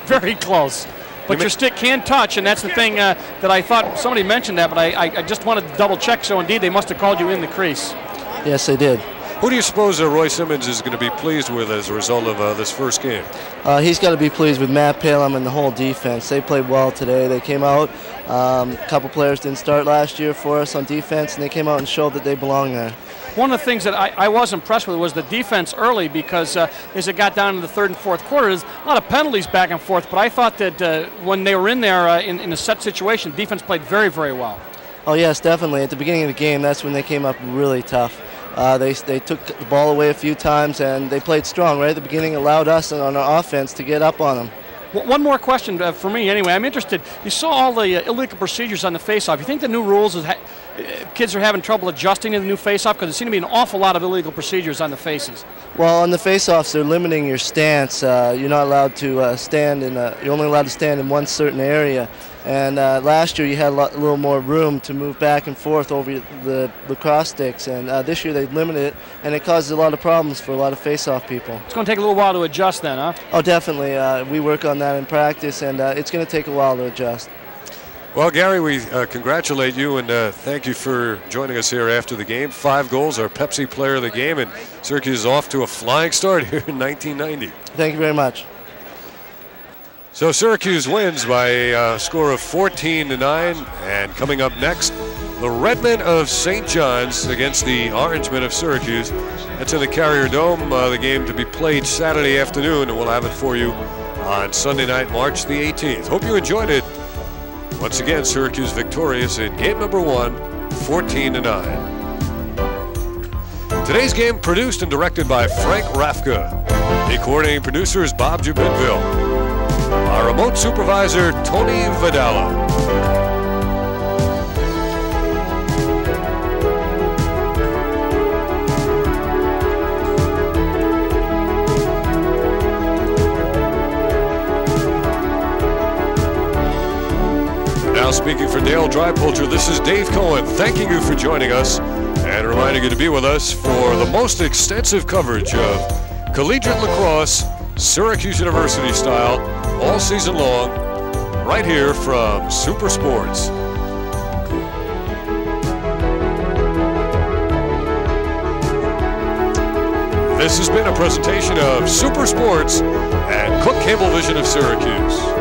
Very close. But your stick can touch, and that's the thing that I thought somebody mentioned that, but I just wanted to double check, so indeed they must have called you in the crease. Yes, they did. Who do you suppose Roy Simmons is going to be pleased with as a result of this first game? He's got to be pleased with Matt Palumb and the whole defense. They played well today. They came out. A couple players didn't start last year for us on defense, and they came out and showed that they belong there. One of the things that I was impressed with was the defense early, because as it got down to the third and fourth quarter, there's a lot of penalties back and forth, but I thought that when they were in there in a set situation, defense played very, very well. Oh, yes, definitely. At the beginning of the game, that's when they came up really tough. They took the ball away a few times, and they played strong right at the beginning, allowed us on our offense to get up on them. One more question for me anyway. I'm interested. You saw all the illegal procedures on the faceoff. You think the new rules kids are having trouble adjusting to the new face-off? Because there seem to be an awful lot of illegal procedures on the faces. Well, on the face-offs, they're limiting your stance. You're not allowed to stand in. You're only allowed to stand in one certain area. And last year you had a little more room to move back and forth over the lacrosse sticks. And this year they limited it, and it causes a lot of problems for a lot of face-off people. It's going to take a little while to adjust then, huh? Oh, definitely. We work on that in practice, and it's going to take a while to adjust. Well, Gary, we congratulate you and thank you for joining us here after the game. 5 goals, our Pepsi player of the game, and Syracuse is off to a flying start here in 1990. Thank you very much. So Syracuse wins by a score of 14-9, and coming up next, the Redmen of St. John's against the Orangemen of Syracuse. That's in the Carrier Dome, the game to be played Saturday afternoon, and we'll have it for you on Sunday night, March the 18th. Hope you enjoyed it. Once again, Syracuse victorious in game number 1, 14-9. Today's game produced and directed by Frank Rafka. The coordinating producer is Bob Jubinville. Our remote supervisor, Tony Vidala. Now speaking for Dale Drypulcher, this is Dave Cohen thanking you for joining us and reminding you to be with us for the most extensive coverage of collegiate lacrosse, Syracuse University style, all season long, right here from Super Sports. This has been a presentation of Super Sports and Cook Cablevision of Syracuse.